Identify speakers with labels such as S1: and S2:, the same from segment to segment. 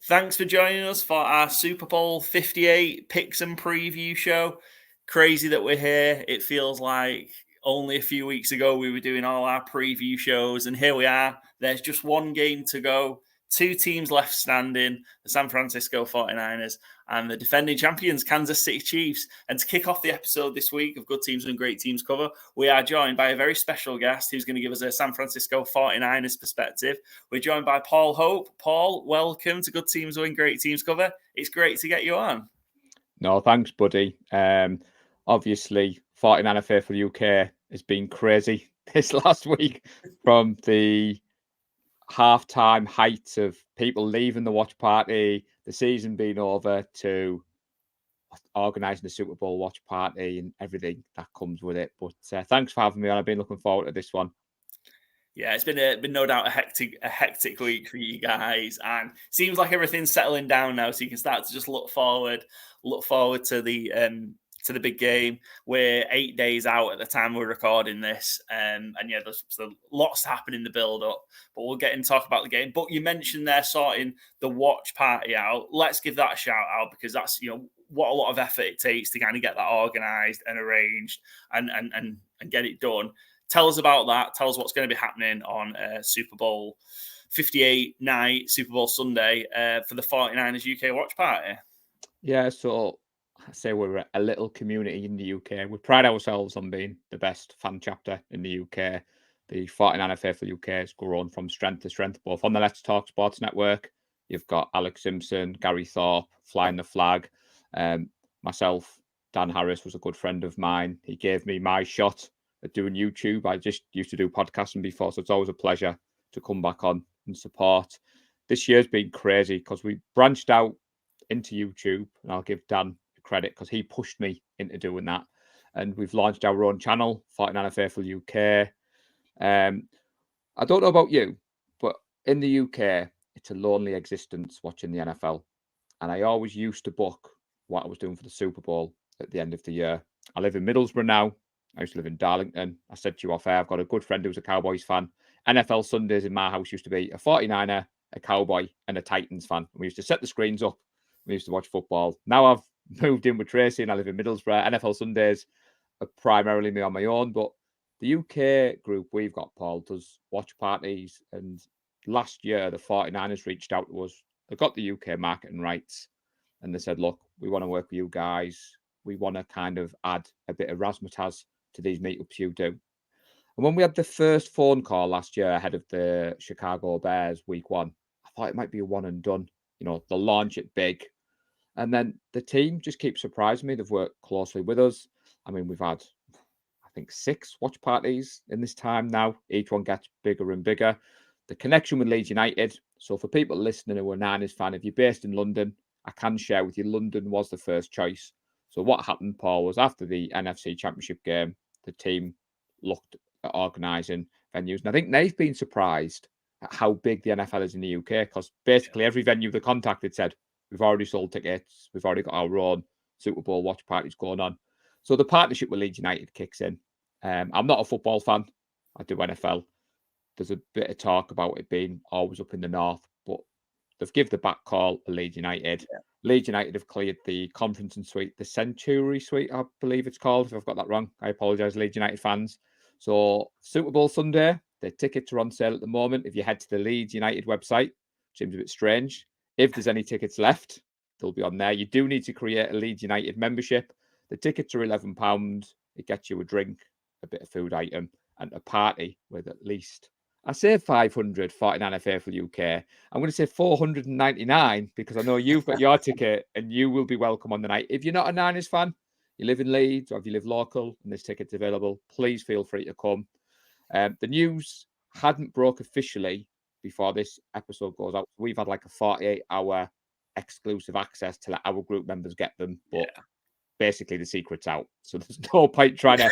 S1: Thanks for joining us for our Super Bowl 58 picks and preview show. Crazy that we're here. It feels like only a few weeks ago we were doing all our preview shows, and here we are. There's just one game to go. Two teams left standing, the San Francisco 49ers and the defending champions, Kansas City Chiefs. And to kick off the episode this week of Good Teams and Great Teams cover, we are joined by a very special guest who's going to give us a San Francisco 49ers perspective. We're joined by Paul Hope. Paul, welcome to Good Teams and Great Teams cover. It's great to get you on.
S2: No, thanks, buddy. Obviously, 49er Faithful UK has been crazy this last week, from the halftime heights of people leaving the watch party, the season being over, to organising the Super Bowl watch party and everything that comes with it. But thanks for having me on. I've been looking forward to this one.
S1: Yeah, it's been no doubt a hectic week for you guys, and seems like everything's settling down now, so you can start to just look forward to the big game. We're 8 days out at the time we're recording this, and yeah, there's lots to happen in the build-up, but we'll get in and talk about the game. But you mentioned there sorting the watch party out. Let's give that a shout out, because that's what a lot of effort it takes to kind of get that organised and arranged and get it done. Tell us about that. Tell us what's going to be happening on Super Bowl 58 night, Super Bowl Sunday, for the 49ers UK watch party.
S2: Yeah, so I say we're a little community in the UK. We pride ourselves on being the best fan chapter in the UK. The 49er Faithful UK has grown from strength to strength, both on the Let's Talk Sports Network. You've got Alex Simpson, Gary Thorpe, Flying the Flag. Myself, Dan Harris was a good friend of mine. He gave me my shot at doing YouTube. I just used to do podcasting before, so it's always a pleasure to come back on and support. This year's been crazy because we branched out into YouTube, and I'll give Dan credit because he pushed me into doing that. And we've launched our own channel, 49er Faithful UK. I don't know about you, but in the UK, it's a lonely existence watching the NFL. And I always used to book what I was doing for the Super Bowl at the end of the year. I live in Middlesbrough now. I used to live in Darlington. I said to you off air, I've got a good friend who's a Cowboys fan. NFL Sundays in my house used to be a 49er, a Cowboy, and a Titans fan. We used to set the screens up. We used to watch football. Now I've moved in with Tracy and I live in Middlesbrough. NFL Sundays are primarily me on my own, but the UK group we've got, Paul, does watch parties. And last year, the 49ers reached out to us. They got the UK marketing rights, and they said, look, we want to work with you guys. We want to kind of add a bit of razzmatazz to these meetups you do. And when we had the first phone call last year ahead of the Chicago Bears week 1, I thought it might be a one and done. They'll launch it big. And then the team just keeps surprising me. They've worked closely with us. I mean, we've had, I think, 6 watch parties in this time now. Each one gets bigger and bigger. The connection with Leeds United. So for people listening who are Niners fan, if you're based in London, I can share with you, London was the first choice. So what happened, Paul, was after the NFC Championship game, the team looked at organising venues. And I think they've been surprised at how big the NFL is in the UK, because basically every venue they contacted said, we've already sold tickets, we've already got our own Super Bowl watch parties going on. So the partnership with Leeds United kicks in. I'm not a football fan. I do NFL. There's a bit of talk about it being always up in the north, but they've given the back call to Leeds United. Yeah. Leeds United have cleared the conferencing suite, the Century Suite, I believe it's called. If I've got that wrong, I apologise, Leeds United fans. So Super Bowl Sunday, the tickets are on sale at the moment. If you head to the Leeds United website, seems a bit strange. If there's any tickets left, they'll be on there. You do need to create a Leeds United membership. The tickets are £11. It gets you a drink, a bit of food item, and a party with at least, I say 500 49er Faithful UK. I'm going to say 499 because I know you've got your ticket and you will be welcome on the night. If you're not a Niners fan, you live in Leeds or if you live local and there's tickets available, please feel free to come. The news hadn't broke officially before this episode goes out. We've had like a 48-hour exclusive access to let our group members get them, but basically the secret's out. So there's no point trying to...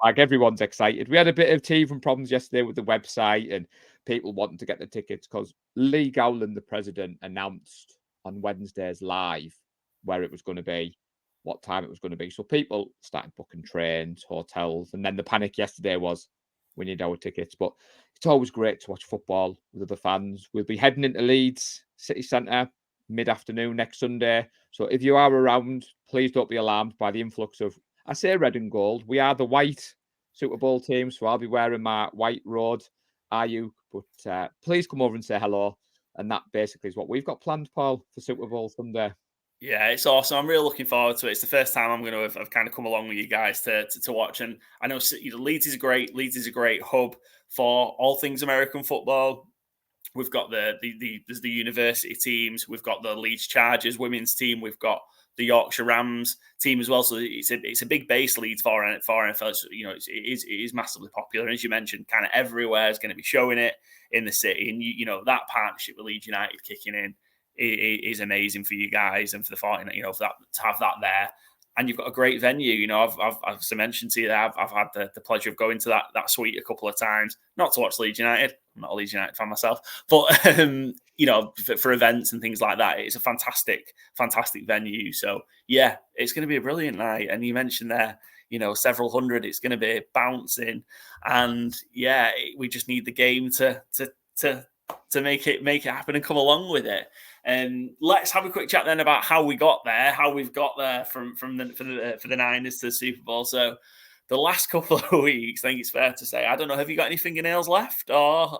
S2: Like, everyone's excited. We had a bit of teething problems yesterday with the website and people wanting to get the tickets because Lee Gowland, the president, announced on Wednesday's live where it was going to be, what time it was going to be. So people started booking trains, hotels, and then the panic yesterday was we need our tickets. But it's always great to watch football with other fans. We'll be heading into Leeds City Centre mid-afternoon next Sunday. So if you are around, please don't be alarmed by the influx of, I say red and gold. We are the white Super Bowl team, so I'll be wearing my white road. Are you? But please come over and say hello. And that basically is what we've got planned, Paul, for Super Bowl Sunday.
S1: Yeah, it's awesome. I'm really looking forward to it. It's the first time I'm going to have kind of come along with you guys to watch. And I know Leeds is a great hub for all things American football. We've got there's the university teams. We've got the Leeds Chargers women's team. We've got the Yorkshire Rams team as well. So it's a big base Leeds for NFL. So, it is massively popular. And as you mentioned, kind of everywhere is going to be showing it in the city. And that partnership with Leeds United kicking in is amazing for you guys and for the 49, for that, to have that there. And you've got a great venue. I've as I mentioned to you, I've had the pleasure of going to that suite a couple of times, not to watch Leeds United. I'm not a Leeds United fan myself, but for events and things like that, it's a fantastic venue. So yeah, it's going to be a brilliant night. And you mentioned there, several hundred. It's going to be bouncing, and yeah, we just need the game to make it happen and come along with it. Let's have a quick chat then about how we've got there for the Niners to the Super Bowl. So the last couple of weeks, I think it's fair to say, I don't know, have you got any fingernails left or?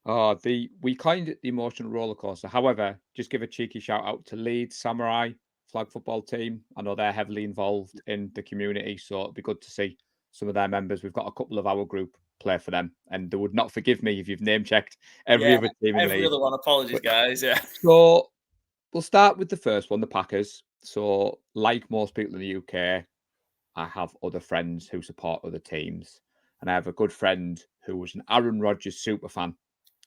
S2: We kind of the emotional roller coaster. However, just give a cheeky shout out to Leeds Samurai flag football team. I know they're heavily involved in the community, so it'd be good to see some of their members. We've got a couple of our group play for them, and they would not forgive me if you've name checked every other team in
S1: every
S2: Leeds.
S1: other one. Apologies, guys. Yeah.
S2: So we'll start with the first one, the Packers. So, like most people in the UK, I have other friends who support other teams, and I have a good friend who was an Aaron Rodgers super fan.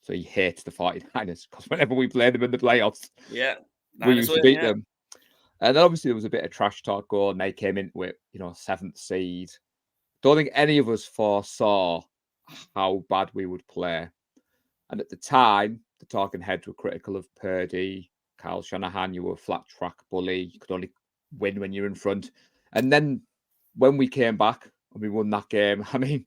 S2: So he hates the 49ers because whenever we play them in the playoffs, we used to beat them. And then obviously there was a bit of trash talk going. They came into it, 7th seed. Don't think any of us foresaw how bad we would play. And at the time, the talking heads were critical of Purdy, Kyle Shanahan. You were a flat track bully. You could only win when you're in front. And then when we came back and we won that game, I mean,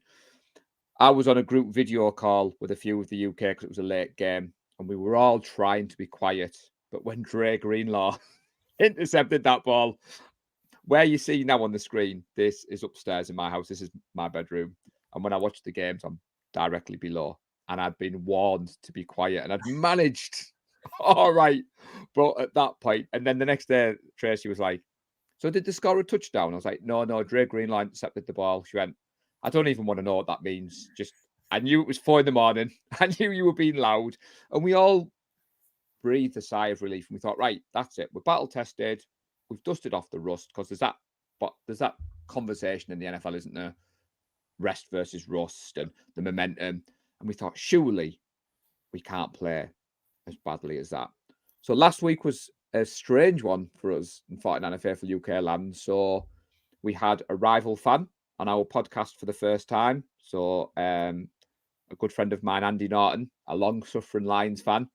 S2: I was on a group video call with a few of the UK because it was a late game, and we were all trying to be quiet. But when Dre Greenlaw intercepted that ball, where you see now on the screen, this is upstairs in my house. This is my bedroom. And when I watch the games, I'm directly below. And I'd been warned to be quiet, and I'd managed all right. But at that point, and then the next day, Tracy was like, "So did they score a touchdown?" I was like, No, Dre Greenlaw intercepted the ball. She went, "I don't even want to know what that means. Just, I knew it was 4 a.m. I knew you were being loud." And we all breathed a sigh of relief. And we thought, right, that's it. We're battle tested. We've dusted off the rust, because there's that conversation in the NFL, isn't there? Rest versus rust and the momentum. And we thought, surely we can't play as badly as that. So last week was a strange one for us in 49er Faithful UK land. So we had a rival fan on our podcast for the first time. So a good friend of mine, Andy Norton, a long-suffering Lions fan.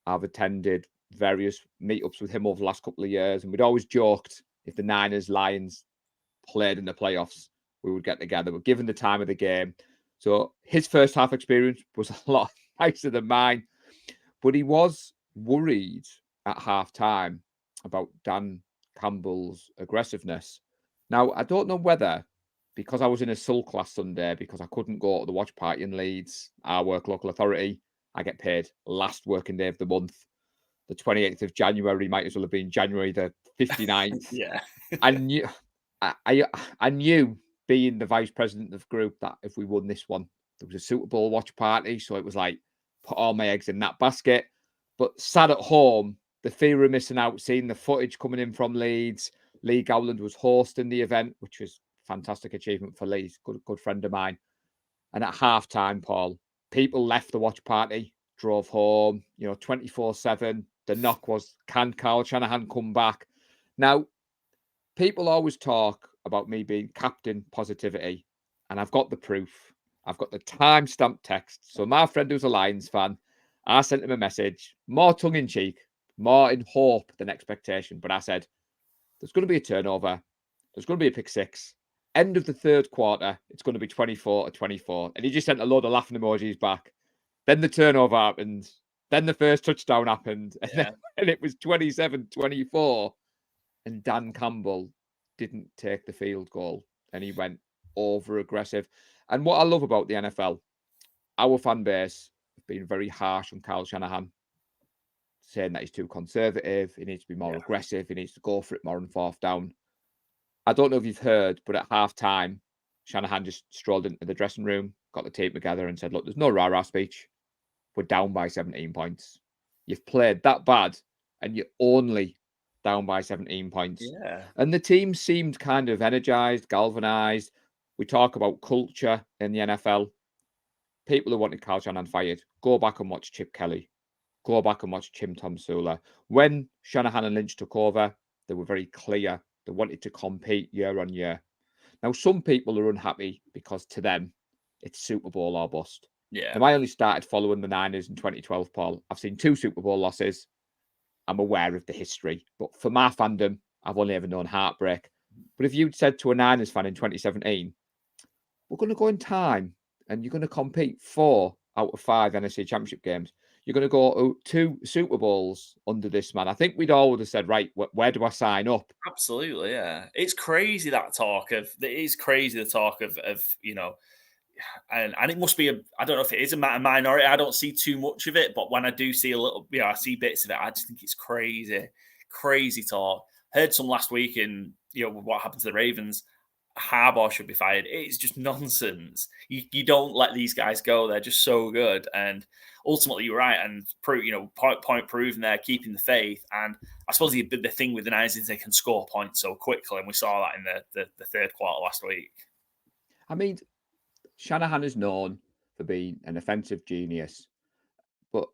S2: I've attended various meetups with him over the last couple of years, and we'd always joked if the Lions played in the playoffs, we would get together. But given the time of the game, so his first half experience was a lot nicer than mine. But he was worried at half time about Dan Campbell's aggressiveness. Now, I don't know whether, because I was in a sulk last Sunday because I couldn't go to the watch party in Leeds, our work local authority. I get paid last working day of the month. The 28th of January might as well have been January the 59th.
S1: Yeah.
S2: I knew, being the vice president of the group, that if we won this one, there was a Super Bowl watch party. So it was like, put all my eggs in that basket. But sat at home, the fear of missing out, seeing the footage coming in from Leeds. Lee Gowland was hosting the event, which was a fantastic achievement for Lee, good friend of mine. And at half time, Paul, people left the watch party, drove home, 24/7. The knock was, can Carl Shanahan come back? Now, people always talk about me being Captain Positivity, and I've got the proof. I've got the timestamp text. So my friend who's a Lions fan, I sent him a message, more tongue-in-cheek, more in hope than expectation. But I said, there's going to be a turnover. There's going to be a pick six. End of the third quarter, it's going to be 24-24. And he just sent a load of laughing emojis back. Then the turnover happened. Then the first touchdown happened. And it was 27-24. And Dan Campbell didn't take the field goal. And he went over aggressive. And what I love about the NFL, our fan base has been very harsh on Kyle Shanahan, saying that he's too conservative. He needs to be more aggressive. He needs to go for it more on fourth down. I don't know if you've heard, but at halftime, Shanahan just strolled into the dressing room, got the team together and said, look, there's no rah-rah speech. We're down by 17 points. You've played that bad and you're only down by 17 points.
S1: Yeah.
S2: And the team seemed kind of energized, galvanized. We talk about culture in the NFL. People who wanted Kyle Shanahan fired, go back and watch Chip Kelly. Go back and watch Tim Tomsula. When Shanahan and Lynch took over, they were very clear. They wanted to compete year on year. Now, some people are unhappy because to them, it's Super Bowl or bust.
S1: Yeah.
S2: Now, I only started following the Niners in 2012, Paul. I've seen 2 Super Bowl losses. I'm aware of the history. But for my fandom, I've only ever known heartbreak. But if you'd said to a Niners fan in 2017, we're going to go in time and you're going to compete 4 out of 5 NFC Championship games, you're going to go 2 Super Bowls under this man, I think we'd all would have said, right, where do I sign up?
S1: Absolutely, yeah. It's crazy that talk of, and it must be I don't know if it is a minority. I don't see too much of it, but when I do see a little, I see bits of it, I just think it's crazy talk. Heard some last week in, what happened to the Ravens. Harbaugh should be fired. It's just nonsense. You don't let these guys go. They're just so good. And ultimately, you're right. And point proven there, keeping the faith. And I suppose the thing with the Niners is they can score points so quickly. And we saw that in the third quarter last week.
S2: I mean, Shanahan is known for being an offensive genius. But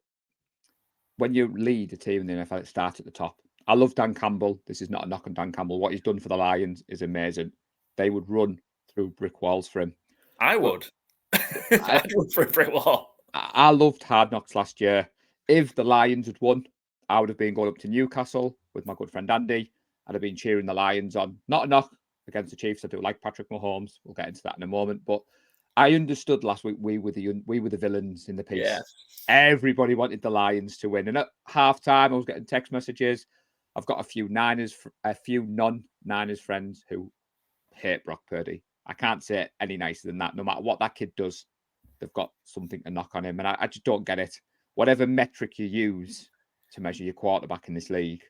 S2: when you lead a team in the NFL, it starts at the top. I love Dan Campbell. This is not a knock on Dan Campbell. What he's done for the Lions is amazing. They would run through brick walls for him.
S1: I would. I'd run through a brick wall.
S2: I loved Hard Knocks last year. If the Lions had won, I would have been going up to Newcastle with my good friend Andy. I'd have been cheering the Lions on. Not a knock against the Chiefs. I do like Patrick Mahomes. We'll get into that in a moment. But I understood last week we were the villains in the piece.
S1: Yeah.
S2: Everybody wanted the Lions to win. And at halftime, I was getting text messages. I've got a few non-Niners friends who hate Brock Purdy. I can't say it any nicer than that. No matter what that kid does, they've got something to knock on him. And I just don't get it. Whatever metric you use to measure your quarterback in this league,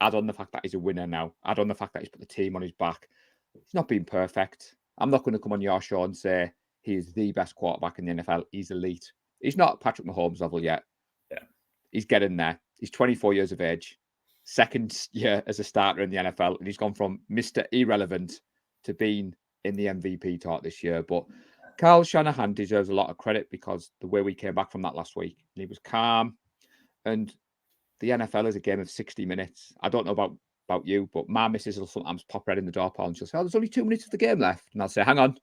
S2: add on the fact that he's a winner now. Add on the fact that he's put the team on his back. He's not been perfect. I'm not going to come on your show and say he is the best quarterback in the NFL. He's elite. He's not Patrick Mahomes level yet.
S1: Yeah.
S2: He's getting there. He's 24 years of age. Second year as a starter in the NFL. And he's gone from Mr. Irrelevant to being in the MVP talk this year. But Kyle Shanahan deserves a lot of credit because the way we came back from that last week, he was calm. And the NFL is a game of 60 minutes. I don't know about you, but my missus will sometimes pop red in the door, Paul, and she'll say, there's only 2 minutes of the game left. And I'll say, hang on.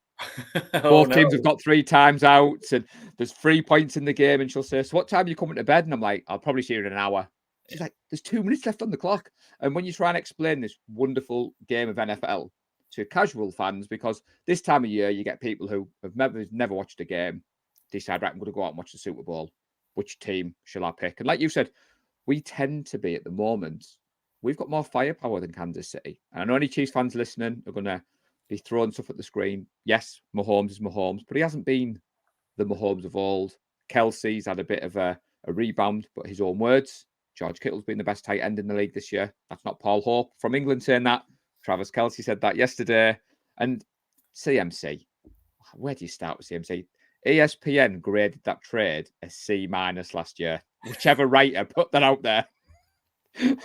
S2: Both teams have got 3 times out and there's 3 points in the game. And she'll say, so what time are you coming to bed? And I'm like, I'll probably see you in an hour. She's like, there's 2 minutes left on the clock. And when you try and explain this wonderful game of NFL to casual fans, because this time of year, you get people who have never watched a game, decide, right, I'm going to go out and watch the Super Bowl. Which team shall I pick? And like you said, we tend to be at the moment, we've got more firepower than Kansas City. And I know any Chiefs fans listening are going to be throwing stuff at the screen. Yes, Mahomes is Mahomes, but he hasn't been the Mahomes of old. Kelsey's had a bit of a rebound, but his own words. George Kittle's been the best tight end in the league this year. That's not Paul Hope from England saying that. Travis Kelce said that yesterday. And CMC, where do you start with CMC? ESPN graded that trade a C- last year. Whichever writer put that out there.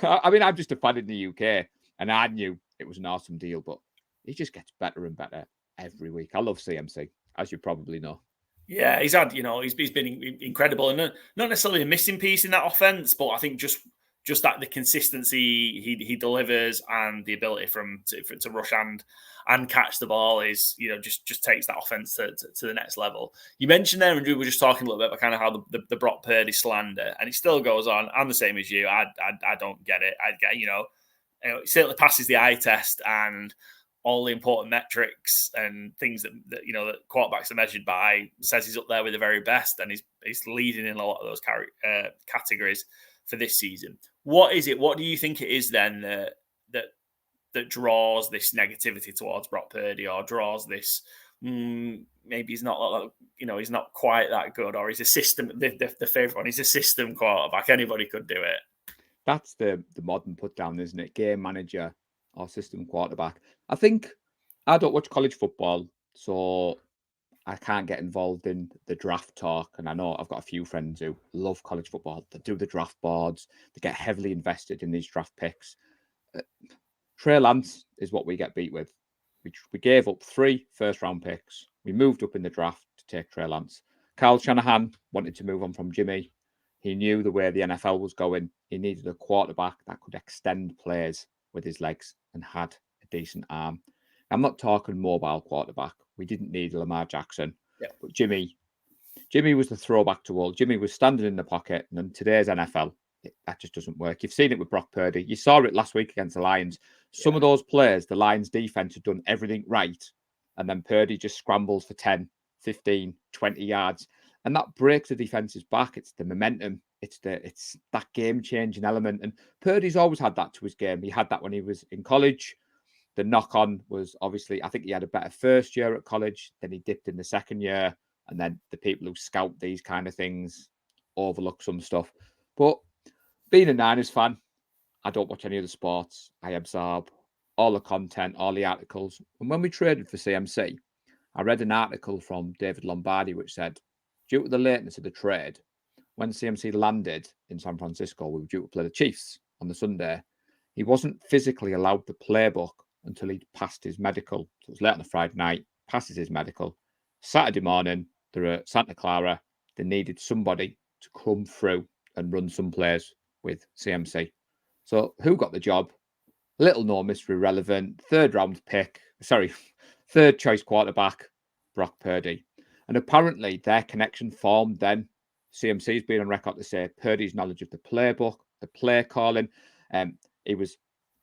S2: I mean, I'm just a fan in the UK, and I knew it was an awesome deal, but he just gets better and better every week. I love CMC, as you probably know.
S1: Yeah, he's had, he's been incredible, and not necessarily a missing piece in that offense, but I think just that the consistency he delivers and the ability to rush and catch the ball is, just takes that offense to the next level. You mentioned there, and we were just talking a little bit about kind of how the Brock Purdy slander, and it still goes on. I'm the same as you. I don't get it. It certainly passes the eye test, and all the important metrics and things that that quarterbacks are measured by, says he's up there with the very best, and he's leading in a lot of those categories for this season. What is it? What do you think it is then that draws this negativity towards Brock Purdy, or draws this? Maybe he's not, he's not quite that good, or he's a system. The favorite one, he's a system quarterback. Anybody could do it.
S2: That's the modern put down, isn't it? Game manager or system quarterback. I think I don't watch college football, so I can't get involved in the draft talk. And I know I've got a few friends who love college football. They do the draft boards. They get heavily invested in these draft picks. Trey Lance is what we get beat with. We gave up 3 first-round picks. We moved up in the draft to take Trey Lance. Kyle Shanahan wanted to move on from Jimmy. He knew the way the NFL was going. He needed a quarterback that could extend plays with his legs and had a decent arm. I'm not talking mobile quarterback. We didn't need Lamar Jackson.
S1: Yeah.
S2: But Jimmy was the throwback to old. Jimmy was standing in the pocket. And in today's NFL, that just doesn't work. You've seen it with Brock Purdy. You saw it last week against the Lions. Some of those players, the Lions defense had done everything right. And then Purdy just scrambles for 10, 15, 20 yards. And that breaks the defense's back. It's the momentum. It's that game-changing element. And Purdy's always had that to his game. He had that when he was in college. The knock-on was obviously, I think he had a better first year at college. Then he dipped in the second year. And then the people who scout these kind of things overlook some stuff. But being a Niners fan, I don't watch any of the sports. I absorb all the content, all the articles. And when we traded for CMC, I read an article from David Lombardi which said, due to the lateness of the trade, when CMC landed in San Francisco, we were due to play the Chiefs on the Sunday. He wasn't physically allowed the playbook until he'd passed his medical. So it was late on the Friday night, passes his medical. Saturday morning, they're at Santa Clara. They needed somebody to come through and run some plays with CMC. So who got the job? Little known mystery relevant. Third choice quarterback, Brock Purdy. And apparently their connection formed then. CMC's been on record to say Purdy's knowledge of the playbook, the play calling. He was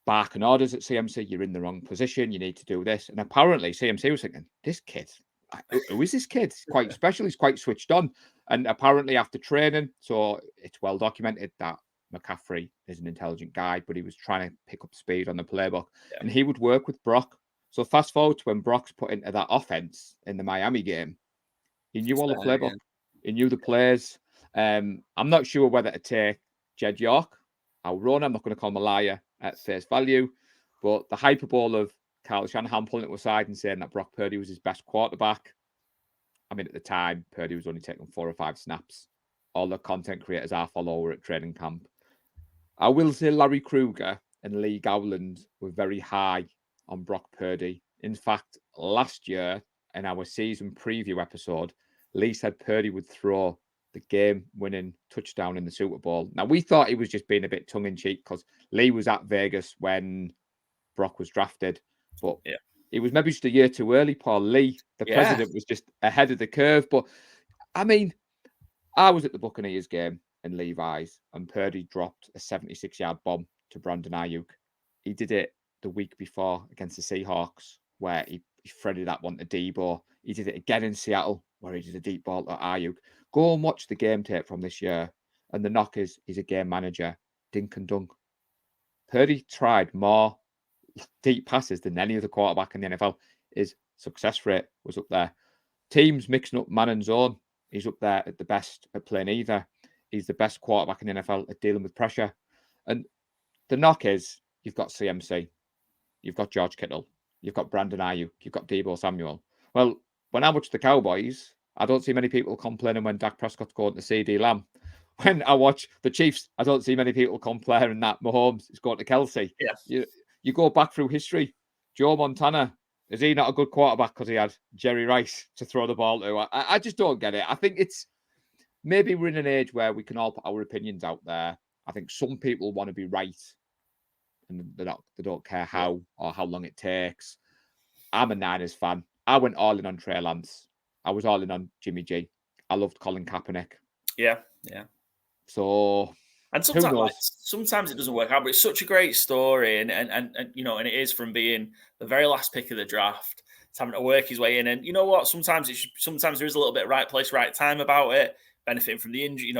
S2: barking orders at CMC. You're in the wrong position. You need to do this. And apparently CMC was thinking, this kid, who is this kid? He's quite special. He's quite switched on. And apparently after training, so it's well documented that McCaffrey is an intelligent guy, but he was trying to pick up speed on the playbook. Yeah. And he would work with Brock. So fast forward to when Brock's put into that offense in the Miami game, he knew all the playbook. Yeah. He knew the plays. I'm not sure whether to take Jed York. I'll run. I'm not going to call him a liar at face value. But the hyperbole of Kyle Shanahan pulling it aside and saying that Brock Purdy was his best quarterback. I mean, at the time, Purdy was only taking 4 or 5 snaps. All the content creators I follow were at training camp. I will say Larry Kruger and Lee Gowland were very high on Brock Purdy. In fact, last year in our season preview episode, Lee said Purdy would throw the game-winning touchdown in the Super Bowl. Now, we thought he was just being a bit tongue-in-cheek because Lee was at Vegas when Brock was drafted. But it was maybe just a year too early, Paul. Lee, the president, was just ahead of the curve. But, I mean, I was at the Buccaneers game in Levi's and Purdy dropped a 76-yard bomb to Brandon Ayuk. He did it the week before against the Seahawks where he threaded that one to Debo. He did it again in Seattle where he did a deep ball to Ayuk. Go and watch the game tape from this year. And the knock is he's a game manager. Dink and dunk. Purdy tried more deep passes than any other quarterback in the NFL. His success rate was up there. Teams mixing up man and zone. He's up there at the best at playing either. He's the best quarterback in the NFL at dealing with pressure. And the knock is you've got CMC. You've got George Kittle. You've got Brandon Ayuk. You've got Debo Samuel. Well, when I watch the Cowboys, I don't see many people complaining when Dak Prescott's going to CD Lamb. When I watch the Chiefs, I don't see many people complaining that Mahomes is going to Kelsey.
S1: Yeah.
S2: You go back through history. Joe Montana, is he not a good quarterback because he had Jerry Rice to throw the ball to? I just don't get it. I think it's maybe we're in an age where we can all put our opinions out there. I think some people want to be right and they don't care how or how long it takes. I'm a Niners fan. I went all in on Trey Lance. I was all in on Jimmy G. I loved Colin Kaepernick.
S1: Yeah.
S2: So
S1: And
S2: Who
S1: sometimes,
S2: knows?
S1: sometimes it doesn't work out, but it's such a great story, and and it is from being the very last pick of the draft, to having to work his way in. And you know what? Sometimes there is a little bit right place, right time about it. Benefiting from the injury,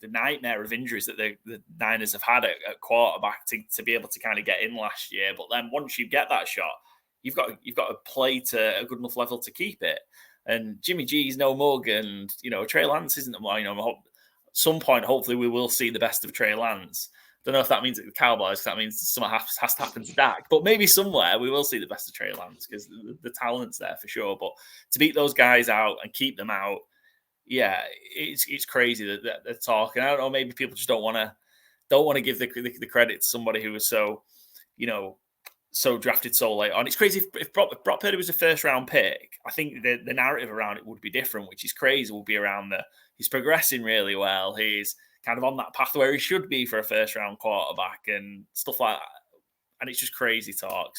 S1: the nightmare of injuries that the Niners have had at quarterback to be able to kind of get in last year. But then once you get that shot, you've got to play to a good enough level to keep it. And Jimmy G's no mug, and Trey Lance isn't. Some point, hopefully, we will see the best of Trey Lance. Don't know if that means at the Cowboys, because that means something has to happen to Dak. But maybe somewhere we will see the best of Trey Lance, because the talent's there for sure. But to beat those guys out and keep them out, yeah, it's crazy that they're talking. I don't know. Maybe people just don't want to give the credit to somebody who was so drafted so late on. It's crazy. If Brock Purdy was a first round pick, I think the narrative around it would be different, which is crazy. Will be around he's progressing really well. He's kind of on that path where he should be for a first round quarterback and stuff like that. And it's just crazy talk.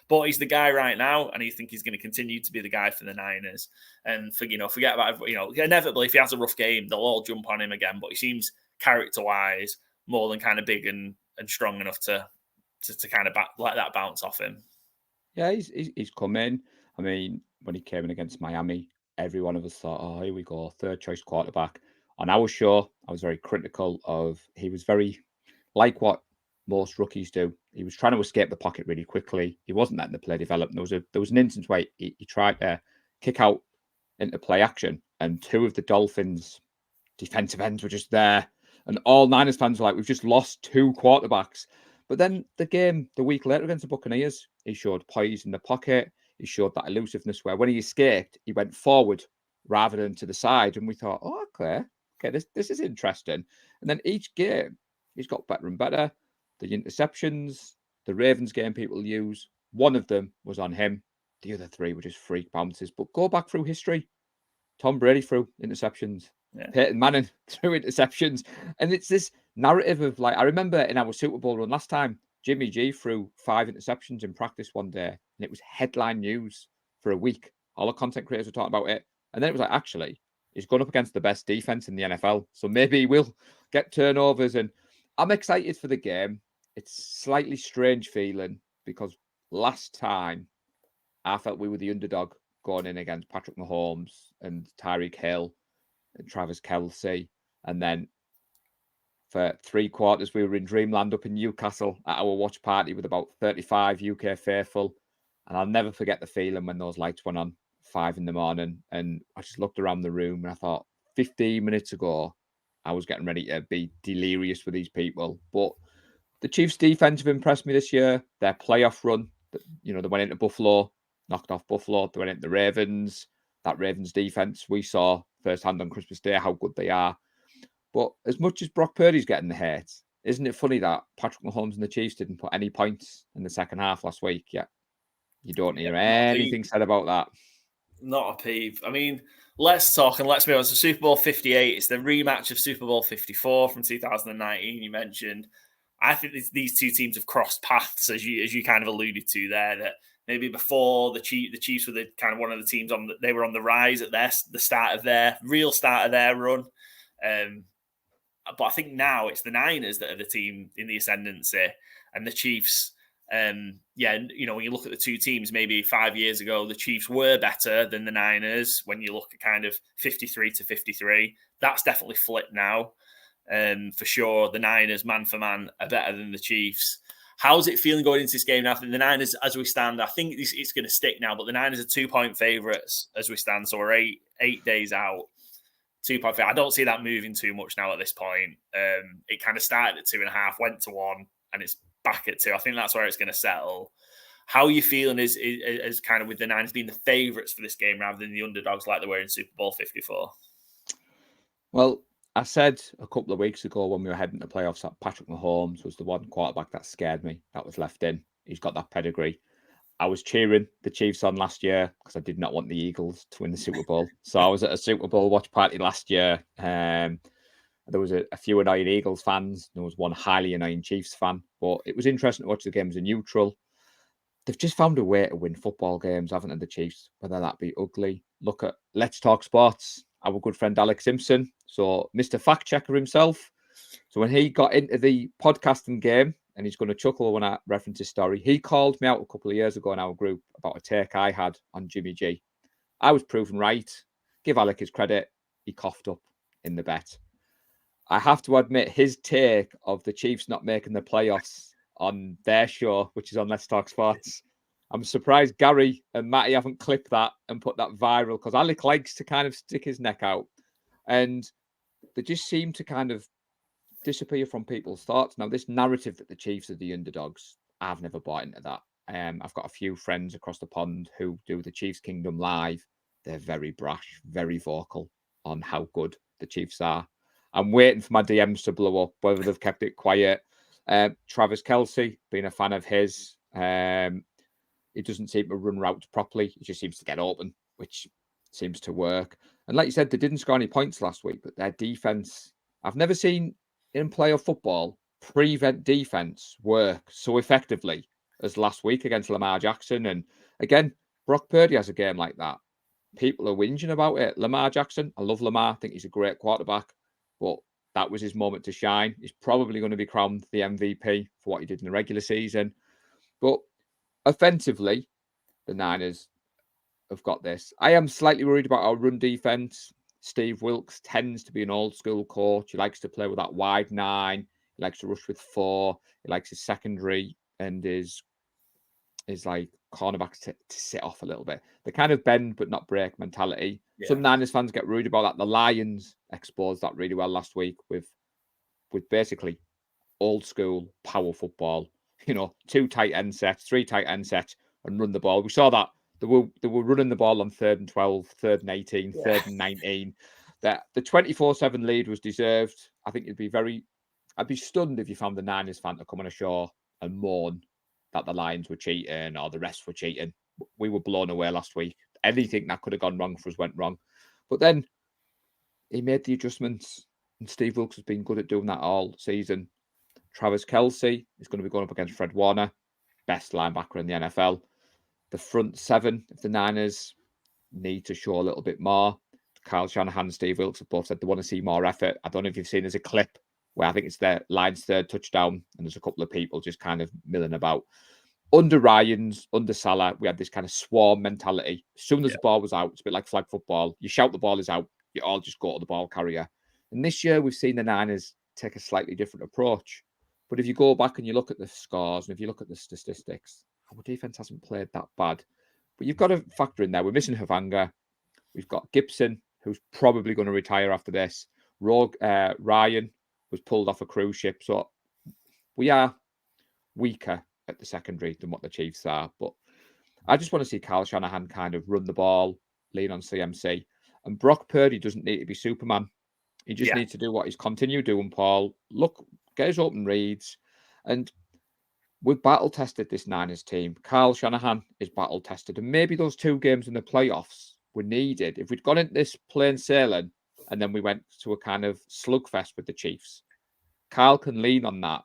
S1: But he's the guy right now, and I think he's going to continue to be the guy for the Niners. And forget about inevitably, if he has a rough game, they'll all jump on him again. But he seems character wise more than kind of big and strong enough to kind of let that bounce off him.
S2: Yeah, he's come in. I mean, when he came in against Miami, every one of us thought, oh, here we go, third choice quarterback. On our show, I was very critical of, he was very like what most rookies do. He was trying to escape the pocket really quickly. He wasn't letting the play develop. There was an instance where he tried to kick out into play action, and two of the Dolphins defensive ends were just there. And all Niners fans were like, we've just lost two quarterbacks. But then the week later against the Buccaneers, he showed poise in the pocket. He showed that elusiveness where when he escaped, he went forward rather than to the side. And we thought, oh, okay, this is interesting. And then each game, he's got better and better. The interceptions, the Ravens game people use, one of them was on him. The other three were just freak bounces. But go back through history. Tom Brady threw interceptions. Yeah. Peyton Manning threw interceptions. And it's this narrative of, like, I remember in our Super Bowl run last time, Jimmy G threw 5 interceptions in practice one day, and it was headline news for a week. All the content creators were talking about it. And then it was like, actually, he's gone up against the best defense in the NFL. So maybe he will get turnovers. And I'm excited for the game. It's slightly strange feeling because last time I felt we were the underdog going in against Patrick Mahomes and Tyreek Hill and Travis Kelce. And then for 3 quarters, we were in dreamland up in Newcastle at our watch party with about 35 UK faithful. And I'll never forget the feeling when those lights went on 5 a.m. And I just looked around the room and I thought, 15 minutes ago, I was getting ready to be delirious with these people. But the Chiefs' defense have impressed me this year. Their playoff run, they went into Buffalo, knocked off Buffalo. They went into the Ravens. That Ravens defense, we saw firsthand on Christmas Day how good they are. But as much as Brock Purdy's getting the hate, isn't it funny that Patrick Mahomes and the Chiefs didn't put any points in the second half last week yet? You don't hear anything said about that.
S1: Not a peep. I mean, let's talk and let's be honest. The Super Bowl 58 is the rematch of Super Bowl 54 from 2019. You mentioned. I think these two teams have crossed paths, as you kind of alluded to there. That maybe before the Chiefs were the kind of one of the teams they were on the rise at the start of their run. But I think now it's the Niners that are the team in the ascendancy, and the Chiefs. When you look at the two teams, maybe 5 years ago, the Chiefs were better than the Niners. When you look at kind of 53-53, that's definitely flipped now. For sure, the Niners, man for man, are better than the Chiefs. How's it feeling going into this game now? I think the Niners, as we stand, I think it's going to stick now, but the Niners are 2-point favourites as we stand, so we're eight days out. 2-point favourite. I don't see that moving too much now at this point. It kind of started at 2.5, went to 1, and it's back at 2. I think that's where it's going to settle. How are you feeling is kind of with the Niners being the favourites for this game rather than the underdogs like they were in Super Bowl 54?
S2: Well, I said a couple of weeks ago when we were heading to playoffs that Patrick Mahomes was the one quarterback that scared me, that was left in. He's got that pedigree. I was cheering the Chiefs on last year because I did not want the Eagles to win the Super Bowl. So I was at a Super Bowl watch party last year. There was a few annoying Eagles fans. There was one highly annoying Chiefs fan. But it was interesting to watch the game as a neutral. They've just found a way to win football games, haven't they, the Chiefs? Whether that be ugly. Look at Let's Talk Sports, our good friend Alex Simpson. So Mr. Fact Checker himself So when he got into the podcasting game, and he's going to chuckle when I reference his story, he called me out a couple of years ago in our group about a take I had on Jimmy G. I was proven right. Give Alec his credit. He coughed up in the bet. I have to admit, his take of the Chiefs not making the playoffs on their show, which is on Let's Talk Sports, I'm surprised Gary and Matty haven't clipped that and put that viral, because Alec likes to kind of stick his neck out. And they just seem to kind of disappear from people's thoughts. Now, this narrative that the Chiefs are the underdogs, I've never bought into that. I've got a few friends across the pond who do the Chiefs Kingdom live. They're very brash, very vocal on how good the Chiefs are. I'm waiting for my DMs to blow up, whether they've kept it quiet. Travis Kelce, being a fan of his, he doesn't seem to run routes properly. He just seems to get open, which seems to work. And like you said, they didn't score any points last week, but their defense, I've never seen in playoff football prevent defense work so effectively as last week against Lamar Jackson. And again, Brock Purdy has a game like that. People are whinging about it. Lamar Jackson, I love Lamar. I think he's a great quarterback, but that was his moment to shine. He's probably going to be crowned the MVP for what he did in the regular season. But offensively, the Niners have got this. I am slightly worried about our run defense. Steve Wilkes tends to be an old school coach. He likes to play with that wide nine. He likes to rush with four. He likes his secondary and his like cornerbacks to sit off a little bit. The kind of bend but not break mentality. Yeah. Some Niners fans get worried about that. The Lions exposed that really well last week with basically old school power football. 2 tight end sets, 3 tight end sets, and run the ball. We saw that they were running the ball on 3rd and 12, 3rd and 18, 3rd and 19. That the 24-7 lead was deserved. I think I'd be stunned if you found the Niners fan to come on a show and mourn that the Lions were cheating or the rest were cheating. We were blown away last week. Anything that could have gone wrong for us went wrong. But then he made the adjustments, and Steve Wilkes has been good at doing that all season. Travis Kelce is going to be going up against Fred Warner, best linebacker in the NFL. The front seven of the Niners need to show a little bit more. Kyle Shanahan and Steve Wilkes have both said they want to see more effort. I don't know if you've seen, there's a clip where I think it's their Lions' 3rd touchdown, and there's a couple of people just kind of milling about. Under Salah, we had this kind of swarm mentality. As soon as the ball was out, it's a bit like flag football. You shout the ball is out, you all just go to the ball carrier. And this year, we've seen the Niners take a slightly different approach. But if you go back and you look at the scores, and if you look at the statistics, our defense hasn't played that bad. But you've got to factor in there, we're missing Havanga. We've got Gibson, who's probably going to retire after this. Ryan was pulled off a cruise ship. So we are weaker at the secondary than what the Chiefs are. But I just want to see Kyle Shanahan kind of run the ball, lean on CMC. And Brock Purdy doesn't need to be Superman. He just needs to do what he's continued doing, Paul. Look, get his open reads. And we've battle-tested this Niners team. Kyle Shanahan is battle-tested. And maybe those 2 games in the playoffs were needed. If we'd gone into this plain sailing and then we went to a kind of slugfest with the Chiefs, Kyle can lean on that,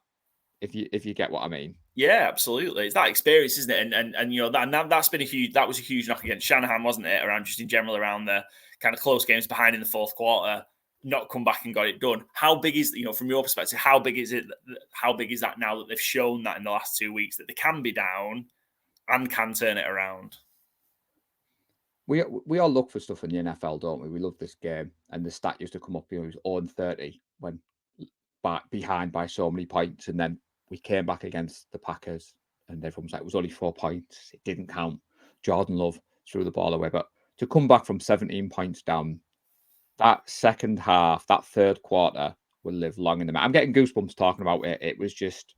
S2: if you get what I mean.
S1: Yeah, absolutely. It's that experience, isn't it? And that's been that was a huge knock against Shanahan, wasn't it? Around just in general, around the kind of close games behind in the 4th quarter, not come back and got it done. How big is, from your perspective, how big is it? How big is that now that they've shown that in the last 2 weeks that they can be down and can turn it around?
S2: We all look for stuff in the NFL, don't we? We love this game, and the stat used to come up. It was 0-30 when behind by so many points, and then we came back against the Packers, and everyone was like, it was only 4 points. It didn't count. Jordan Love threw the ball away, but to come back from 17 points down, that second half, that 3rd quarter will live long in the memory. I'm getting goosebumps talking about it. It was just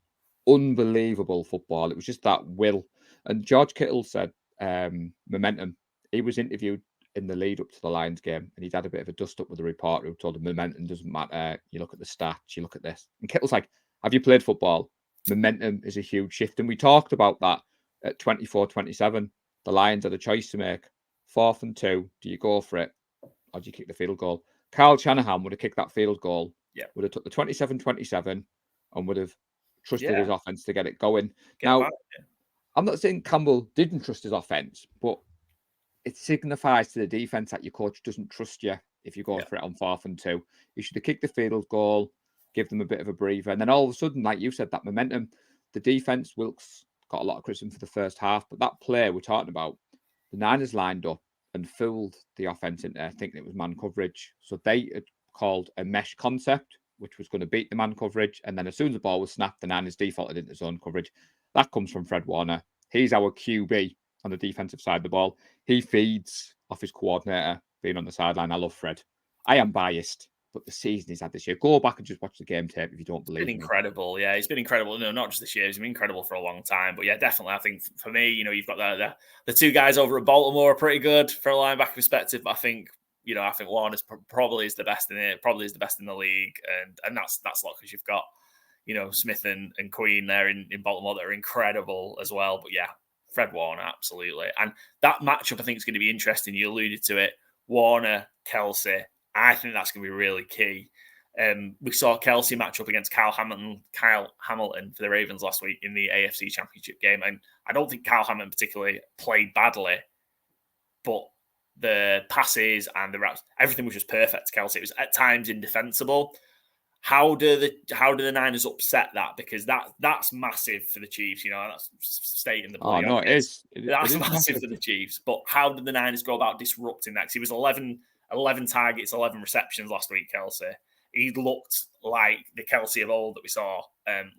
S2: unbelievable football. It was just that will. And George Kittle said momentum. He was interviewed in the lead up to the Lions game, and he'd had a bit of a dust up with the reporter who told him momentum doesn't matter. You look at the stats, you look at this. And Kittle's like, have you played football? Momentum is a huge shift. And we talked about that at 24-27. The Lions had a choice to make. 4th and 2. Do you go for it, or do you kick the field goal? Kyle Shanahan would have kicked that field goal. Yeah. Would have took the 27-27 and would have trusted his offense to get it going. I'm not saying Campbell didn't trust his offense, but it signifies to the defense that your coach doesn't trust you if you're going for it on 4th and 2. You should have kicked the field goal, give them a bit of a breather. And then all of a sudden, like you said, that momentum, the defense, Wilkes got a lot of criticism for the first half, but that play we're talking about, the Niners lined up and fooled the offense into thinking it was man coverage. So they had called a mesh concept, which was going to beat the man coverage. And then as soon as the ball was snapped, the Niners defaulted into zone coverage. That comes from Fred Warner. He's our QB on the defensive side of the ball. He feeds off his coordinator being on the sideline. I love Fred. I am biased, but the season he's had this year, go back and just watch the game tape if you don't believe me.
S1: It's been incredible. Yeah, it's been incredible. No, not just this year. It's been incredible for a long time. But yeah, definitely. I think for me, you've got the two guys over at Baltimore are pretty good from a linebacker perspective. But I think Warner's probably is the best in it. Probably is the best in the league, and that's a lot because you've got Smith and Queen there in Baltimore that are incredible as well. But yeah, Fred Warner, absolutely. And that matchup I think is going to be interesting. You alluded to it. Warner, Kelsey. I think that's going to be really key. We saw Kelsey match up against Kyle Hamilton for the Ravens last week in the AFC Championship game. And I don't think Kyle Hamilton particularly played badly, but the passes and the routes, everything was just perfect to Kelsey. It was at times indefensible. How do the Niners upset that? Because that's massive for the Chiefs. That's stating the bloody
S2: no,
S1: obvious.
S2: That's
S1: massive for the Chiefs. But how did the Niners go about disrupting that? Because he was 11 targets, 11 receptions last week, Kelsey. He looked like the Kelsey of old that we saw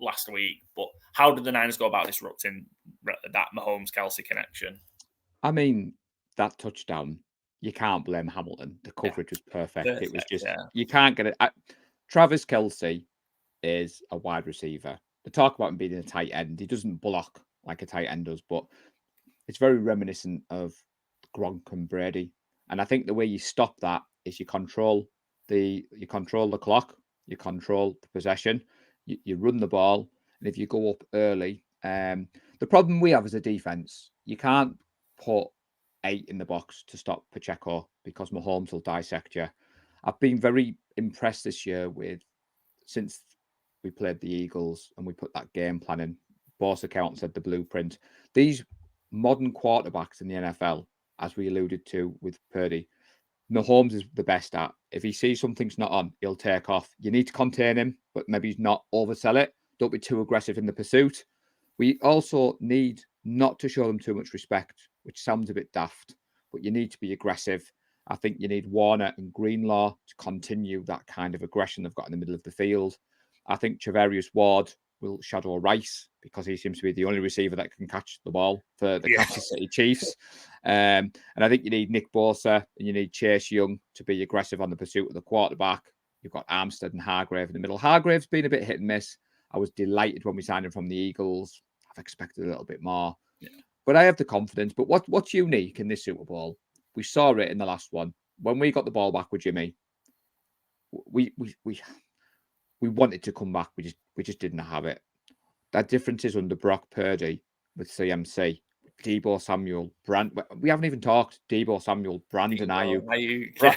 S1: last week. But how did the Niners go about disrupting that Mahomes-Kelsey connection?
S2: I mean, that touchdown, you can't blame Hamilton. The coverage was perfect. It was just, you can't get it. Travis Kelsey is a wide receiver. They talk about him being a tight end. He doesn't block like a tight end does, but it's very reminiscent of Gronk and Brady. And I think the way you stop that is you control the clock, you control the possession, you run the ball, and if you go up early, the problem we have as a defense, you can't put 8 in the box to stop Pacheco because Mahomes will dissect you. I've been very impressed this year since we played the Eagles and we put that game plan in. Boss account said the blueprint. These modern quarterbacks in the NFL, as we alluded to with Purdy, Mahomes is the best at. If he sees something's not on, he'll take off. You need to contain him, but maybe not oversell it. Don't be too aggressive in the pursuit. We also need not to show them too much respect, which sounds a bit daft, but you need to be aggressive. I think you need Warner and Greenlaw to continue that kind of aggression they've got in the middle of the field. I think Charvarius Ward will shadow Rice because he seems to be the only receiver that can catch the ball for the Kansas City Chiefs. And I think you need Nick Bosa and you need Chase Young to be aggressive on the pursuit of the quarterback. You've got Armstead and Hargrave in the middle. Hargrave's been a bit hit and miss. I was delighted when we signed him from the Eagles. I've expected a little bit more. Yeah. But I have the confidence. But what's unique in this Super Bowl? We saw it in the last one. When we got the ball back with Jimmy, we wanted to come back. We just didn't have it. That difference is under Brock Purdy with CMC, Deebo Samuel, we haven't even talked. Deebo Samuel, Brandon Ayuk.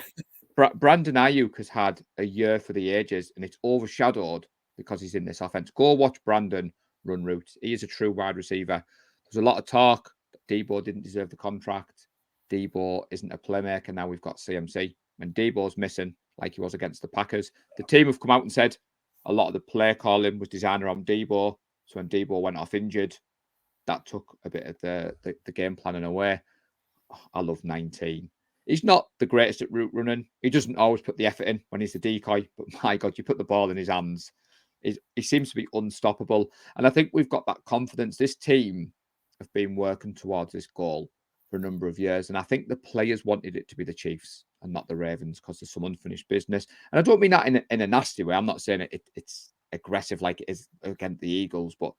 S2: Brandon Ayuk has had a year for the ages, and it's overshadowed because he's in this offense. Go watch Brandon run routes. He is a true wide receiver. There's a lot of talk that Deebo didn't deserve the contract. Deebo isn't a playmaker. Now we've got CMC. When Deebo's missing, like he was against the Packers, the team have come out and said a lot of the play calling was designed around Deebo. So when Deebo went off injured, that took a bit of the game planning away. I love 19. He's not the greatest at route running. He doesn't always put the effort in when he's the decoy. But my God, you put the ball in his hands. He seems to be unstoppable. And I think we've got that confidence. This team have been working towards this goal for a number of years. And I think the players wanted it to be the Chiefs and not the Ravens because there's some unfinished business. And I don't mean that in a nasty way. I'm not saying it's aggressive like it is against the Eagles. But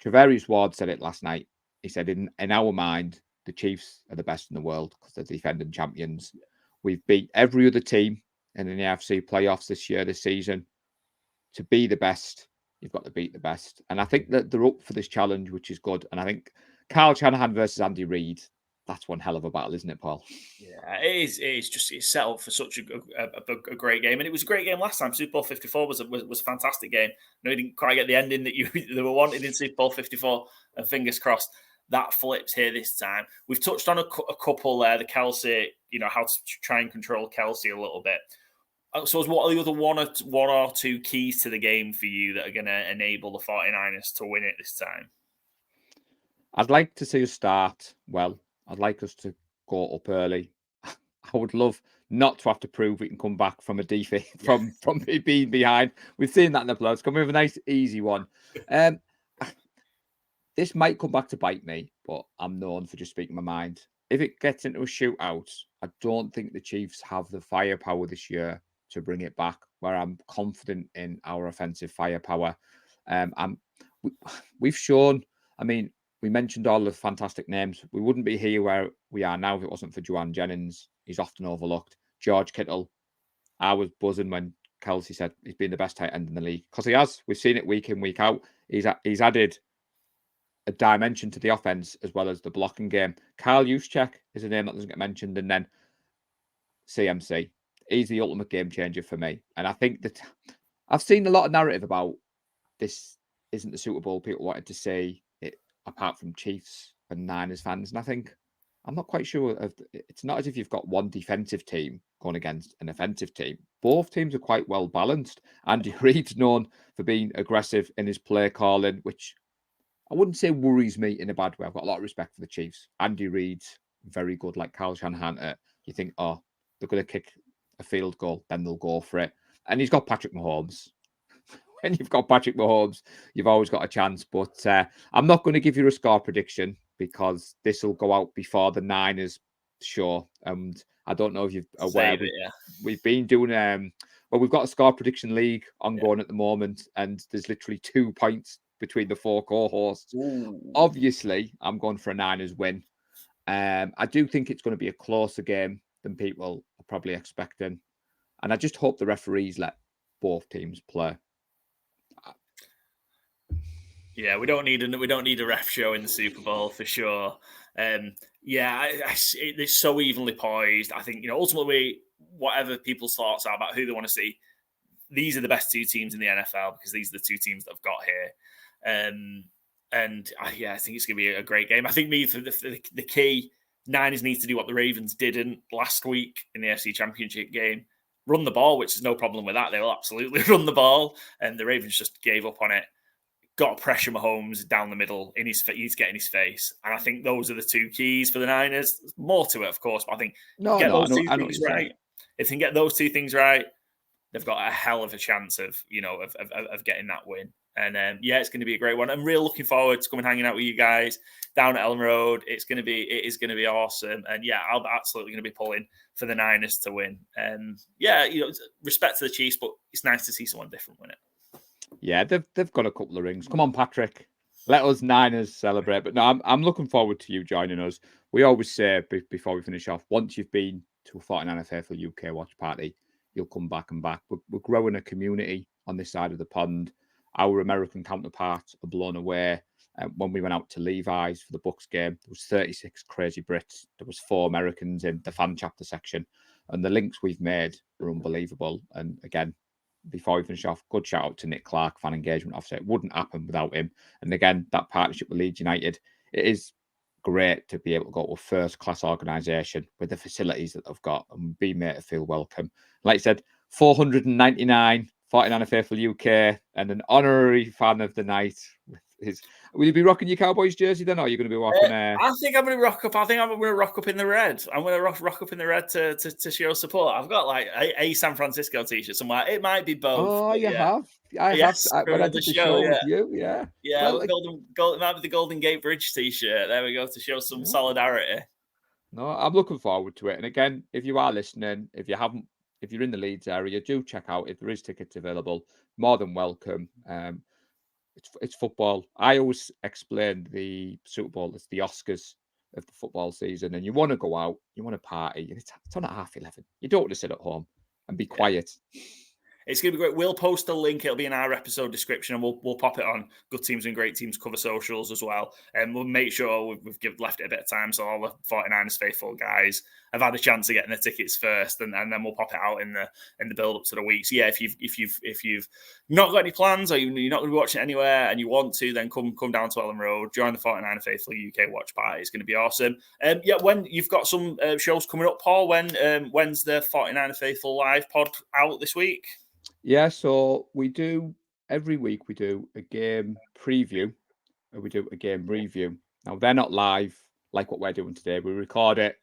S2: Charvarius Ward said it last night. He said, in our mind, the Chiefs are the best in the world because they're defending champions. We've beat every other team in the AFC playoffs this season. To be the best, you've got to beat the best. And I think that they're up for this challenge, which is good. And I think Kyle Shanahan versus Andy Reid, that's one hell of a battle, isn't it, Paul?
S1: Yeah, it is. It's set up for such a great game. And it was a great game last time. Super Bowl 54 was a fantastic game. No, you didn't quite get the ending that they were wanting in Super Bowl 54. And fingers crossed that flips here this time. We've touched on a couple there, the Kelsey, how to try and control Kelsey a little bit. So what are the other one or two keys to the game for you that are going to enable the 49ers to win it this time?
S2: I'd like to see us start well. I'd like us to go up early. I would love not to have to prove we can come back from a defeat from being behind. We've seen that in the playoffs. Come with a nice easy one. This might come back to bite me, but I'm known for just speaking my mind. If it gets into a shootout, I don't think the Chiefs have the firepower this year to bring it back. Where I'm confident in our offensive firepower. I'm we've shown. I mean, we mentioned all the fantastic names. We wouldn't be here where we are now if it wasn't for Juwan Jennings. He's often overlooked. George Kittle. I was buzzing when Kelsey said he's been the best tight end in the league because he has. We've seen it week in, week out. He's added a dimension to the offense as well as the blocking game. Kyle Juszczyk is a name that doesn't get mentioned, and then CMC. He's the ultimate game changer for me. And I think that I've seen a lot of narrative about this isn't the Super Bowl people wanted to see it, apart from Chiefs and Niners fans. And I think I'm not quite sure. It's not as if you've got one defensive team going against an offensive team. Both teams are quite well balanced. Andy Reid's known for being aggressive in his play calling, which I wouldn't say worries me in a bad way. I've got a lot of respect for the Chiefs. Andy Reid's very good, like Kyle Shanahan. You think, oh, they're going to kick a field goal, then they'll go for it. And he's got Patrick Mahomes. When you've got Patrick Mahomes, you've always got a chance. But I'm not going to give you a score prediction because this will go out before the Niners show. And I don't know if you're aware. We've been doing well, we've got a score prediction league ongoing at the moment, and there's literally 2 points between the 4 co-hosts.
S1: Ooh.
S2: Obviously, I'm going for a Niners win. I do think it's going to be a closer game than people are probably expecting. And I just hope the referees let both teams play.
S1: Yeah, we don't need a ref show in the Super Bowl for sure. It's so evenly poised. I think ultimately, whatever people's thoughts are about who they want to see, these are the best 2 teams in the NFL because these are the 2 teams that I've got here. I think it's going to be a great game. I think for the key, Niners need to do what the Ravens didn't last week in the NFC Championship game. Run the ball, which is no problem with that. They will absolutely run the ball. And the Ravens just gave up on it. Got to pressure Mahomes down the middle. He's getting his face. And I think those are the 2 keys for the Niners. There's more to it, of course, but I think those 2 things right. If they can get those 2 things right, they've got a hell of a chance of getting that win. And it's going to be a great one. I'm really looking forward to coming hanging out with you guys down at Elm Road. It is going to be awesome. And I'm absolutely going to be pulling for the Niners to win. Respect to the Chiefs, but it's nice to see someone different win it.
S2: Yeah, they've got a couple of rings. Come on, Patrick. Let us Niners celebrate. But no, I'm looking forward to you joining us. We always say before we finish off, once you've been to a 49 Faithful UK watch party, you'll come back and back. We're growing a community on this side of the pond. Our American counterparts are blown away. When we went out to Levi's for the Bucks game, there was 36 crazy Brits. There was 4 Americans in the fan chapter section. And the links we've made are unbelievable. And again, before we finish off, good shout out to Nick Clark, fan engagement officer. It wouldn't happen without him. And again, that partnership with Leeds United, it is great to be able to go to a first-class organisation with the facilities that they've got and be made to feel welcome. Like I said, 499 49 Faithful UK and an honorary fan of the night. Will you be rocking your Cowboys jersey then, or are you going to be rocking?
S1: I think I'm going to rock up. I think I'm going to rock up in the red. I'm going to rock up in the red to show support. I've got like a San Francisco t-shirt somewhere. It might be both.
S2: Oh, you have? I have. When I did the show with you, yeah.
S1: Yeah, well, it might be the Golden Gate Bridge t-shirt. There we go, to show some solidarity.
S2: No, I'm looking forward to it. And again, if you are listening, if you're in the Leeds area, do check out if there is tickets available. More than welcome. It's football. I always explain the Super Bowl as the Oscars of the football season. And you want to go out, you want to party, and it's on at 11:30. You don't want to sit at home and be quiet.
S1: It's going to be great. We'll post a link. It'll be in our episode description, and we'll pop it on Good Teams and Great Teams cover socials as well. And we'll make sure we've left it a bit of time so all the 49ers faithful guys have had a chance of getting the tickets first, and then we'll pop it out in the build up to the week. So yeah, if you've not got any plans or you're not going to be watching it anywhere and you want to, then come down to Ellen Road, join the 49er faithful UK watch party. It's going to be awesome. When you've got some shows coming up, Paul, when's the 49er faithful live pod out this week?
S2: Yeah, so we do every week. We do a game preview and we do a game review. Now they're not live like what we're doing today. We record it,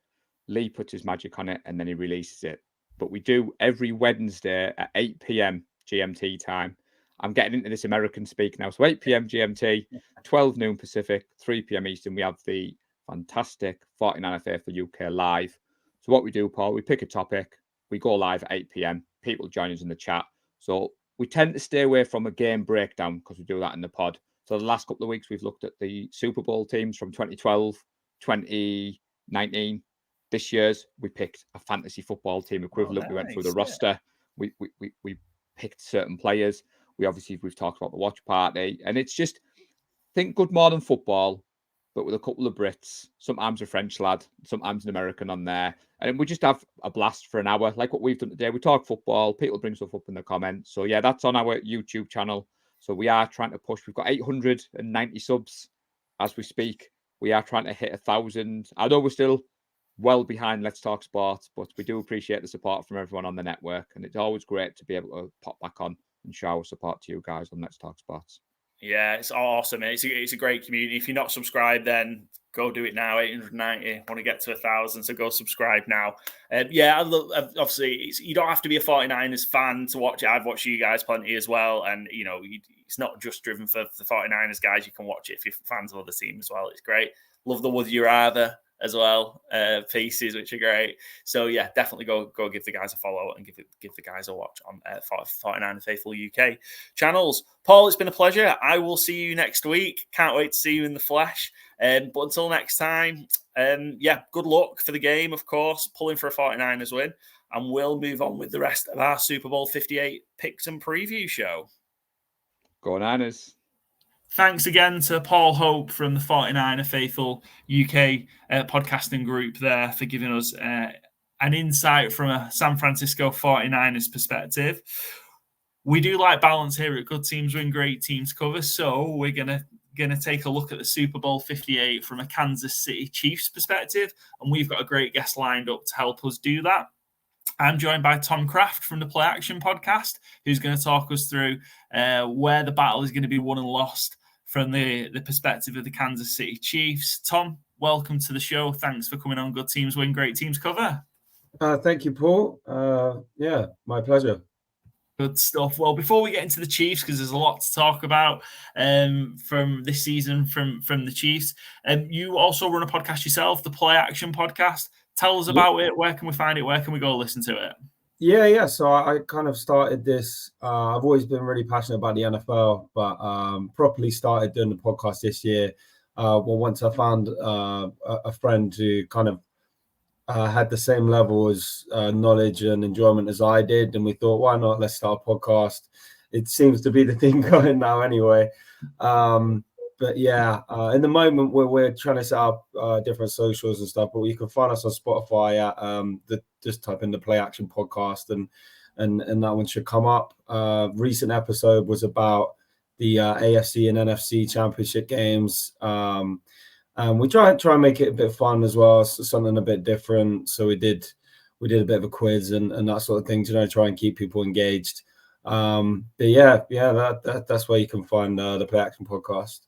S2: Lee puts his magic on it, and then he releases it. But we do every Wednesday at 8 p.m. GMT time. I'm getting into this American speak now. So 8 p.m. GMT, 12 noon Pacific, 3 p.m. Eastern. We have the fantastic 49er Faithful UK live. So what we do, Paul, we pick a topic. We go live at 8 p.m. People join us in the chat. So we tend to stay away from a game breakdown because we do that in the pod. So the last couple of weeks, we've looked at the Super Bowl teams from 2012, 2019. This year's, we picked a fantasy football team equivalent. We went through the roster. We picked certain players. We've talked about the watch party. And it's just, think good modern football, but with a couple of Brits, sometimes a French lad, sometimes an American on there. And we just have a blast for an hour, like what we've done today. We talk football. People bring stuff up in the comments. So, yeah, that's on our YouTube channel. So we are trying to push. We've got 890 subs as we speak. We are trying to hit 1,000. I know we're still well behind Let's Talk Sports, but we do appreciate the support from everyone on the network. And it's always great to be able to pop back on and show our support to you guys on Let's Talk Sports.
S1: Yeah, it's awesome. It's a great community. If you're not subscribed, then go do it now. 890. Want to get to 1,000, so go subscribe now. Obviously, you don't have to be a 49ers fan to watch it. I've watched you guys plenty as well, and it's not just driven for the 49ers guys. You can watch it if you're fans of other teams as well. It's great. Love the Would You Rather as well, pieces, which are great. So yeah, definitely go give the guys a follow and give the guys a watch on 49 Faithful UK channels. Paul, it's been a pleasure. I will see you next week. Can't wait to see you in the flesh. But until next time, good luck for the game, of course, pulling for a 49ers win, and we'll move on with the rest of our Super Bowl 58 picks and preview show.
S2: Go Niners.
S1: Thanks again to Paul Hope from the 49er Faithful UK podcasting group there for giving us an insight from a San Francisco 49ers perspective. We do like balance here at Good Teams Win, Great Teams Cover, so we're going to take a look at the Super Bowl 58 from a Kansas City Chiefs perspective, and we've got a great guest lined up to help us do that. I'm joined by Tom Kraft from the Play Action podcast, who's going to talk us through where the battle is going to be won and lost from the perspective of the Kansas City Chiefs. Tom, welcome to the show. Thanks for coming on Good Teams Win, Great Teams Cover.
S3: Thank you, Paul. My pleasure.
S1: Good stuff. Well, before we get into the Chiefs, because there's a lot to talk about from this season from the Chiefs, you also run a podcast yourself, the Play Action podcast. Tell us about it. Where can we find it? Where can we go listen to it?
S3: Yeah. So I kind of started this. I've always been really passionate about the NFL, but properly started doing the podcast this year. Once I found a friend who kind of had the same level as knowledge and enjoyment as I did, and we thought, why not? Let's start a podcast. It seems to be the thing going now, anyway. But yeah, in the moment we're trying to set up different socials and stuff, but you can find us on Spotify at just type in the Play Action podcast, and that one should come up. Recent episode was about the AFC and NFC Championship games. And we try and make it a bit fun as well, so something a bit different. So we did a bit of a quiz and that sort of thing to try and keep people engaged. That's where you can find the Play Action podcast.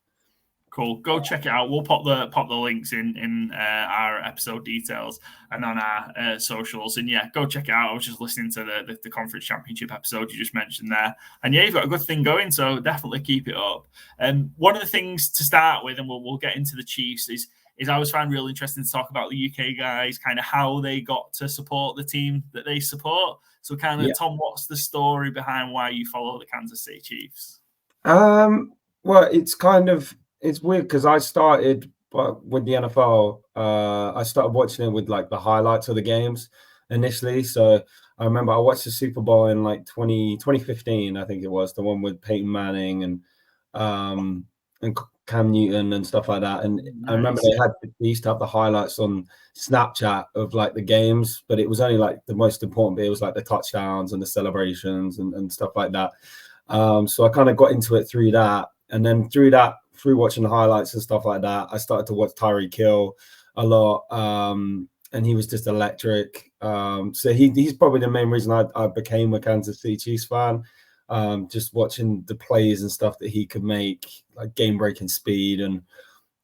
S1: Cool. Go check it out. We'll pop the links in our episode details and on our socials. And yeah, go check it out. I was just listening to the conference championship episode you just mentioned there. And yeah, you've got a good thing going, so definitely keep it up. One of the things to start with, and we'll get into the Chiefs, is I always find really interesting to talk about the UK guys, kind of how they got to support the team that they support. So Tom, what's the story behind why you follow the Kansas City Chiefs?
S3: Well, it's weird because I started with the NFL. I started watching it with like the highlights of the games initially. So I remember I watched the Super Bowl in like 2015, I think it was, the one with Peyton Manning and Cam Newton and stuff like that. And I remember they used to have the highlights on Snapchat of like the games, but it was only like the most important bit. It was like the touchdowns and the celebrations and stuff like that. So I kind of got into it through that. And then through watching the highlights and stuff like that, I started to watch Tyreek Hill a lot. And he was just electric. So he's probably the main reason I became a Kansas City Chiefs fan. Just watching the plays and stuff that he could make, like game-breaking speed and,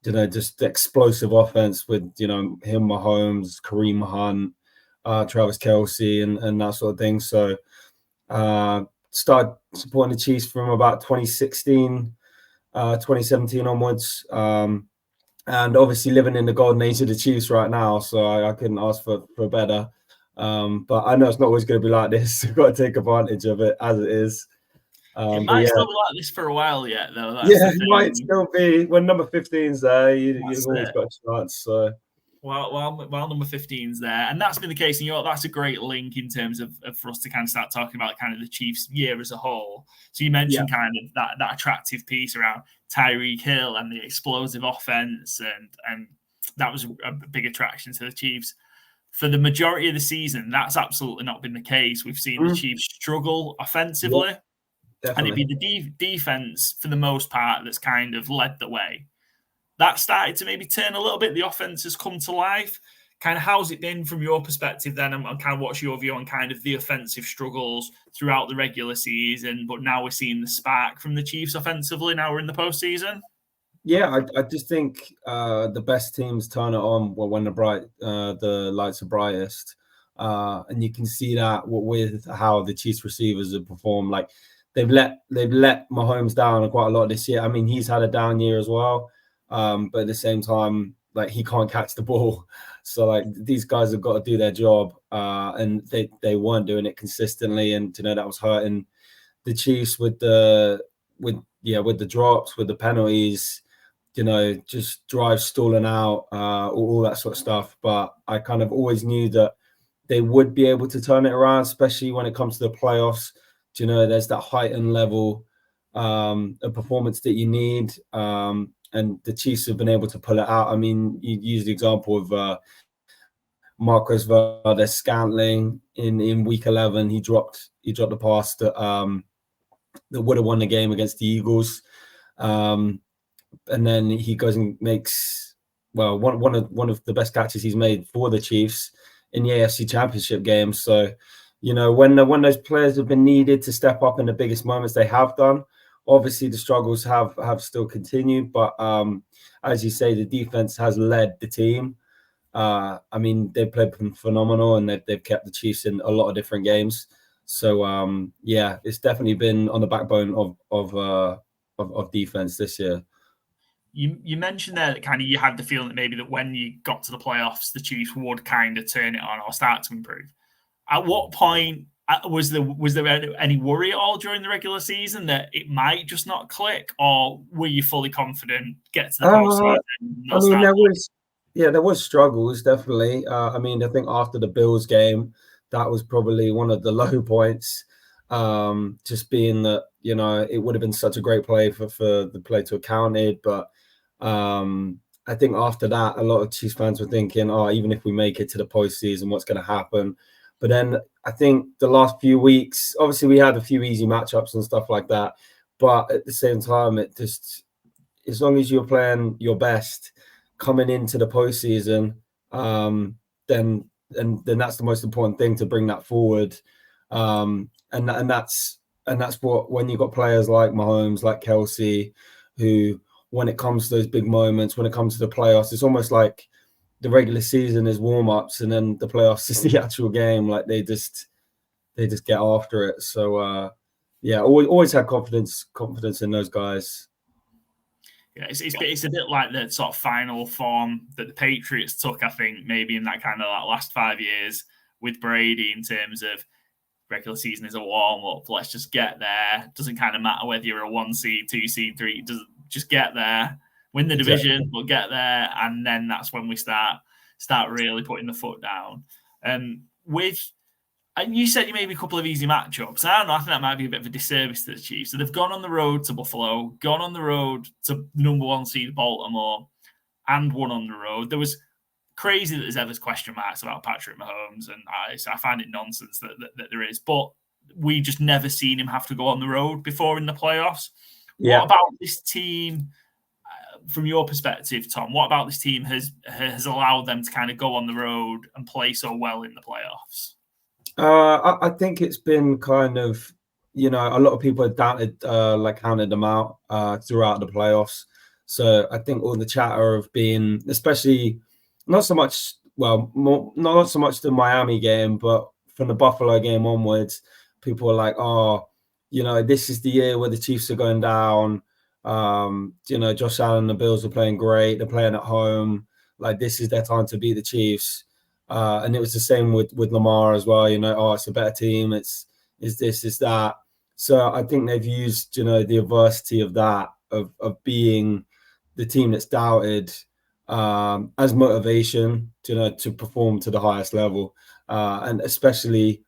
S3: just the explosive offense with, him, Mahomes, Kareem Hunt, Travis Kelce and that sort of thing. So started supporting the Chiefs from about 2016, 2017 onwards. And obviously living in the golden age of the Chiefs right now, so I couldn't ask for better. But I know it's not always going to be like this. You've got to take advantage of it as it is.
S1: It might still be like this for a while yet, though. That's
S3: it might still be. When number 15's there, you've always got a chance. So.
S1: While number 15's there, and that's been the case, and that's a great link in terms of for us to kind of start talking about kind of the Chiefs' year as a whole. So you mentioned kind of that attractive piece around Tyreek Hill and the explosive offense, and that was a big attraction to the Chiefs. For the majority of the season, that's absolutely not been the case. We've seen the Chiefs struggle offensively, and it'd be the defense for the most part that's kind of led the way. That started to maybe turn a little bit. The offense has come to life. Kind of how's it been from your perspective then? And kind of what's your view on kind of the offensive struggles throughout the regular season? But now we're seeing the spark from the Chiefs offensively. Now we're in the postseason.
S3: Yeah, I just think the best teams turn it on when the lights are brightest. And you can see that with how the Chiefs receivers have performed. Like they've let Mahomes down quite a lot this year. I mean, he's had a down year as well. But at the same time, like he can't catch the ball. So like these guys have got to do their job. And they weren't doing it consistently. And that was hurting the Chiefs with the drops, with the penalties, just drives stalling out, all that sort of stuff. But I kind of always knew that they would be able to turn it around, especially when it comes to the playoffs. There's that heightened level of performance that you need. And the Chiefs have been able to pull it out. I mean, you use the example of Marcus Valdes-Scantling in week 11. He dropped the pass that would have won the game against the Eagles. And then he goes and makes one of the best catches he's made for the Chiefs in the AFC Championship game. So, when those players have been needed to step up in the biggest moments, they have done. Obviously, the struggles have still continued, but as you say, the defense has led the team. I mean, they've played phenomenal, and they've kept the Chiefs in a lot of different games. So, it's definitely been on the backbone of defense this year.
S1: You mentioned there that kind of you had the feeling that maybe that when you got to the playoffs, the Chiefs would kind of turn it on or start to improve. At what point was there any worry at all during the regular season that it might just not click, or were you fully confident get to the postseason?
S3: I mean, there was struggles definitely. I mean, I think after the Bills game, that was probably one of the low points. Just being that it would have been such a great play for the play to have counted, but I think after that, a lot of Chiefs fans were thinking, even if we make it to the postseason, what's going to happen? But then I think the last few weeks, obviously we had a few easy matchups and stuff like that. But at the same time, it just, as long as you're playing your best coming into the postseason, then that's the most important thing, to bring that forward. And that's what, when you've got players like Mahomes, like Kelce, who, when it comes to those big moments, when it comes to the playoffs, it's almost like the regular season is warm-ups and then the playoffs is the actual game. Like they just get after it. So always had confidence in those guys.
S1: Yeah, it's a bit like the sort of final form that the Patriots took, I think, maybe in that kind of like last 5 years with Brady, in terms of regular season is a warm-up. Let's just get there. Doesn't kind of matter whether you're a 1 seed, 2 seed, 3. Just get there. Win the division, but get there, and then that's when we start really putting the foot down. And you said maybe a couple of easy matchups. I don't know. I think that might be a bit of a disservice to the Chiefs. So they've gone on the road to Buffalo, gone on the road to number 1 seed Baltimore, and won on the road. There was crazy that there's ever question marks about Patrick Mahomes, and I find it nonsense that there is. But we just never seen him have to go on the road before in the playoffs. Yeah. What about this team, from your perspective, Tom? What about this team has allowed them to kind of go on the road and play so well in the playoffs?
S3: I think it's been kind of, a lot of people have doubted, counted them out throughout the playoffs. So I think all the chatter of being, especially not so much the Miami game, but from the Buffalo game onwards, people are like, this is the year where the Chiefs are going down. Josh Allen and the Bills are playing great. They're playing at home. Like, this is their time to beat the Chiefs. And it was the same with Lamar as well. It's a better team. It's this, is that. So I think they've used, the adversity of that, of being the team that's doubted, as motivation, to perform to the highest level. And especially,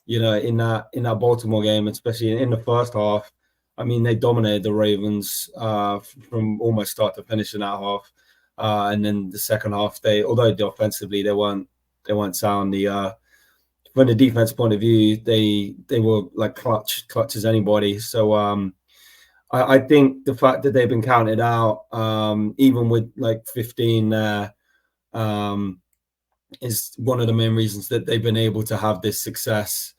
S3: in that Baltimore game, especially in the first half, I mean, they dominated the Ravens from almost start to finish in that half. And then the second half, although offensively they weren't sound, from the defense point of view, they were like clutch as anybody. So I think the fact that they've been counted out, even with like 15 there, is one of the main reasons that they've been able to have this success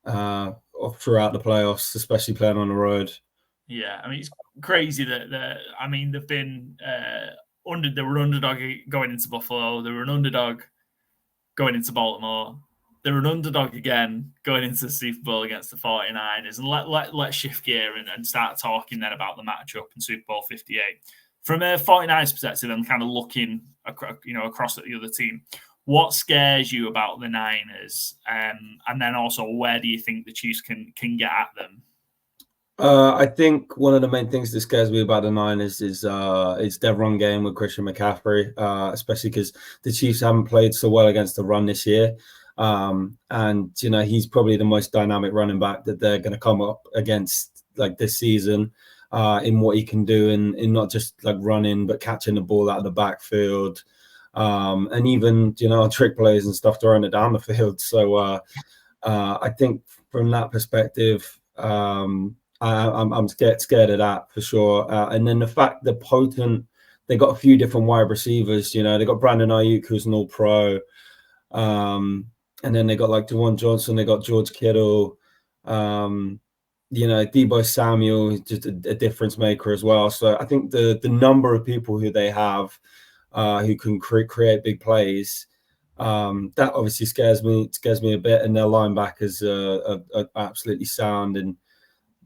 S3: throughout the playoffs, especially playing on the road.
S1: Yeah, I mean, it's crazy that they've been they were underdog going into Buffalo. They were an underdog going into Baltimore. They were an underdog again going into the Super Bowl against the 49ers. And let's shift gear and start talking then about the matchup in Super Bowl 58. From a 49ers perspective, and kind of looking across at the other team, what scares you about the Niners? And then also, where do you think the Chiefs can get at them?
S3: I think one of the main things that scares me about the Niners is their run game with Christian McCaffrey, especially because the Chiefs haven't played so well against the run this year. And he's probably the most dynamic running back that they're going to come up against like this season, in what he can do in not just like running, but catching the ball out of the backfield, and even trick plays and stuff, throwing it down the field. So I think from that perspective, I'm scared of that for sure. And then the fact that potent, they got a few different wide receivers. They got Brandon Ayuk, who's an all-pro. And then they got like Dewan Johnson, they got George Kittle, Deebo Samuel, just a difference maker as well. So I think the number of people who they have, who can create big plays, that obviously scares me a bit. And their linebackers are absolutely sound and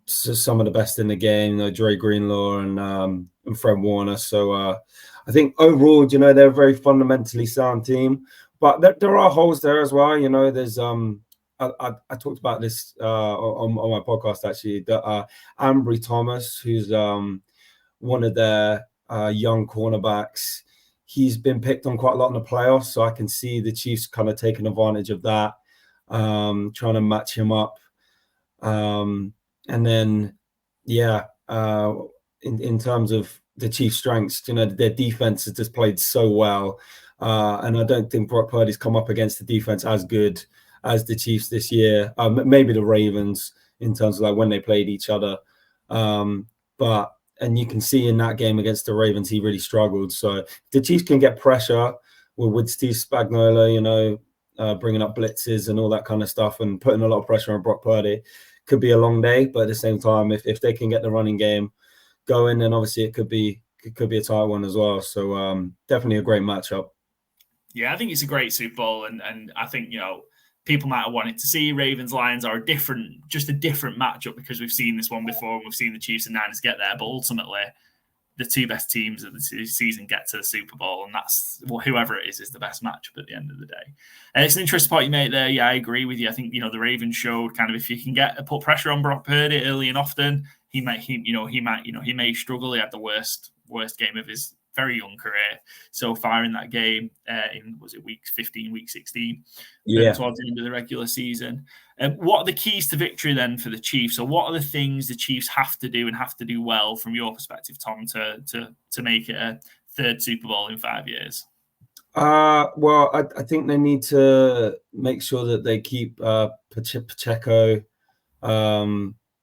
S3: some of the best in the game. Dre Greenlaw and Fred Warner. So I think overall, they're a very fundamentally sound team. But there are holes there as well. There's I talked about this on my podcast actually. That Ambry Thomas, who's one of their young cornerbacks, he's been picked on quite a lot in the playoffs. So I can see the Chiefs kind of taking advantage of that, trying to match him up. And then, in terms of the Chiefs' strengths, their defense has just played so well. And I don't think Brock Purdy's come up against the defense as good as the Chiefs this year. Maybe the Ravens in terms of like when they played each other. And you can see in that game against the Ravens, he really struggled. So if the Chiefs can get pressure with Steve Spagnuolo, bringing up blitzes and all that kind of stuff and putting a lot of pressure on Brock Purdy, could be a long day. But at the same time, if they can get the running game going, then obviously it could be a tight one as well. So definitely a great matchup.
S1: Yeah, I think it's a great Super Bowl, and I think people might have wanted to see Ravens Lions are a different matchup because we've seen this one before and we've seen the Chiefs and Niners get there, but ultimately the two best teams of the season get to the Super Bowl, and that's whoever it is the best matchup at the end of the day. And it's an interesting point you made there. Yeah, I agree with you. I think the Ravens showed kind of if you can put pressure on Brock Purdy early and often, he may struggle. He had the worst game of his very young career so far in that game. Was it week 15, week 16?
S3: Yeah.
S1: Towards the end of the regular season. What are the keys to victory then for the Chiefs? So what are the things the Chiefs have to do and have to do well from your perspective, Tom, to make it a third Super Bowl in 5 years?
S3: Well, I think they need to make sure that they keep Pacheco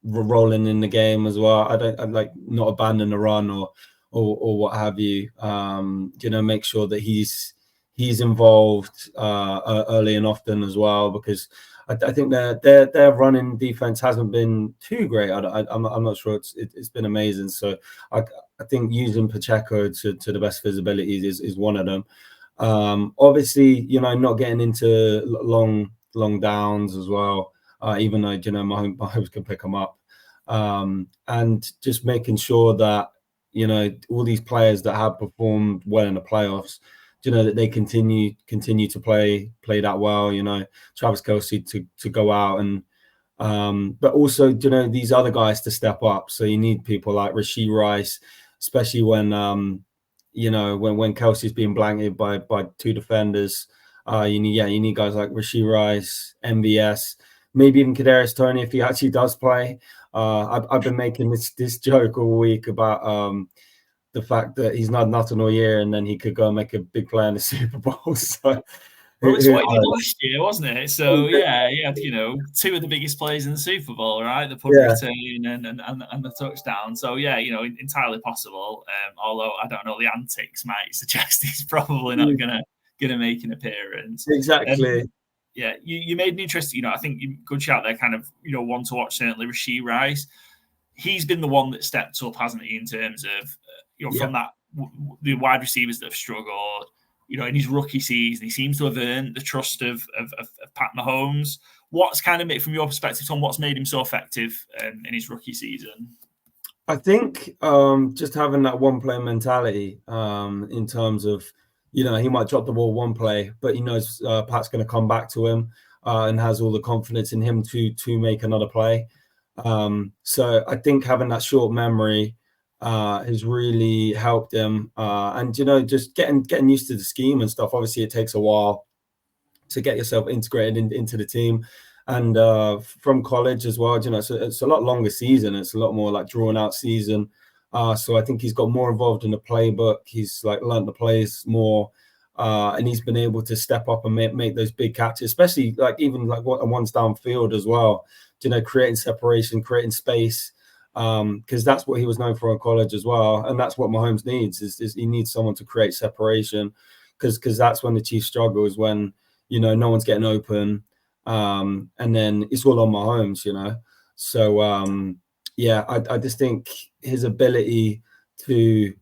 S3: rolling in the game as well. I'd like not abandon the run or what have you. Make sure that he's involved early and often as well, because I think their running defense hasn't been too great. I'm not sure it's been amazing. So I think using Pacheco to the best visibility is one of them. Obviously, not getting into long downs as well, even though Mahomes can pick them up, and just making sure that all these players that have performed well in the playoffs, that they continue to play that well. Travis Kelce to go out and but also these other guys to step up. So you need people like Rashee Rice, especially when when Kelsey's being blanketed by two defenders. You need guys like Rashee Rice, MVS, maybe even Kadarius Toney if he actually does play. I've been making this joke all week about the fact that he's not nothing all year, and then he could go and make a big play in the Super Bowl. So,
S1: well, it's what he did last year, wasn't it? So yeah, he had two of the biggest plays in the Super Bowl, right? The punt return and the touchdown. So yeah, entirely possible. Although I don't know, the antics might suggest he's probably not gonna make an appearance.
S3: Exactly.
S1: Yeah, you made an interesting. I think good shout there. Kind of one to watch, certainly Rashee Rice. He's been the one that stepped up, hasn't he? In terms of from that the wide receivers that have struggled. In his rookie season, he seems to have earned the trust of Pat Mahomes. What's kind of made, from your perspective, Tom, what's made him so effective in his rookie season?
S3: I think just having that one play mentality in terms of, he might drop the ball one play, but he knows Pat's going to come back to him and has all the confidence in him to make another play. So I think having that short memory has really helped him, and just getting used to the scheme and stuff. Obviously, it takes a while to get yourself integrated into the team, and from college as well. It's a lot longer season. It's a lot more like drawn out season. So I think he's got more involved in the playbook. He's learned the plays more, and he's been able to step up and make those big catches, especially even once downfield as well. Creating separation, creating space. Because that's what he was known for in college as well, and that's what Mahomes needs. Is he needs someone to create separation, because that's when the Chiefs struggle, is when no one's getting open, and then it's all on Mahomes. So I just think his ability to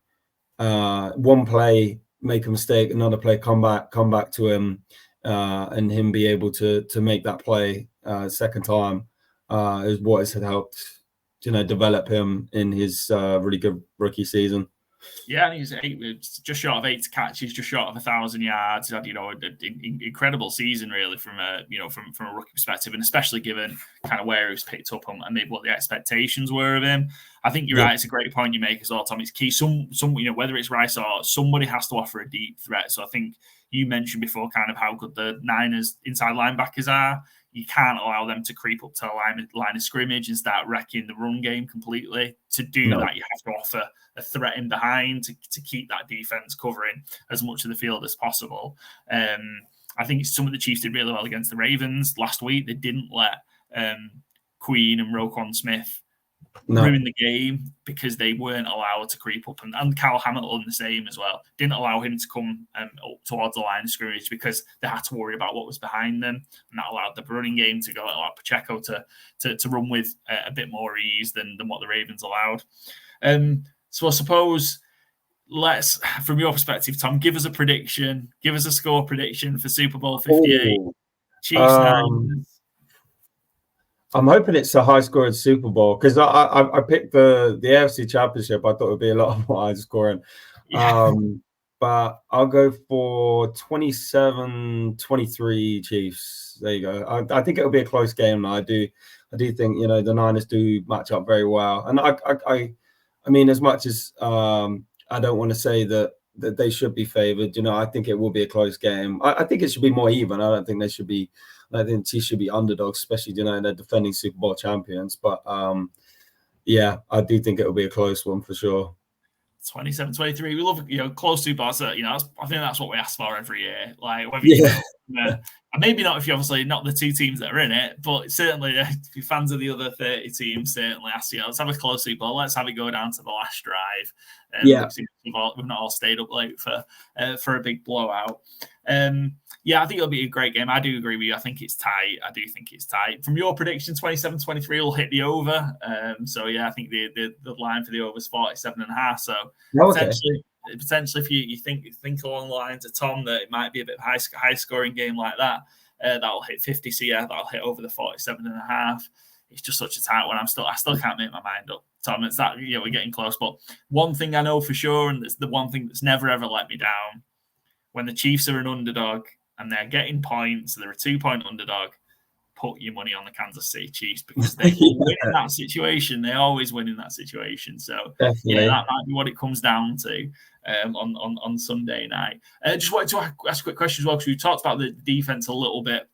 S3: one play make a mistake, another play come back to him, and him be able to make that play second time is what has helped develop him in his really good rookie season.
S1: Yeah, he's just short of 8 catches, just short of 1,000 yards. He had, an incredible season really from a rookie perspective, and especially given kind of where he was picked up and maybe what the expectations were of him. I think you're right. It's a great point you make as well, Tom. It's key. Some whether it's Rice or somebody has to offer a deep threat. So I think you mentioned before kind of how good the Niners inside linebackers are. You can't allow them to creep up to the line of scrimmage and start wrecking the run game completely. To do that, you have to offer a threat in behind to keep that defense covering as much of the field as possible. I think some of the Chiefs did really well against the Ravens last week. They didn't let Queen and Roquan Smith ruin the game because they weren't allowed to creep up, and Kyle Hamilton the same as well. Didn't allow him to come up towards the line of scrimmage because they had to worry about what was behind them, and that allowed the running game to go, allowed Pacheco to run with a bit more ease than what the Ravens allowed. So I suppose from your perspective, Tom, give us a prediction, give us a score prediction for Super Bowl 58. Chiefs Niners.
S3: I'm hoping it's a high-scoring Super Bowl, because I picked the AFC Championship. I thought it would be a lot more high-scoring. Yeah. But I'll go for 27-23 Chiefs. There you go. I think it'll be a close game. I do think the Niners do match up very well, and I mean, as much as I don't want to say that they should be favoured. You know, I think it will be a close game. I think it should be more even. I don't think they should be. I think Chiefs should be underdogs, especially, you know, they're defending Super Bowl champions. But yeah, I do think it will be a close one for sure.
S1: 27-23. We love, you know, close Super Bowls. You know, I think that's what we ask for every year. Like, whether and maybe not if you're obviously not the two teams that are in it, but certainly if you're fans of the other 30 teams, certainly ask, you know, let's have a close Super Bowl. Let's have it go down to the last drive. We've not all stayed up late for a big blowout. Yeah, I think it'll be a great game. I do agree with you. I think it's tight. From your prediction, 27-23 will hit the over. So yeah, I think the line for the over is 47.5. So potentially, if you think along the lines of Tom, that it might be a bit high scoring game like that, that'll hit 50. So yeah, that'll hit over the 47.5. It's just such a tight one. I still can't make my mind up, Tom. It's that, you know, we're getting close. But one thing I know for sure, and it's the one thing that's never ever let me down, when the Chiefs are an underdog and they're getting points, they're a 2-point underdog, put your money on the Kansas City Chiefs, because they win in that situation. They always win in that situation. So yeah, that might be what it comes down to on Sunday night. Just wanted to ask a quick question as well, because we talked about the defense a little bit.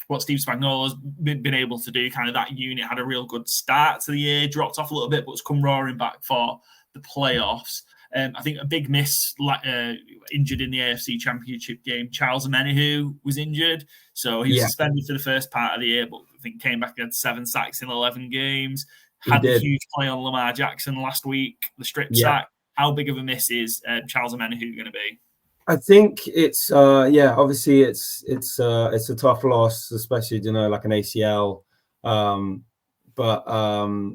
S1: What Steve Spagnuolo's been able to do, kind of that unit had a real good start to the year, dropped off a little bit, but it's come roaring back for the playoffs. I think a big miss, injured in the AFC Championship game. Charles Omenihu was injured, so he was suspended for the first part of the year, but I think came back and had 7 sacks in 11 games. Had the huge play on Lamar Jackson last week, the strip sack. How big of a miss is Charles Omenihu going to be?
S3: I think it's obviously it's a tough loss, especially, you know, like an ACL. But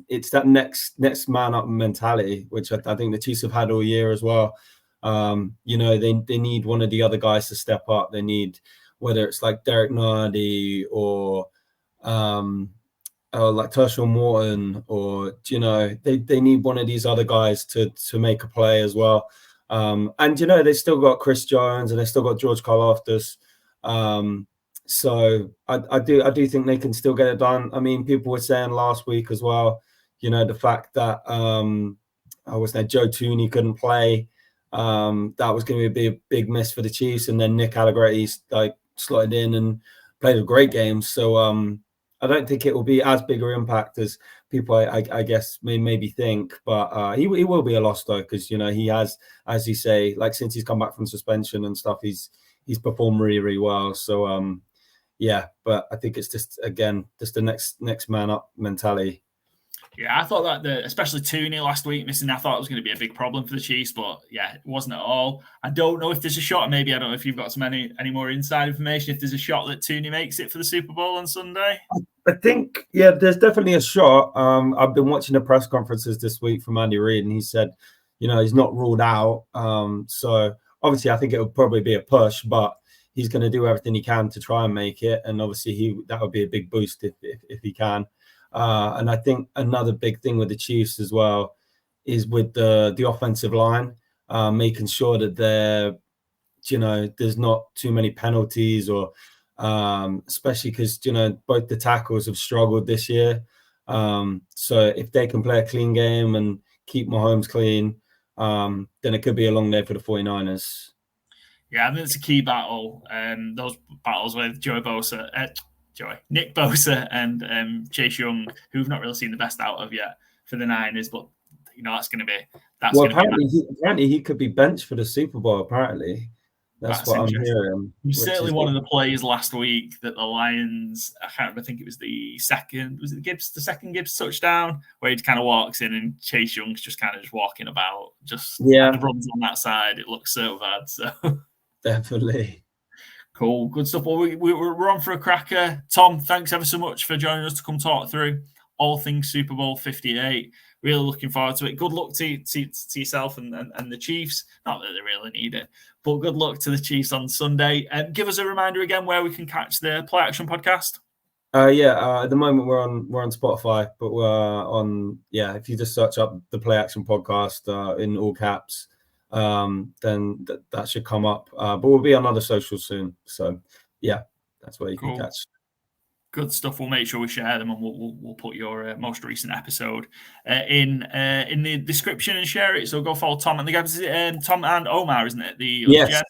S3: it's that next man up mentality, which I think the Chiefs have had all year as well. You know, they need one of the other guys to step up. They need, whether it's like Derek Nardi or like Tershel Morton, or, you know, they need one of these other guys to make a play as well. And, you know, they still got Chris Jones and they still got George Karlaftis. So I do think they can still get it done. I mean, people were saying last week as well, you know, the fact that Joe Tooney couldn't play. That was going to be a big miss for the Chiefs. And then Nick Allegretti slotted in and played a great game. So I don't think it will be as big an impact as people, I guess, maybe think. But he will be a loss, though, because, you know, he has, as you say, like, since he's come back from suspension and stuff, he's performed really, really well. So, yeah, but I think it's just the next man up mentality.
S1: Yeah, I thought that especially Tooney last week missing, I thought it was going to be a big problem for the Chiefs, but yeah, it wasn't at all. I don't know if there's a shot, maybe I don't know if you've got any more inside information, if there's a shot that Tooney makes it for the Super Bowl on Sunday.
S3: I think, yeah, there's definitely a shot. I've been watching the press conferences this week from Andy Reid, and he said, you know, he's not ruled out. So obviously I think it would probably be a push, but he's going to do everything he can to try and make it. And obviously that would be a big boost if he can. And I think another big thing with the Chiefs as well is with the offensive line, making sure that there's not too many penalties, or especially because, you know, both the tackles have struggled this year. So if they can play a clean game and keep Mahomes clean, then it could be a long day for the 49ers.
S1: Yeah, I think it's a key battle. Those battles with Nick Bosa and Chase Young, who we've not really seen the best out of yet for the Niners, but, you know,
S3: apparently he could be benched for the Super Bowl. Apparently, that's what I'm hearing.
S1: Certainly one of the plays last week that the Lions, I can't remember, I think it was the second Gibbs touchdown, where he kind of walks in and Chase Young's just kind of walking about, and runs on that side. It looks so bad. So
S3: definitely.
S1: Cool, good stuff. Well, we're on for a cracker. Tom, thanks ever so much for joining us to come talk through all things Super Bowl 58. Really looking forward to it. Good luck to yourself and the Chiefs. Not that they really need it, but good luck to the Chiefs on Sunday. Give us a reminder again where we can catch the Play Action podcast.
S3: At the moment we're on Spotify, but we're on, if you just search up the Play Action podcast in all caps, then that should come up. But we'll be on other socials soon. So yeah, that's where you can catch.
S1: Good stuff. We'll make sure we share them, and we'll put your most recent episode in the description and share it. So go follow Tom and the guys. Tom and Omar, isn't it?
S3: Yes.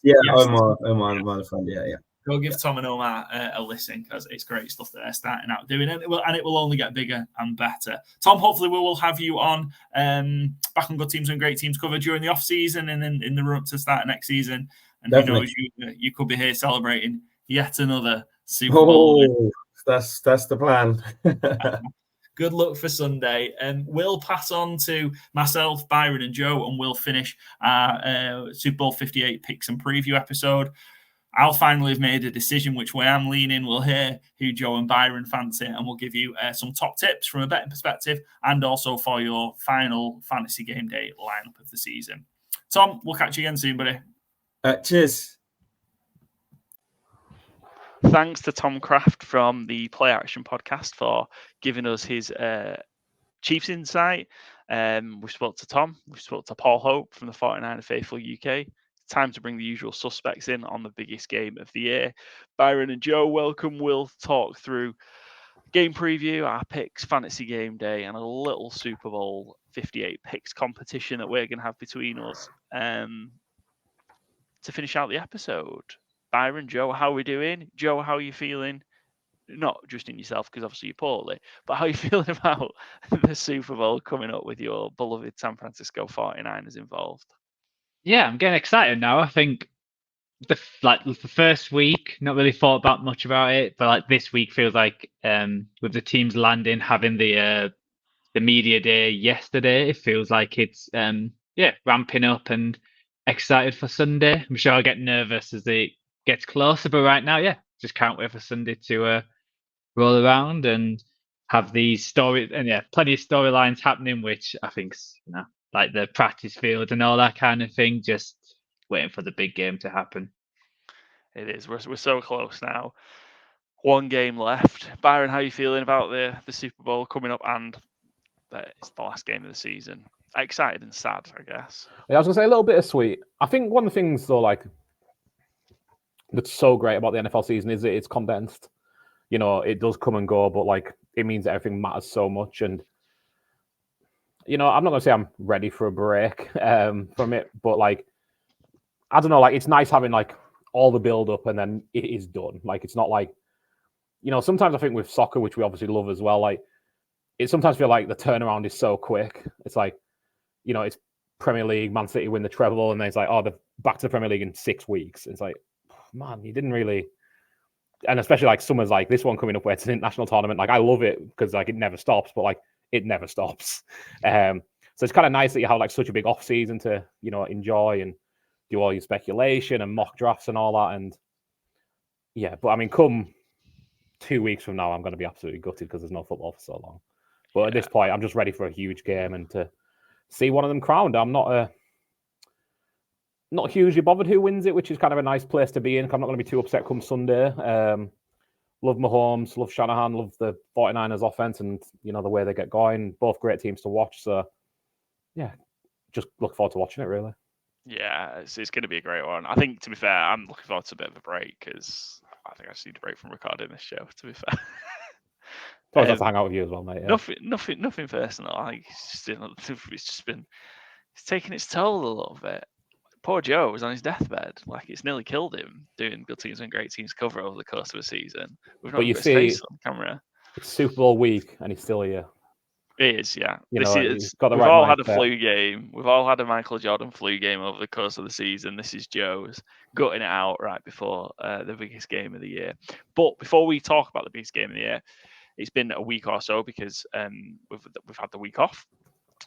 S3: Omar, my friend. Yeah.
S1: Go give Tom and Omar a listen, because it's great stuff that they're starting out doing, and it will only get bigger and better. Tom, hopefully we will have you on back on Good Teams and Great Teams cover during the off season and then in the run up to start next season. And Definitely. Who knows, you could be here celebrating yet another Super Bowl.
S3: That's the plan.
S1: Good luck for Sunday. We'll pass on to myself, Byron, and Joe, and we'll finish our Super Bowl 58 picks and preview episode. I'll finally have made a decision which way I'm leaning. We'll hear who Joe and Byron fancy, and we'll give you some top tips from a betting perspective, and also for your final fantasy game day lineup of the season. Tom, we'll catch you again soon, buddy.
S3: Cheers.
S4: Thanks to Tom Kraft from the Play Action podcast for giving us his Chiefs insight. We spoke to Tom. We spoke to Paul Hope from the 49er Faithful UK. Time to bring the usual suspects in on the biggest game of the year. Byron and Joe, welcome. We'll talk through game preview, our picks, fantasy game day, and a little Super Bowl 58 picks competition that we're going to have between us to finish out the episode. Byron, Joe, how are we doing? Joe, how are you feeling? Not just in yourself, because obviously you're poorly, but how are you feeling about the Super Bowl coming up with your beloved San Francisco 49ers involved?
S5: Yeah, I'm getting excited now. I think the first week, not really thought about much about it, but like this week feels like with the teams landing, having the media day yesterday, it feels like it's ramping up and excited for Sunday. I'm sure I'll get nervous as it gets closer, but right now, just can't wait for Sunday to roll around and have these stories, and plenty of storylines happening, which I think's like the practice field and all that kind of thing, just waiting for the big game to happen.
S4: It is. We're so close now. One game left. Byron, how are you feeling about the Super Bowl coming up, and it's the last game of the season? Excited and sad, I guess.
S6: Yeah, I was going to say a little bit of sweet. I think one of the things, though, like that's so great about the NFL season is that it's condensed. It does come and go, but like it means that everything matters so much. And I'm not going to say I'm ready for a break from it, but like I don't know, like it's nice having like all the build up and then it is done. Like it's not like sometimes I think with soccer, which we obviously love as well, like it sometimes feel like the turnaround is so quick. It's like it's Premier League, Man City win the treble, and then it's like, oh, they're back to the Premier League in 6 weeks. It's like, man, you didn't really. And especially like summers like this one coming up where it's an international tournament, like I love it because like it never stops, but like it never stops. So it's kind of nice that you have like such a big off season to enjoy and do all your speculation and mock drafts and all that. And but I mean, come 2 weeks from now, I'm going to be absolutely gutted because there's no football for so long. But at this point, I'm just ready for a huge game and to see one of them crowned. I'm not hugely bothered who wins it, which is kind of a nice place to be in. I'm not going to be too upset come Sunday. Love Mahomes, love Shanahan, love the 49ers offense and, the way they get going. Both great teams to watch. So, just look forward to watching it, really.
S4: Yeah, it's going to be a great one. I think, to be fair, I'm looking forward to a bit of a break because I think I just need a break from recording this show, to be fair.
S6: Probably have to hang out with you as well, mate. Yeah.
S4: Nothing personal. I think it's taking its toll a little bit. Poor Joe was on his deathbed. Like it's nearly killed him doing Good Teams and Great Teams cover over the course of a season.
S6: But you see, his face on camera. It's Super Bowl week, and he's still here.
S4: He is, yeah.
S6: We've
S4: all had a flu game. We've all had a Michael Jordan flu game over the course of the season. This is Joe's gutting it out right before the biggest game of the year. But before we talk about the biggest game of the year, it's been a week or so because we've had the week off.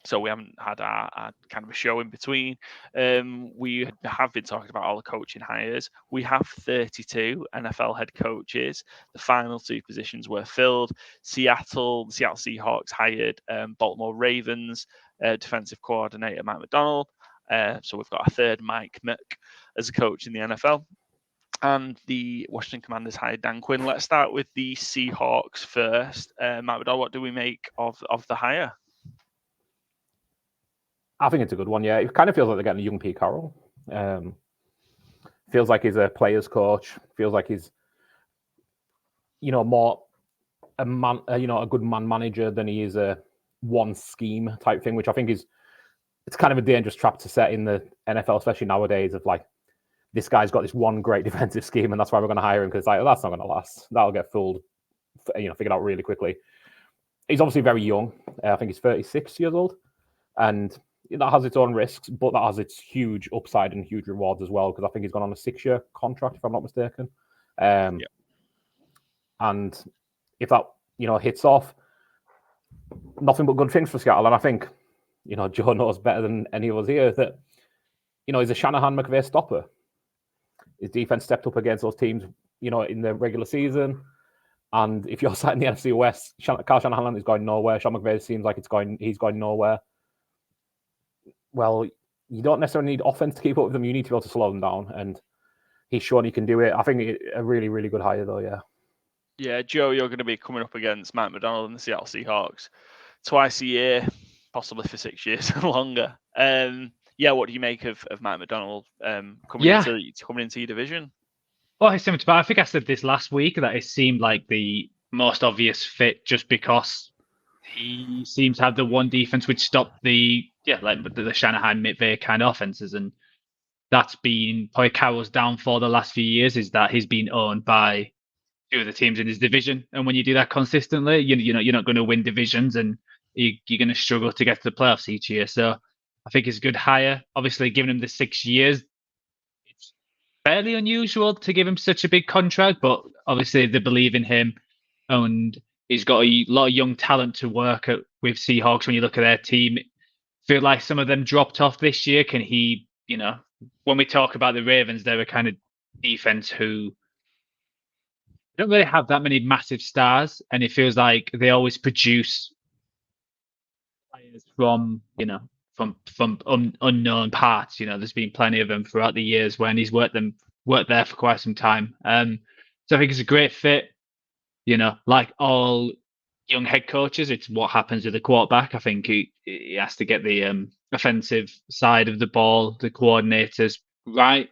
S4: So we haven't had our kind of a show in between. We have been talking about all the coaching hires. We have 32 NFL head coaches. The final 2 positions were filled. The Seattle Seahawks hired Baltimore Ravens defensive coordinator Mike McDonald. So we've got a third Mike Mick as a coach in the NFL. And the Washington Commanders hired Dan Quinn. Let's start with the Seahawks first. Mike McDonald, what do we make of the hire?
S6: I think it's a good one, yeah. It kind of feels like they're getting a young Pete Carroll. Feels like he's a player's coach. Feels like he's, more a good man manager than he is a one scheme type thing, which I think it's kind of a dangerous trap to set in the NFL, especially nowadays. Of like, this guy's got this one great defensive scheme, and that's why we're going to hire him, because like, that's not going to last. That'll get figured out really quickly. He's obviously very young. I think he's 36 years old, and that has its own risks, but that has its huge upside and huge rewards as well, because I think he's gone on a 6-year contract, if I'm not mistaken. And if that hits off, nothing but good things for Seattle. And I think Joe knows better than any of us here that he's a Shanahan McVay stopper. His defense stepped up against those teams in the regular season, and if you're sat in the NFC West, Kyle Shanahan is going nowhere. Sean McVay seems like he's going nowhere. Well, you don't necessarily need offense to keep up with them. You need to be able to slow them down, and he's shown he can do it. I think a really, really good hire, though. Yeah.
S4: Yeah, Joe, you're going to be coming up against Mike McDonald and the Seattle Seahawks twice a year, possibly for 6 years and longer. What do you make of Mike McDonald coming into your division?
S5: Well, I think I said this last week that it seemed like the most obvious fit, just because he seems to have the one defense which stopped the Shanahan McVay kind of offenses, and that's been probably Carroll's downfall the last few years, is that he's been owned by two of the teams in his division, and when you do that consistently, you're not going to win divisions, and you're going to struggle to get to the playoffs each year. So I think it's a good hire. Obviously, giving him the 6 years, it's fairly unusual to give him such a big contract, but obviously they believe in him, and he's got a lot of young talent to work with Seahawks. When you look at their team, feel like some of them dropped off this year. Can he, when we talk about the Ravens, they're a kind of defense who don't really have that many massive stars, and it feels like they always produce players from unknown parts. There's been plenty of them throughout the years when he's worked there for quite some time. So I think it's a great fit. Like all young head coaches, it's what happens with the quarterback. I think he has to get the offensive side of the ball, the coordinators right.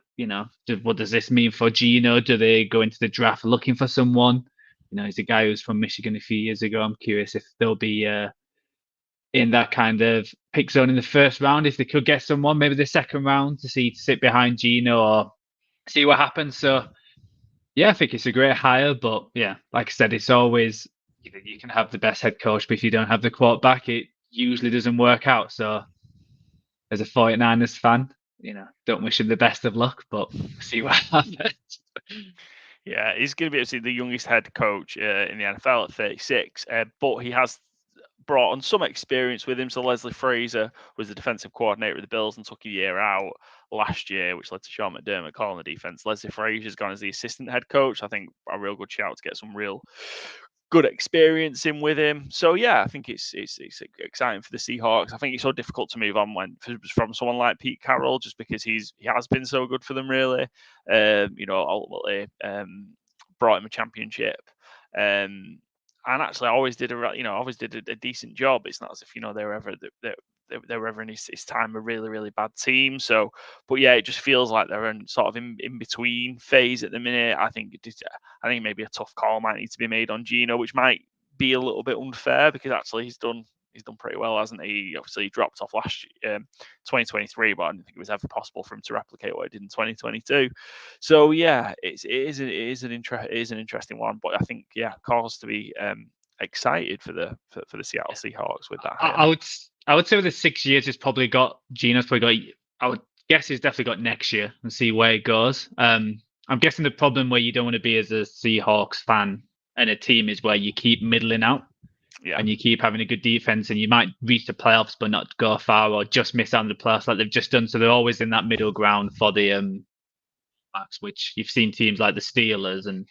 S5: What does this mean for Gino? Do they go into the draft looking for someone? He's a guy who's from Michigan a few years ago. I'm curious if they'll be in that kind of pick zone in the first round. If they could get someone, maybe the second round, to sit behind Gino or see what happens. So, yeah, I think it's a great hire. But yeah, like I said, it's always, you can have the best head coach, but if you don't have the quarterback, it usually doesn't work out. So, as a 49ers fan, don't wish him the best of luck, but see what happens.
S4: Yeah, he's going to be obviously the youngest head coach in the NFL at 36, but he has brought on some experience with him. So Leslie Frazier was the defensive coordinator of the Bills and took a year out last year, which led to Sean McDermott calling the defense. Leslie Frazier's gone as the assistant head coach. I think a real good shout to get some real good experience in with him. So yeah, I think it's exciting for the Seahawks. I think it's so difficult to move on from someone like Pete Carroll, just because he has been so good for them, really. Ultimately brought him a championship. And actually, I always did a decent job. It's not as if they were ever in his time a really, really bad team. So, but yeah, it just feels like they're in sort of in between phase at the minute. I think maybe a tough call might need to be made on Gino, which might be a little bit unfair, because actually he's done pretty well, hasn't he? Obviously, he dropped off last year, 2023, but I didn't think it was ever possible for him to replicate what he did in 2022. So yeah, it is an interesting one, but I think cause to be excited for the Seattle Seahawks with that.
S5: I would say with the 6 years, it's probably got Gino's probably got. I would guess he's definitely got next year and see where it goes. I'm guessing the problem where you don't want to be as a Seahawks fan and a team is where you keep middling out. Yeah. And you keep having a good defense, and you might reach the playoffs but not go far, or just miss out on the playoffs like they've just done. So they're always in that middle ground for the max, which you've seen teams like the Steelers and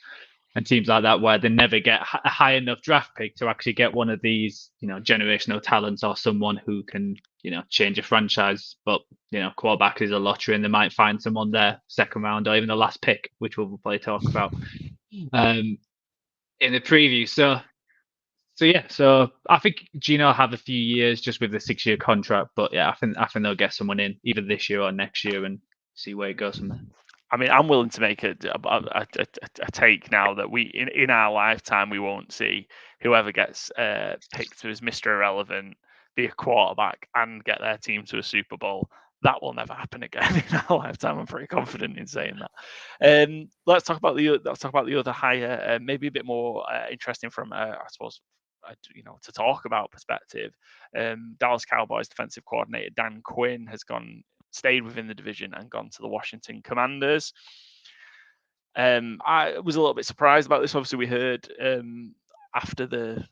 S5: teams like that, where they never get a high enough draft pick to actually get one of these, generational talents or someone who can, change a franchise. But, quarterback is a lottery, and they might find someone there second round or even the last pick, which we'll probably talk about in the preview. So I think Gino will have a few years just with the 6-year contract, but yeah, I think they'll get someone in either this year or next year and see where it goes from there.
S4: I mean, I'm willing to make a take now that we in our lifetime we won't see whoever gets picked as Mr. Irrelevant be a quarterback and get their team to a Super Bowl. That will never happen again in our lifetime. I'm pretty confident in saying that. Let's talk about the other higher, maybe a bit more interesting from I suppose to talk about perspective. Dallas Cowboys defensive coordinator Dan Quinn has stayed within the division and gone to the Washington Commanders. I was a little bit surprised about this. Obviously, we heard after the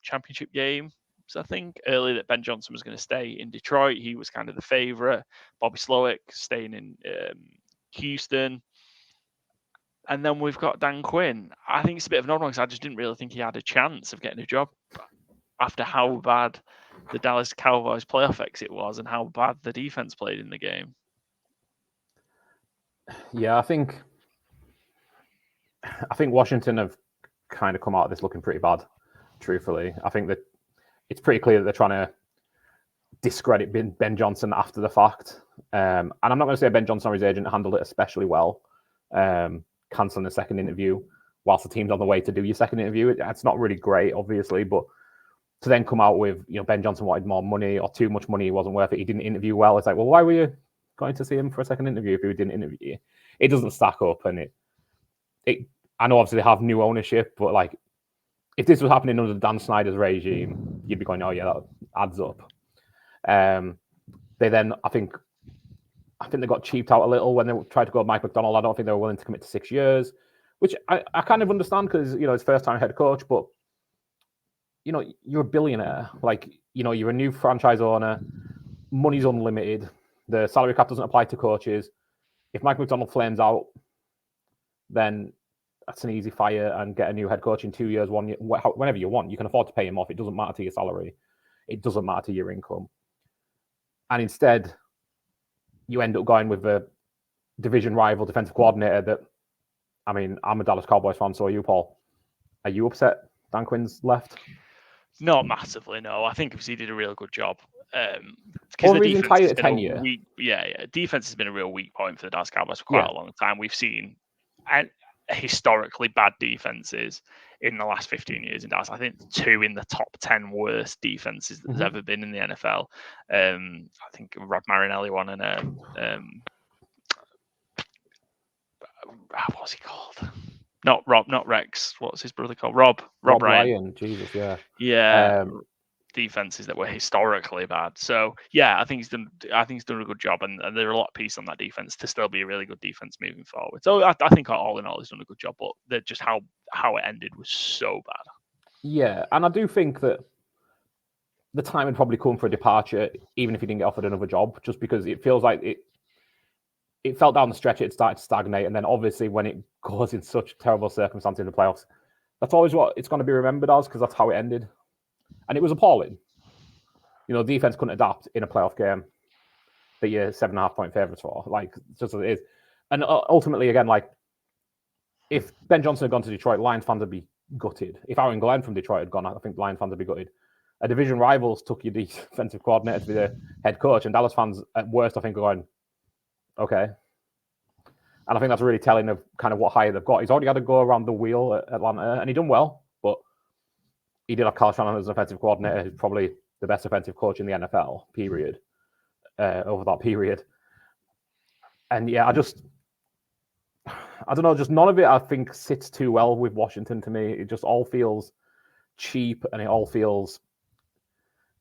S4: championship game, so I think earlier that Ben Johnson was going to stay in Detroit. He was kind of the favorite. Bobby Slowick staying in Houston. And then we've got Dan Quinn. I think it's a bit of an odd one because I just didn't really think he had a chance of getting a job after how bad the Dallas Cowboys playoff exit was and how bad the defense played in the game.
S6: Yeah, I think Washington have kind of come out of this looking pretty bad, truthfully. I think that it's pretty clear that they're trying to discredit Ben Johnson after the fact. And I'm not going to say Ben Johnson or his agent handled it especially well, cancelling the second interview whilst the team's on the way to do your second interview. It's not really great, obviously, but to then come out with, Ben Johnson wanted more money or too much money, he wasn't worth it, he didn't interview well. It's like, well, why were you going to see him for a second interview if he didn't interview you? It doesn't stack up, and I know obviously they have new ownership, but like if this was happening under Dan Snyder's regime, you'd be going, oh yeah, that adds up. They then, I think they got cheaped out a little when they tried to go Mike McDonald. I don't think they were willing to commit to 6 years, which I kind of understand because, it's first-time head coach, but, you're a billionaire. Like, you're a new franchise owner. Money's unlimited. The salary cap doesn't apply to coaches. If Mike McDonald flames out, then that's an easy fire and get a new head coach in 2 years, 1 year, whenever you want. You can afford to pay him off. It doesn't matter to your salary. It doesn't matter to your income. And instead, you end up going with a division rival defensive coordinator that, I mean, I'm a Dallas Cowboys fan, so are you, Paul. Are you upset Dan Quinn's left?
S4: Not massively, no. I think he did a real good job.
S6: Over his entire tenure.
S4: Defense has been a real weak point for the Dallas Cowboys for quite a long time. We've seen historically bad defenses in the last 15 years in Dallas. I think 2 in the top 10 worst defenses that there's ever been in the NFL. I think Rob Marinelli won and what's he called? Not Rob, not Rex. What's his brother called? Rob Ryan.
S6: Jesus, yeah.
S4: Yeah. Defenses that were historically bad. So yeah, I think he's done a good job, and there are a lot of pieces on that defense to still be a really good defense moving forward. So I think all in all, he's done a good job, but just how it ended was so bad. Yeah,
S6: and I do think that the time had probably come for a departure, even if he didn't get offered another job, just because it feels like it felt down the stretch it started to stagnate, and then obviously when it goes in such terrible circumstances in the playoffs, that's always what it's going to be remembered as, because that's how it ended. And it was appalling. Defense couldn't adapt in a playoff game that you're 7.5-point favorites for. Like, just as it is. And ultimately, again, like, if Ben Johnson had gone to Detroit, Lions fans would be gutted. If Aaron Glenn from Detroit had gone, I think Lions fans would be gutted. A division rivals took your defensive coordinator to be the head coach, and Dallas fans, at worst, I think, are going, okay. And I think that's really telling of kind of what hire they've got. He's already had to go around the wheel at Atlanta, and he done well, but he did have Kyle Shanahan as an offensive coordinator, who's probably the best offensive coach in the NFL, period, over that period. And yeah, I don't know, just none of it, I think, sits too well with Washington to me. It just all feels cheap, and it all feels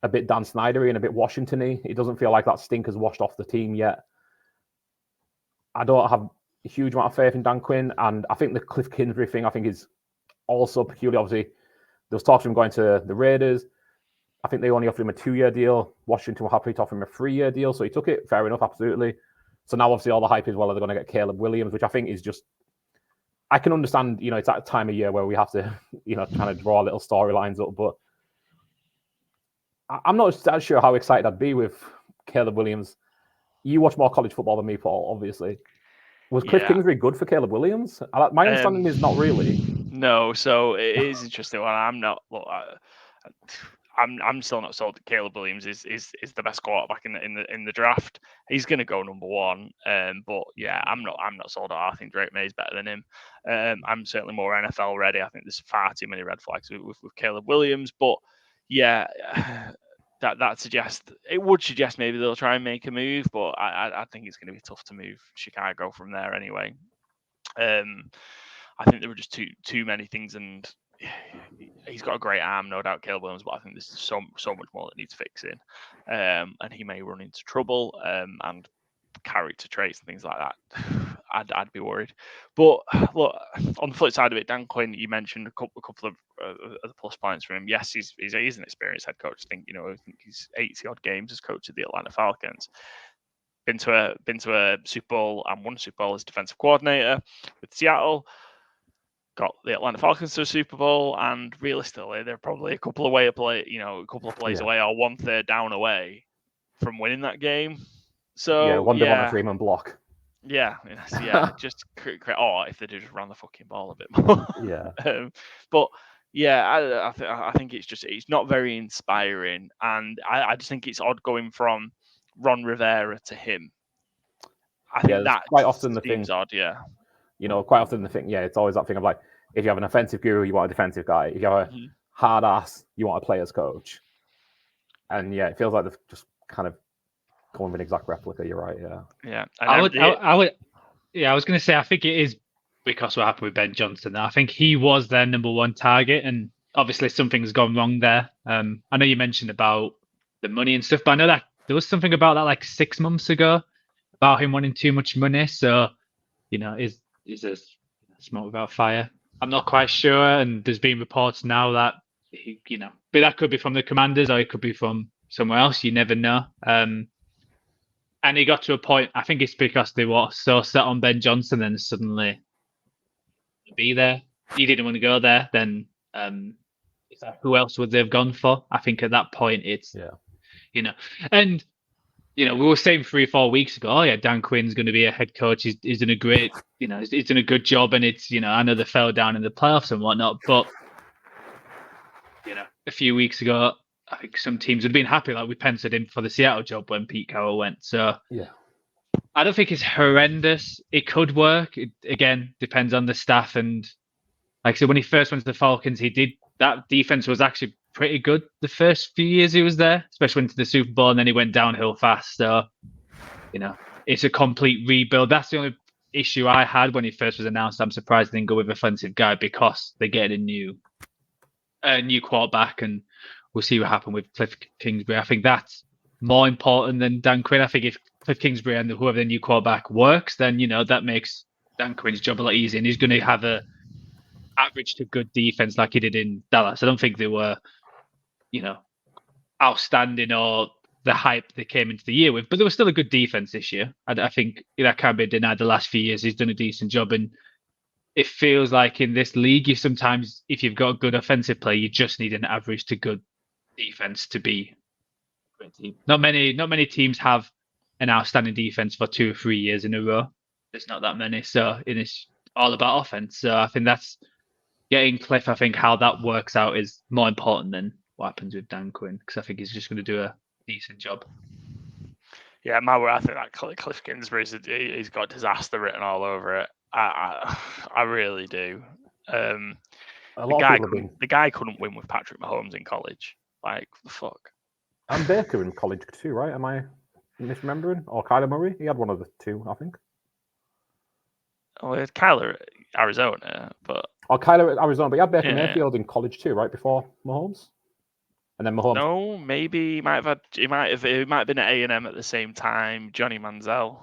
S6: a bit Dan Snyder-y and a bit Washington-y. It doesn't feel like that stink has washed off the team yet. I don't have a huge amount of faith in Dan Quinn, and I think the Cliff Kingsbury thing, I think, is also peculiar. Obviously, there was talks of him going to the Raiders. I think they only offered him a 2-year deal. Washington were happy to offer him a 3-year deal, so he took it. Fair enough, absolutely. So now, obviously, all the hype is, well, they're going to get Caleb Williams, which I think is just... I can understand, it's that time of year where we have to, kind of draw little storylines up, but I'm not sure how excited I'd be with Caleb Williams. You watch more college football than me, Paul, obviously. Was Cliff Kingsbury good for Caleb Williams? My understanding is not really.
S4: No, so it is interesting. Well, I'm not. Look, I'm still not sold that Caleb Williams is the best quarterback in the draft. He's going to go number one. But yeah, I'm not sold on. I think Drake May is better than him. I'm certainly more NFL ready. I think there's far too many red flags with Caleb Williams. But yeah, that would suggest maybe they'll try and make a move. But I think it's going to be tough to move Chicago from there anyway. I think there were just too many things, and he's got a great arm, no doubt, Caleb Williams, but I think there's so much more that needs fixing, and he may run into trouble and character traits and things like that. I'd be worried. But look, on the flip side of it, Dan Quinn, you mentioned a couple of the plus points for him. Yes, he's an experienced head coach. I think he's 80 odd games as coach of the Atlanta Falcons. Been to a Super Bowl and won a Super Bowl as defensive coordinator with Seattle. Got the Atlanta Falcons to a Super Bowl, and realistically, they're probably a couple of plays away, or 1/3 down away from winning that game. So
S6: one Devonta Freeman block.
S4: Yeah, just or if they just ran the fucking ball a bit more.
S6: Yeah.
S4: But yeah, I think it's not very inspiring, and I just think it's odd going from Ron Rivera to him. I think that
S6: quite often the thing.
S4: Odd, yeah.
S6: Quite often the thing, it's always that thing of like, if you have an offensive guru, you want a defensive guy. If you have a hard ass, you want a player's coach. And yeah, it feels like they've just kind of gone with an exact replica. You're right, yeah.
S4: Yeah.
S5: I was going to say, I think it is because what happened with Ben Johnson. I think he was their number one target, and obviously something's gone wrong there. I know you mentioned about the money and stuff, but I know that there was something about that like 6 months ago about him wanting too much money. So, is there smoke without fire? I'm not quite sure, and there's been reports now that but that could be from the Commanders or it could be from somewhere else. You never know. And he got to a point. I think it's because they were so set on Ben Johnson, and suddenly be there. He didn't want to go there. Then who else would they have gone for? I think at that point it's and. We were saying 3 or 4 weeks ago, Dan Quinn's going to be a head coach. He's doing a great, he's doing a good job. And it's, I know they fell down in the playoffs and whatnot, but, a few weeks ago, I think some teams had been happy. Like we penciled him for the Seattle job when Pete Carroll went. So
S6: yeah,
S5: I don't think it's horrendous. It could work. It, again, depends on the staff. And like I said, when he first went to the Falcons, that defense was actually pretty good the first few years he was there, especially into the Super Bowl, and then he went downhill fast. So, it's a complete rebuild. That's the only issue I had when he first was announced. I'm surprised they didn't go with an offensive guy because they get a new quarterback, and we'll see what happens with Cliff Kingsbury. I think that's more important than Dan Quinn. I think if Cliff Kingsbury and whoever the new quarterback works, then that makes Dan Quinn's job a lot easier, and he's going to have a average to good defense like he did in Dallas. I don't think they were outstanding or the hype they came into the year with, but there was still a good defense this year. I think that can't be denied. The last few years, he's done a decent job, and it feels like in this league, you sometimes, if you've got a good offensive play, you just need an average to good defense to be a great team. Not many teams have an outstanding defense for 2 or 3 years in a row. There's not that many, so it's all about offense. So I think that's getting Cliff. I think how that works out is more important than what happens with Dan Quinn, because I think he's just going to do a decent job.
S4: Yeah, I think that Cliff Kingsbury, he's got disaster written all over it. I really do. The guy couldn't win with Patrick Mahomes in college. Like, the fuck.
S6: And Baker in college too, right? Am I misremembering? Or Kyler Murray? He had one of the two, I think.
S4: Oh, it's Kyler Arizona, but...
S6: Oh, Kyler Arizona, but he had Baker Mayfield in college too, right? Before Mahomes? And then Mahomes.
S4: No, maybe he might have been at A&M at the same time. Johnny Manziel.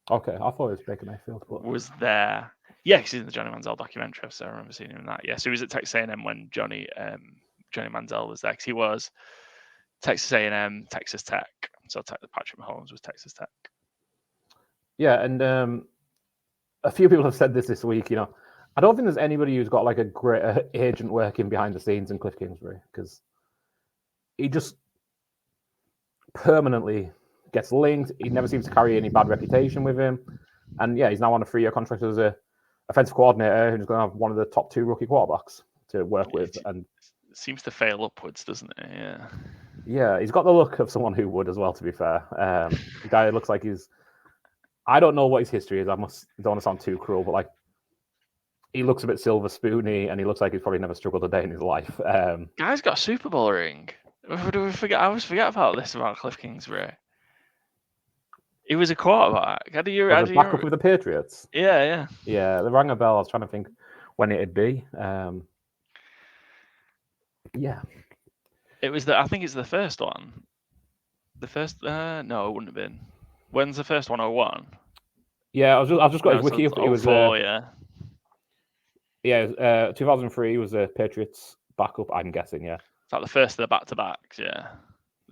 S6: Okay, I thought it was Baker Mayfield. But...
S4: was there. Yeah, he's in the Johnny Manziel documentary, so I remember seeing him in that. Yeah, so he was at Texas A&M when Johnny Manziel was there, because he was Texas A&M, Texas Tech. So Patrick Mahomes was Texas Tech.
S6: Yeah, and a few people have said this week, I don't think there's anybody who's got like a great agent working behind the scenes than Cliff Kingsbury, because he just permanently gets linked. He never seems to carry any bad reputation with him. And yeah, he's now on a 3-year contract as a offensive coordinator who's going to have one of the top 2 rookie quarterbacks to work with. And
S4: Seems to fail upwards, doesn't it? Yeah.
S6: Yeah, he's got the look of someone who would as well, to be fair. The guy looks like he's... I don't know what his history is. Don't want to sound too cruel, but like, he looks a bit silver spoony, and he looks like he's probably never struggled a day in his life.
S4: Guy's got a Super Bowl ring. Do we forget? I always forget about this about Cliff Kingsbury. He was a quarterback. How do you
S6: back up with the Patriots?
S4: Yeah.
S6: Yeah, they rang a bell. I was trying to think when it'd be. Yeah.
S4: It was I think it's the first one. The first no, it wouldn't have been. When's the first one? 01?
S6: Yeah, I've just got his wiki.
S4: It was
S6: 04, yeah, 2003 was the Patriots backup. I'm guessing, yeah.
S4: It's like the first of the back-to-backs, yeah.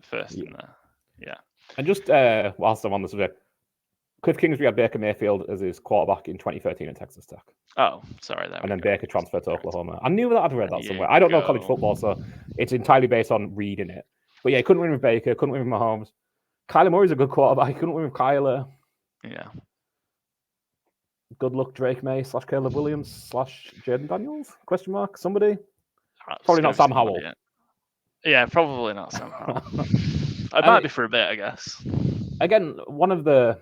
S4: The first in there, yeah.
S6: And just whilst I'm on the subject, Cliff Kingsbury had Baker Mayfield as his quarterback in 2013 at Texas Tech.
S4: Oh, sorry.
S6: And then Baker transferred to Oklahoma. I knew that I'd read that somewhere. I don't know college football, so it's entirely based on reading it. But yeah, he couldn't win with Baker, couldn't win with Mahomes. Kyler Murray's a good quarterback. He couldn't win with Kyler.
S4: Yeah.
S6: Good luck, Drake May / Caleb Williams / Jaden Daniels? Question mark? Somebody? Probably not Sam Howell.
S4: Yeah, probably not Sam Howell. It might be for a bit, I guess.
S6: Again, there's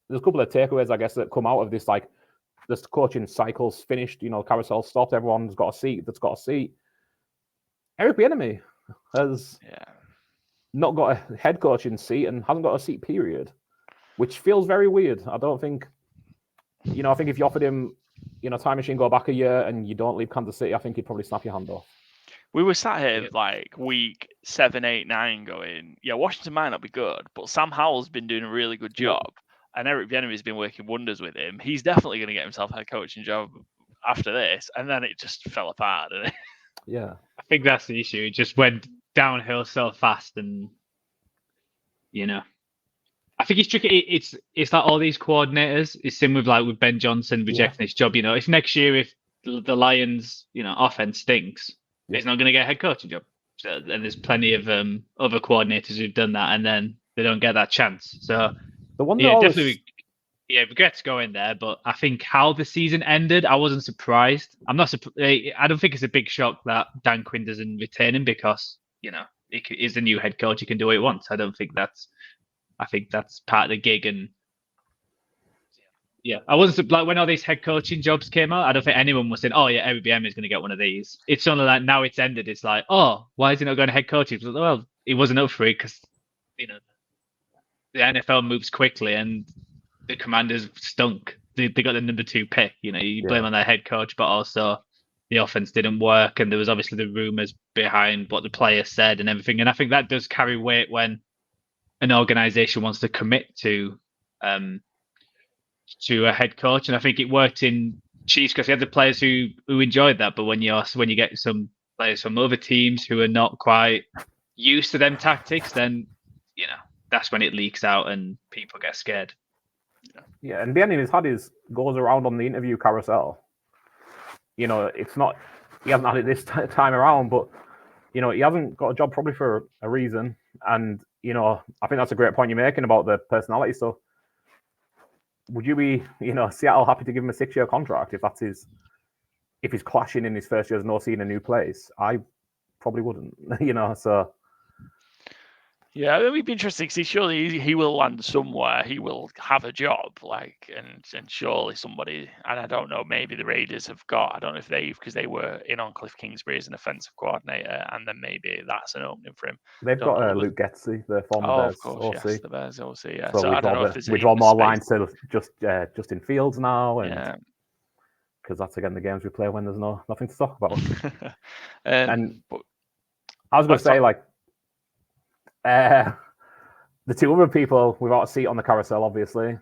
S6: a couple of takeaways, I guess, that come out of this, like, this coaching cycle's finished, carousel stopped, everyone's got a seat that's got a seat. Eric Bieniemy has not got a head coaching seat and hasn't got a seat, period, which feels very weird. I don't think, I think if you offered him, time machine, go back a year and you don't leave Kansas City, I think he'd probably snap your hand off.
S4: We were sat here like week 7, 8, 9 going, Washington might not be good, but Sam Howell's been doing a really good job. And Eric Bieniemy's been working wonders with him. He's definitely going to get himself a head coaching job after this. And then it just fell apart, didn't it?
S6: Yeah.
S5: I think that's the issue. It just went downhill so fast and, I think it's tricky. It's like all these coordinators. It's similar with Ben Johnson rejecting his job. If next year, if the Lions, offense stinks, he's not going to get a head coaching job. So, and there's plenty of other coordinators who've done that, and then they don't get that chance. So,
S6: the one
S5: definitely, regrets going there. But I think how the season ended, I wasn't surprised. I don't think it's a big shock that Dan Quinn doesn't retain him because he is the new head coach. He can do what he wants. I think that's part of the gig. And I wasn't like when all these head coaching jobs came out. I don't think anyone was saying, "Oh yeah, Eric Bieniemy is going to get one of these." It's only like now it's ended. It's like, "Oh, why is he not going to head coaching?" Well, he wasn't up for it because the NFL moves quickly and the Commanders stunk. They got the number 2 pick. You blame on their head coach, but also the offense didn't work, and there was obviously the rumors behind what the players said and everything. And I think that does carry weight when an organization wants to commit to a head coach. And I think it worked in Chiefs because you had the players who enjoyed that. But when you get some players from other teams who are not quite used to them tactics, then that's when it leaks out and people get scared.
S6: Yeah, and Bieniemy's goes around on the interview carousel. It's not, he hasn't had it this time around, but he hasn't got a job probably for a reason. And I think that's a great point you're making about the personality stuff. Would you be, Seattle happy to give him a 6-year contract if he's clashing in his first year as no seeing a new place? I probably wouldn't, so.
S4: Yeah, it would be interesting because surely he will land somewhere. He will have a job, and surely somebody. And I don't know, maybe the Raiders have got. I don't know if because they were in on Cliff Kingsbury as an offensive coordinator, and then maybe that's an opening for him.
S6: They've got Luke Getsy, the former Bears
S4: of course,
S6: OC.
S4: Yes, the Bears OC. Yeah,
S6: so
S4: I don't know if there's
S6: we draw more lines to just in Fields now, and because that's again the games we play when there's nothing to talk about. But I was going to say the two other people without a seat on the carousel, obviously,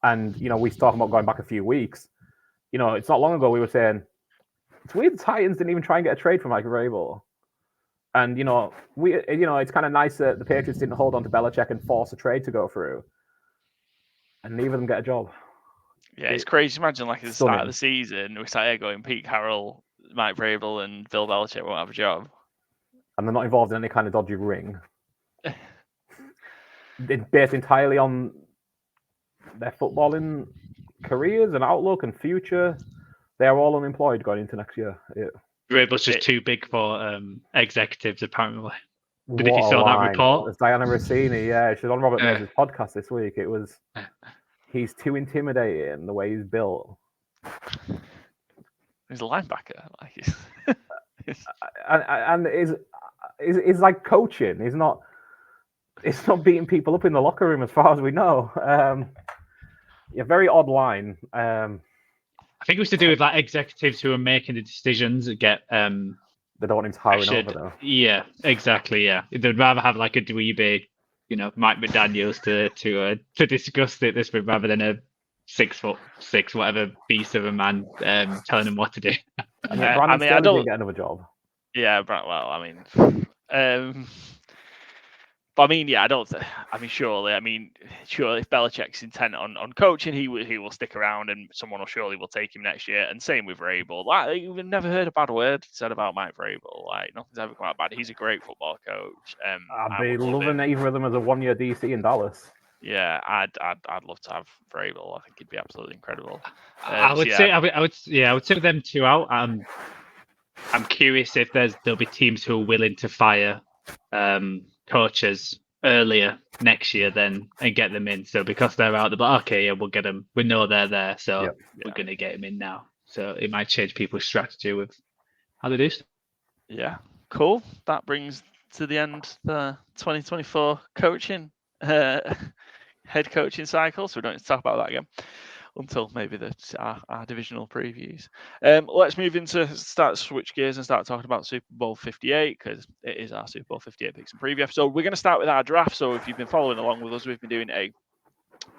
S6: and we talking about going back a few weeks. It's not long ago we were saying it's weird the Titans didn't even try and get a trade for Mike Vrabel, and it's kind of nice that the Patriots didn't hold on to Belichick and force a trade to go through, and neither of them get a job.
S4: Yeah, it's crazy. Imagine at the start of the season we sat here going Pete Carroll, Mike Vrabel, and Bill Belichick won't have a job,
S6: and they're not involved in any kind of dodgy ring. It's based entirely on their footballing careers and outlook and future. They are all unemployed going into next year.
S5: Vrabel's just too big for executives, apparently. But if
S6: What
S5: you
S6: a
S5: saw that
S6: line.
S5: report,
S6: It's Diana Rossini, yeah, she's on Robert Mays' podcast this week. It was, he's too intimidating the way he's built.
S4: He's a linebacker. Like,
S6: and is like coaching. He's not beating people up in the locker room as far as we know. Yeah, very odd line.
S5: I think it was to do with like executives who are making the decisions that get
S6: they don't want him towering over though.
S5: Yeah, exactly. Yeah, they'd rather have like a dweeby, Mike McDaniels to discuss it this way rather than a 6'6" whatever beast of a man telling them what to do.
S6: Yeah, Brandon Staley didn't get another job.
S4: Yeah, well, I mean, but I mean, yeah, surely if Belichick's intent on coaching, he will stick around, and someone will take him next year. And same with Vrabel. Like, we've never heard a bad word said about Mike Vrabel. Like, nothing's ever come out bad. He's a great football coach.
S6: I'd be loving either of them as a 1-year DC in Dallas.
S4: Yeah, I'd love to have Vrabel. I think he'd be absolutely incredible.
S5: I would say with them two out. I'm curious if there'll be teams who are willing to fire coaches earlier next year then and get them in. So because they're out, they're like, okay, yeah, we'll get them. We know they're there, so we're going to get them in now. So it might change people's strategy with how they do stuff.
S4: Yeah, cool. That brings to the end the 2024 coaching head coaching cycle. So we don't need to talk about that again until maybe our divisional previews. Let's move into switch gears and start talking about Super Bowl 58 because it is our Super Bowl 58 picks and preview episode. We're going to start with our draft. So if you've been following along with us, we've been doing a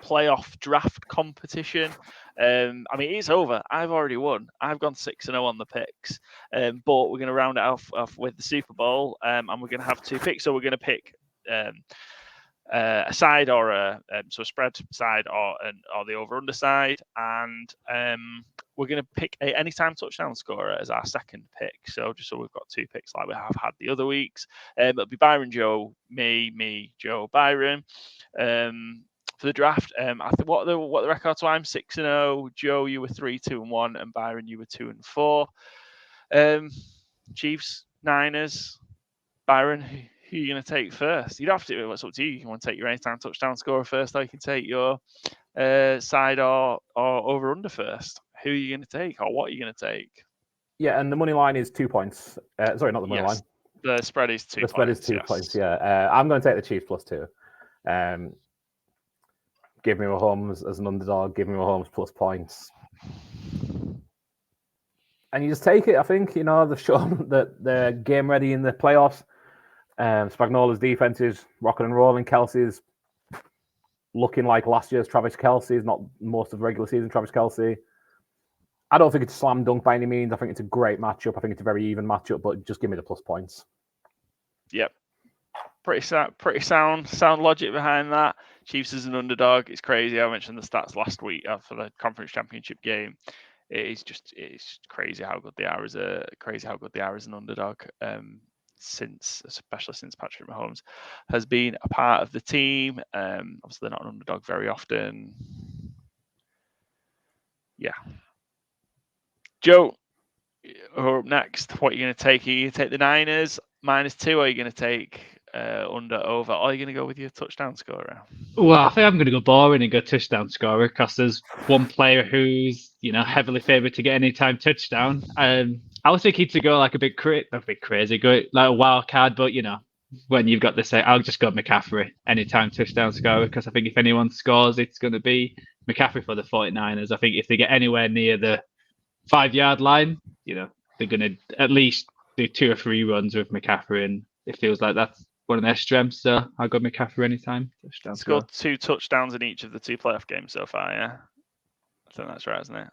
S4: playoff draft competition. I mean, it's over. I've already won. I've gone 6-0 on the picks, but we're going to round it off with the Super Bowl, and we're going to have 2 picks. So we're going to pick a side or a spread side or the over/under side, and we're going to pick a anytime touchdown scorer as our second pick. So just so we've got 2 picks like we have had the other weeks. It'll be Byron, Joe, me, Joe, Byron. For the draft, I think what the records were. I'm 6-0. Joe, you were 3-2-1, and Byron, you were 2-4. Chiefs, Niners, Byron. Who are you going to take first? You'd have to. It's up to you. You want to take your anytime touchdown scorer first, or you can take your side or over under first. Who are you going to take, or what are you going to take?
S6: Yeah, and the money line is 2 points. Sorry, not the money line.
S4: The spread is 2 points.
S6: The spread is 2 points. Yeah, I'm going to take the Chiefs +2. Give me Mahomes as an underdog. Give me Mahomes plus points. And you just take it. I think they've shown that they're game ready in the playoffs. Spagnuolo's defense is rocking and rolling. Kelsey's looking like last year's Travis Kelce, not most of the regular season Travis Kelce. I don't think it's a slam dunk by any means. I think it's a great matchup. I think it's a very even matchup, but just give me the plus points.
S4: Yep. Pretty sound logic behind that. Chiefs as an underdog. It's crazy. I mentioned the stats last week for the conference championship game. It's crazy how good they are as an underdog. Especially since Patrick Mahomes has been a part of the team. Obviously, they're not an underdog very often. Yeah. Joe, we're up next. What are you going to take? Are you going to take the Niners -2, or are you going to take under, over, or are you going to go with your touchdown scorer?
S5: Well, I think I'm going to go boring and go touchdown scorer because there's one player who's heavily favoured to get anytime touchdown. I was thinking to go like a bit crazy, go like a wild card, but when you've got this, I'll just go McCaffrey anytime touchdown scorer because I think if anyone scores, it's going to be McCaffrey for the 49ers. I think if they get anywhere near the 5-yard line, they're going to at least do 2 or 3 runs with McCaffrey, and it feels like that's one of their strengths. So I'll go McCaffrey anytime touchdown.
S4: Scored 2 touchdowns in each of the 2 playoff games so far. Yeah, I think that's right, isn't it?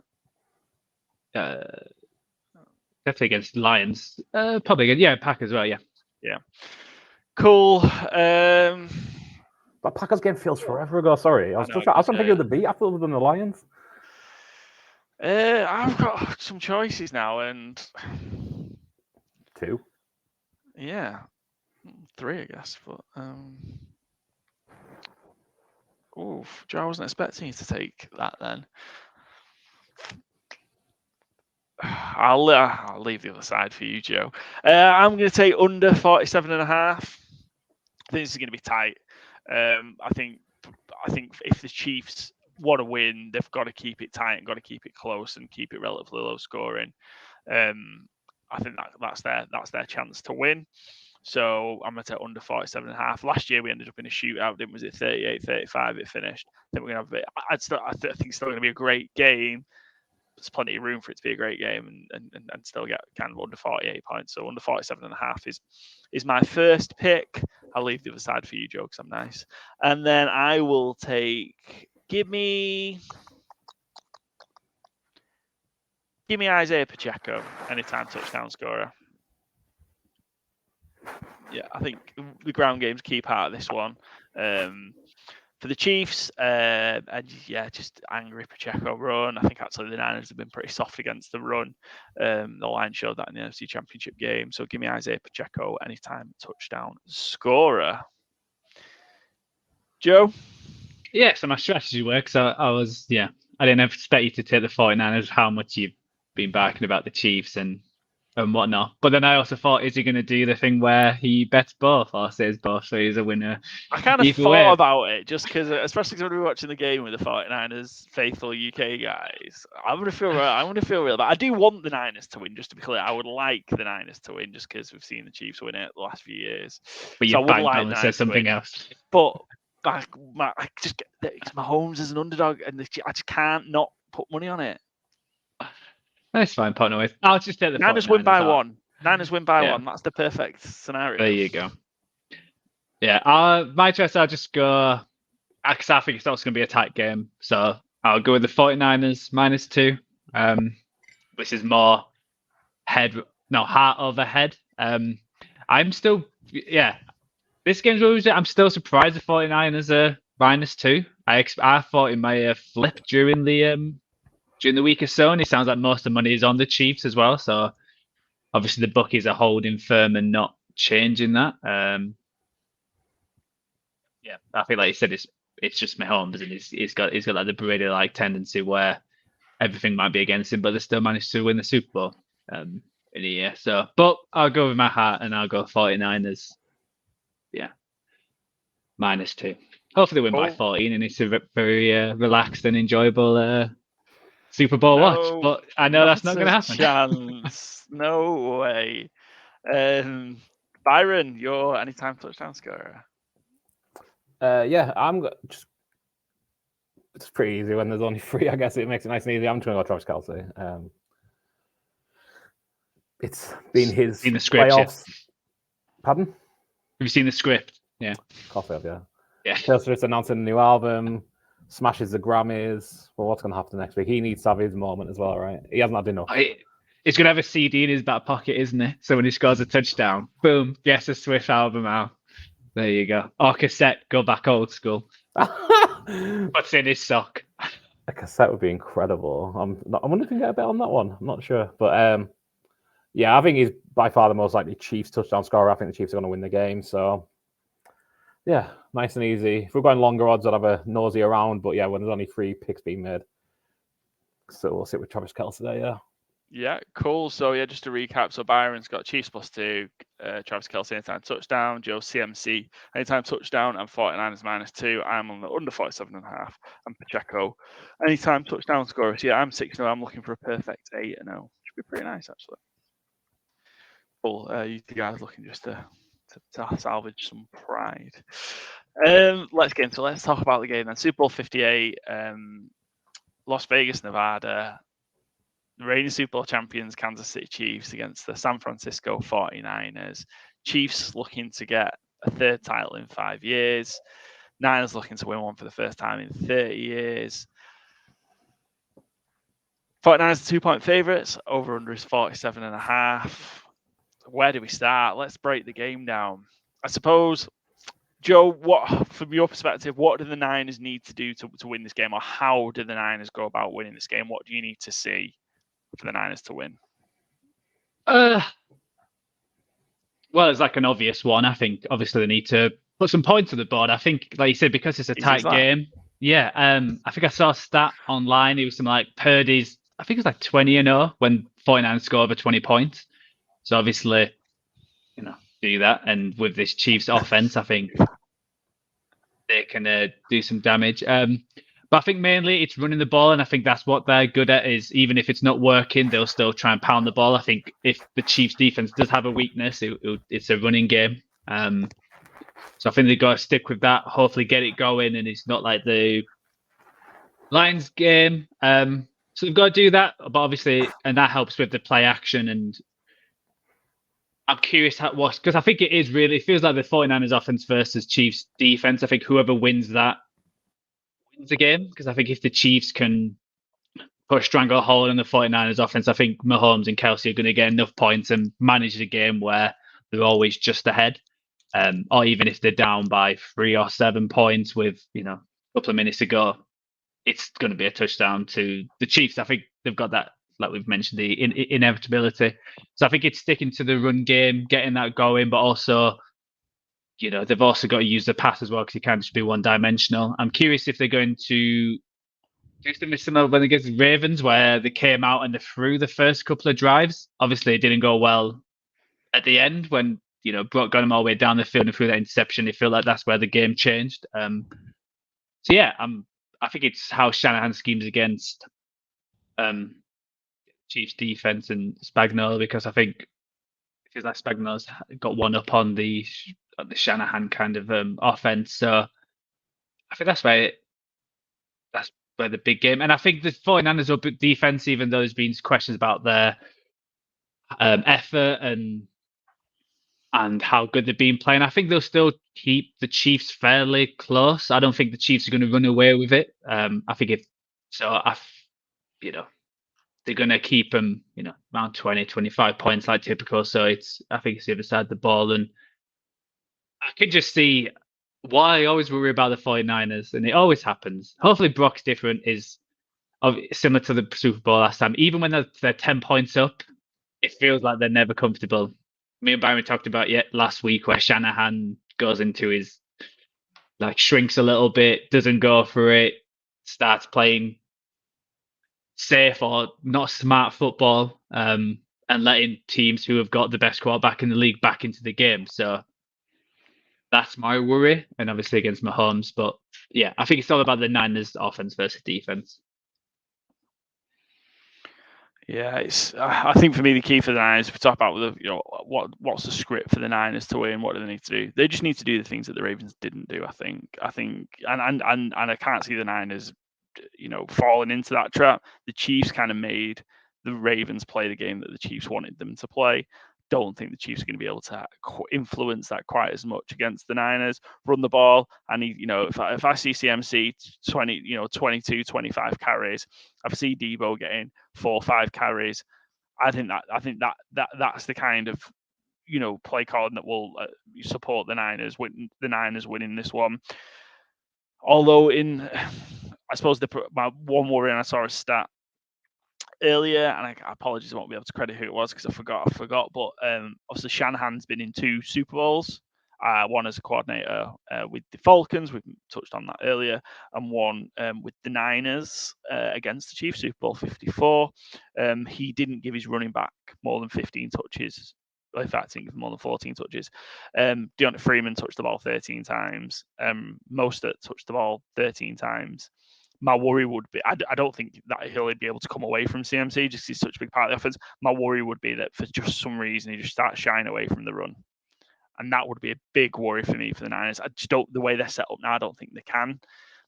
S5: Definitely against Lions. Probably again, Pack as well. Yeah.
S4: Cool.
S6: But Packers game feels forever ago. Sorry, I was trying to think of the beat after than the Lions.
S4: I've got some choices now, and
S6: 2.
S4: Yeah, 3, I guess. But Joe, I wasn't expecting you to take that then. I'll leave the other side for you, Joe. I'm going to take under 47.5. I think this is going to be tight. I think if the Chiefs want to win, they've got to keep it tight and got to keep it close and keep it relatively low scoring. I think that's their chance to win. So I'm going to take under 47.5. Last year we ended up in a shootout, didn't we? Was it 38-35 it finished? I think we're going to have a bit. I think it's still going to be a great game. There's plenty of room for it to be a great game and still get kind of under 48 points. So under 47.5 is my first pick. I'll leave the other side for you, Joe, because I'm nice. And then I will take. Give me Isaiah Pacheco, anytime touchdown scorer. Yeah, I think the ground game's key part of this one. For the Chiefs, and yeah, just angry Pacheco run. I think actually the Niners have been pretty soft against the run. The line showed that in the NFC Championship game. So give me Isaiah Pacheco, anytime touchdown scorer. Joe?
S5: Yeah, so my strategy works. I didn't expect you to take the 49ers, how much you've been barking about the Chiefs and whatnot. But then I also thought, is he going to do the thing where he bets both or says both, so he's a winner?
S4: I kind of thought about it just because, especially because we were watching the game with the 49ers faithful UK guys. I'm going to feel real bad. I do want the Niners to win, just to be clear. I would like the Niners to win just because we've seen the Chiefs win it the last few years.
S5: But
S4: so
S5: you banked on and said something else.
S4: But I just get Mahomes as an underdog, and I just can't not put money on it.
S5: That's fine, partner with. I'll just take the
S4: Niners win by one. Niners win by one. That's the perfect scenario.
S5: There you go. Yeah, my choice, I'll just go, because I think it's also going to be a tight game. So I'll go with the 49ers -2. This is more heart over head. I'm still, this game's always, I'm still surprised the 49ers are -2. I thought it might have flipped during the week or so, and it sounds like most of the money is on the Chiefs as well. So obviously the bookies are holding firm and not changing that. I feel like you said it's just Mahomes, and he's got like the Brady-like tendency where everything might be against him, but they still managed to win the Super Bowl in a year. So, but I'll go with my heart and I'll go 49ers. Yeah, -2. Hopefully they win by 14, and it's a very relaxed and enjoyable Super Bowl watch, but I know that's not going to happen.
S4: Chance. No way. Byron, your anytime touchdown scorer.
S6: It's pretty easy when there's only 3. I guess it makes it nice and easy. I'm trying to go Travis Kelce. It's been his
S5: seen the script,
S6: playoffs.
S5: Yeah.
S6: Pardon?
S5: Have you seen the script? Yeah.
S6: Of course I have, yeah.
S5: Yeah.
S6: Kelce just announcing a new album. Smashes the Grammys. Well, what's going to happen next week? He needs to have his moment as well, right? He hasn't had enough.
S5: He's going to have a CD in his back pocket, isn't he? So when he scores a touchdown, boom, gets a Swift album out. There you go. Or cassette, go back old school. What's in his sock?
S6: A cassette would be incredible. I wonder if we can get a bet on that one. I'm not sure. But I think he's by far the most likely Chiefs touchdown scorer. I think the Chiefs are going to win the game. So yeah, nice and easy. If we're going longer odds, I'd have a nosy around. But yeah, when there's only 3 picks being made. So we'll sit with Travis Kelce today, yeah.
S4: Yeah, cool. So yeah, just to recap. So Byron's got Chiefs +2, Travis Kelce anytime touchdown, Joe CMC anytime touchdown, and 49ers -2. I'm on the under 47.5, and Pacheco anytime touchdown scorer. So yeah, I'm 6-0. I'm looking for a perfect 8-0. Should be pretty nice actually. Cool. You guys looking just to salvage some pride. Let's talk about the game then. Super Bowl 58, Las Vegas, Nevada. The reigning Super Bowl champions, Kansas City Chiefs, against the San Francisco 49ers. Chiefs looking to get a 3rd title in 5 years. Niners looking to win one for the first time in 30 years. 49ers are 2-point favourites. Over under is 47.5. Where do we start? Let's break the game down. I suppose, Joe, what, from your perspective, what do the Niners need to do to win this game? Or how do the Niners go about winning this game? What do you need to see for the Niners to win?
S5: Well, it's like an obvious one. I think obviously they need to put some points on the board. I think, like you said, because it's a tight game. Yeah, I think I saw a stat online. It was something like Purdy's I think it was like 20-0 when 49ers score over 20 points. So obviously, do that. And with this Chiefs offense, I think they can do some damage. But I think mainly it's running the ball, and I think that's what they're good at. Is even if it's not working, they'll still try and pound the ball. I think if the Chiefs defense does have a weakness, it's a running game. So I think they've got to stick with that. Hopefully, get it going, and it's not like the Lions game. So they've got to do that, but obviously, and that helps with the play action. And I'm curious because I think it feels like the 49ers offense versus Chiefs defense. I think whoever wins that wins the game, because I think if the Chiefs can put a stranglehold on the 49ers offense, I think Mahomes and Kelsey are going to get enough points and manage the game where they're always just ahead. Or even if they're down by 3 or 7 points with, a couple of minutes to go, it's going to be a touchdown to the Chiefs. I think they've got that, like we've mentioned, the inevitability. So I think it's sticking to the run game, getting that going, but also, they've also got to use the pass as well, because you can't just be one-dimensional. I'm curious if they're going to do something similar when against the Ravens, where they came out and they threw the first couple of drives. Obviously, it didn't go well at the end when, Brock got him all the way down the field and threw that interception. It felt like that's where the game changed. So yeah, I think it's how Shanahan schemes against Chiefs defense and Spagnuolo, because I think it feels like Spagnuolo's got one up on the Shanahan kind of offense. So I think that's where the big game. And I think the 49ers up at defense, even though there's been questions about their effort and how good they've been playing, I think they'll still keep the Chiefs fairly close. I don't think the Chiefs are going to run away with it. I think they're going to keep them, around 20, 25 points like typical. So I think it's the other side of the ball. And I can just see why I always worry about the 49ers, and it always happens. Hopefully Brock's different, is similar to the Super Bowl last time. Even when they're 10 points up, it feels like they're never comfortable. Me and Byron talked about last week where Shanahan goes into his, shrinks a little bit, doesn't go for it, starts playing safe or not smart football, and letting teams who have got the best quarterback in the league back into the game. So that's my worry, and obviously against Mahomes. But yeah, I think it's all about the Niners offense versus defense.
S4: Yeah, I think for me the key for the Niners, we talk about what's the script for the Niners to win, what do they need to do? They just need to do the things that the Ravens didn't do. I think, and I can't see the Niners, falling into that trap. The Chiefs kind of made the Ravens play the game that the Chiefs wanted them to play. Don't think the Chiefs are going to be able to influence that quite as much against the Niners. Run the ball. I need, if I see CMC 22, 25 carries, if I see Debo getting 4 or 5 carries, I think that's the kind of play calling that will support the Niners winning this one. Although I suppose my one worry, and I saw a stat earlier, and I apologize, I won't be able to credit who it was because I forgot. But obviously Shanahan's been in 2 Super Bowls. One as a coordinator with the Falcons, we've touched on that earlier, and one with the Niners against the Chiefs, Super Bowl 54. He didn't give his running back more than 15 touches. In fact, I think more than 14 touches. Deontay Freeman touched the ball 13 times. Mostert touched the ball 13 times. My worry would be, I don't think that he'll be able to come away from CMC, just he's such a big part of the offense. My worry would be that for just some reason he just starts shying away from the run. And that would be a big worry for me for the Niners. I just don't, the way they're set up now, I don't think they can.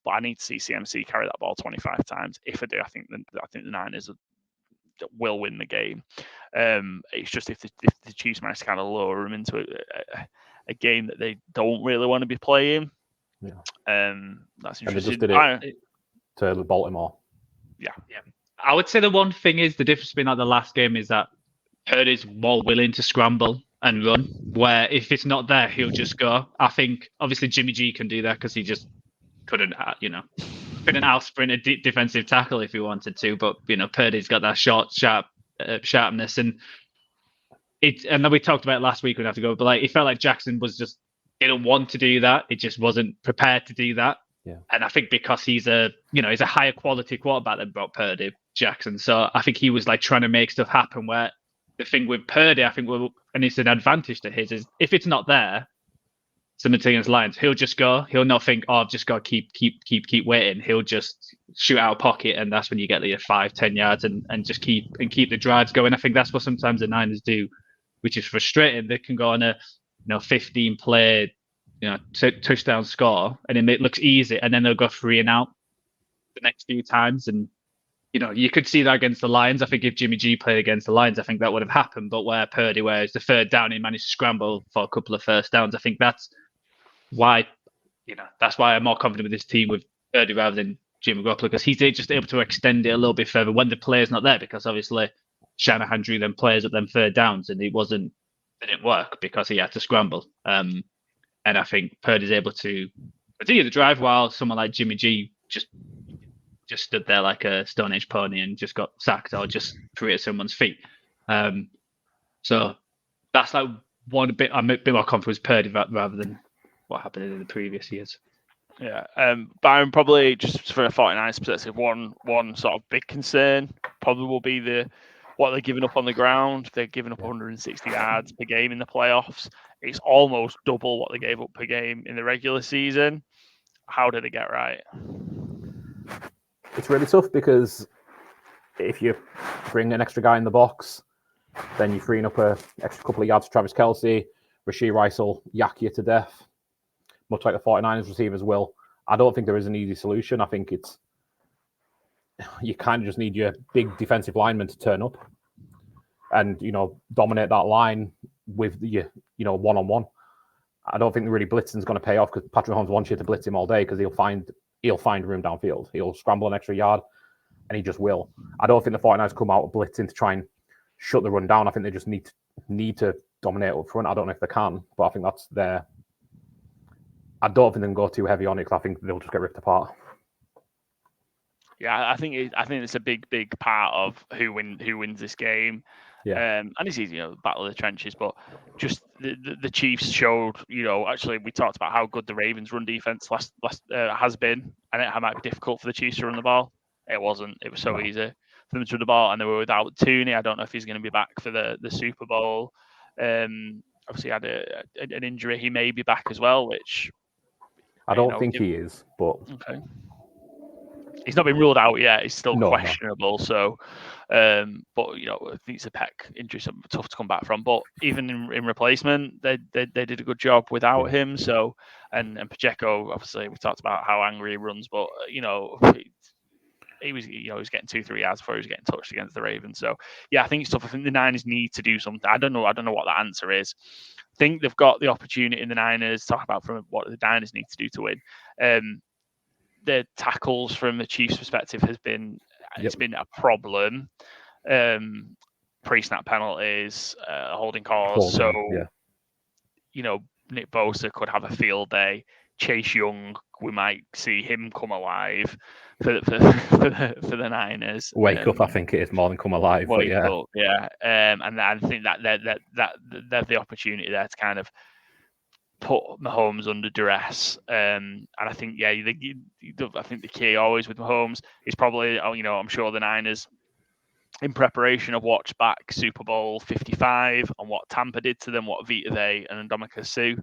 S4: But I need to see CMC carry that ball 25 times. If I do, I think the Niners will win the game. It's just if the Chiefs manage to kind of lower them into a game that they don't really want to be playing.
S6: Yeah.
S4: That's interesting.
S6: And they just did it to Baltimore.
S5: Yeah. I would say the one thing is the difference between the last game is that Purdy's more willing to scramble and run, where if it's not there, he'll just go. I think obviously Jimmy G can do that because he just couldn't out sprint a defensive tackle if he wanted to, but Purdy's got that sharpness, and then we talked about it last week. We'd have to go, but it felt like Jackson was just didn't want to do that. It just wasn't prepared to do that. And I think because he's a higher quality quarterback than Brock Purdy, Jackson. So I think he was like trying to make stuff happen. Where the thing with Purdy, I think, and it's an advantage to his, is if it's not there, something against Lions, he'll just go. He'll not think, oh, I've just got to keep waiting. He'll just shoot out of pocket, and that's when you get the 5-10 yards and just keep the drives going. I think that's what sometimes the Niners do, which is frustrating. They can go on a 15 play touchdown score, and it looks easy, and then they'll go 3 and out the next few times. And you could see that against the Lions. I think if Jimmy G played against the Lions, I think that would have happened. But where Purdy, where it's the third down, he managed to scramble for a couple of first downs. I think that's why I'm more confident with this team with Purdy rather than Jimmy Garoppolo, because he's just able to extend it a little bit further when the player's not there, because obviously Shanahan drew them players at them third downs, and it didn't work because he had to scramble. And I think Purdy's able to continue the drive while someone like Jimmy G just stood there like a Stone Age pony and just got sacked or just threw it at someone's feet. So that's like I'm a bit more confident with Purdy rather than what happened in the previous years.
S4: Yeah, Byron, probably just for a 49ers perspective, one sort of big concern probably will be what they're giving up on the ground. They're giving up 160 yards per game in the playoffs. It's almost double what they gave up per game in the regular season. How did it get right?
S6: It's really tough because if you bring an extra guy in the box, then you're freeing up an extra couple of yards to Travis Kelce. Rashee Rice will yak you to death, much like the 49ers receivers will. I don't think there is an easy solution. I think you kind of just need your big defensive linemen to turn up and, dominate that line with your, one-on-one. I don't think really blitzing is going to pay off because Patrick Mahomes wants you to blitz him all day because he'll find room downfield. He'll scramble an extra yard and he just will. I don't think the 49ers come out blitzing to try and shut the run down. I think they just need to dominate up front. I don't know if they can, but I think that's their... I don't think they can go too heavy on it because I think they'll just get ripped apart.
S4: Yeah, I think it's a big part of who wins this game.
S6: Yeah,
S4: and it's easy, battle of the trenches. But just the Chiefs showed, actually we talked about how good the Ravens' run defense last has been, and it might be difficult for the Chiefs to run the ball. It wasn't. It was so easy for them to run the ball, and they were without Tooney. I don't know if he's going to be back for the Super Bowl. Obviously, had an injury. He may be back as well, which
S6: I don't think he is, but
S4: okay. He's not been ruled out yet. He's still questionable. No. So, but I think it's a pec injury, so tough to come back from. But even in replacement, they did a good job without him. So, and Pacheco, obviously, we talked about how angry he runs, but he was he was getting 2-3 yards before he was getting touched against the Ravens. So, yeah, I think it's tough. I think the Niners need to do something. I don't know what the answer is. I think they've got the opportunity in the Niners. Talk about from what the Niners need to do to win. The tackles from the Chiefs' perspective has been it's been a problem. Pre-snap penalties, holding calls. So, Nick Bosa could have a field day. Chase Young, we might see him come alive for the Niners.
S6: Wake up, I think it is more than come alive.
S4: Wake up, yeah. And I think that they have the opportunity there to kind of put Mahomes under duress. And I think, I think the key always with Mahomes is probably, I'm sure the Niners, in preparation, have watched back Super Bowl 55 and what Tampa did to them, what Vita Vea and Ndamukong Suh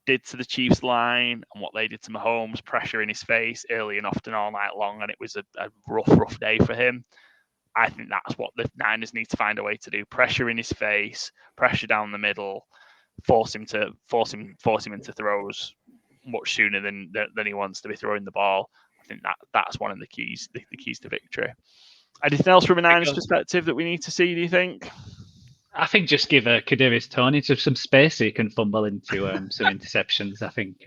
S4: did to the Chiefs line, and what they did to Mahomes, pressure in his face early and often all night long, and it was a rough day for him. I think that's what the Niners need to find a way to do: pressure in his face, pressure down the middle, force him into throws much sooner than he wants to be throwing the ball. I think that's one of the keys to victory. Anything else from a Niners perspective that we need to see, do you think?
S5: I think just give Kadarius Toney some space so he can fumble into some interceptions. I think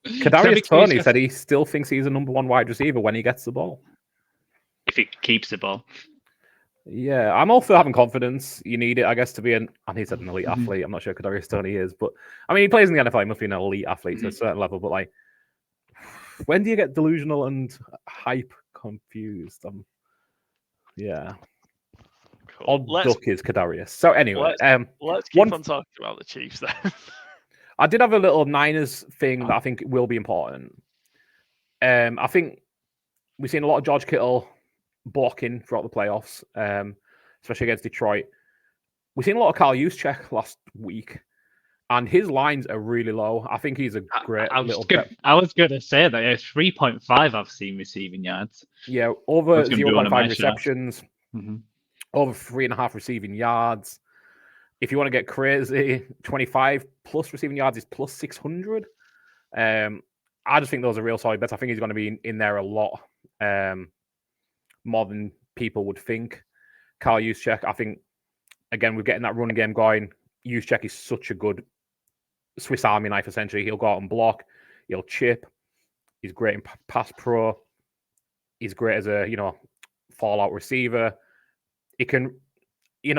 S6: Kadarius Toney said he still thinks he's a number one wide receiver when he gets the ball.
S5: If he keeps the ball.
S6: Yeah, I'm also having confidence. You need it, I guess, to be and he's an elite athlete. I'm not sure Kadarius Toney is, but I mean, he plays in the NFL. He must be an elite athlete to a certain level. But like, when do you get delusional and hype confused? Yeah.
S4: Cool.
S6: Odd duck is Kadarius. So anyway,
S4: let's keep on talking about the Chiefs then.
S6: I did have a little Niners thing that I think will be important. I think we've seen a lot of George Kittle blocking throughout the playoffs, especially against Detroit. We've seen a lot of Kyle Juszczyk last week, and his lines are really low. I think he's a great
S5: I
S6: little
S5: was going to say that 3.5 I've seen receiving yards.
S6: Yeah, over
S5: That's gonna be one of my
S6: 0.5 receptions, over 3.5 receiving yards. If you want to get crazy, 25 plus receiving yards is plus 600. I just think those are real solid bets. I think he's going to be in there a lot more than people would think. Kyle Juszczyk, I think, again, we're getting that run game going. Juszczyk is such a good Swiss Army knife, essentially. He'll go out and block. He'll chip. He's great in pass pro. He's great as a, fallout receiver. He can,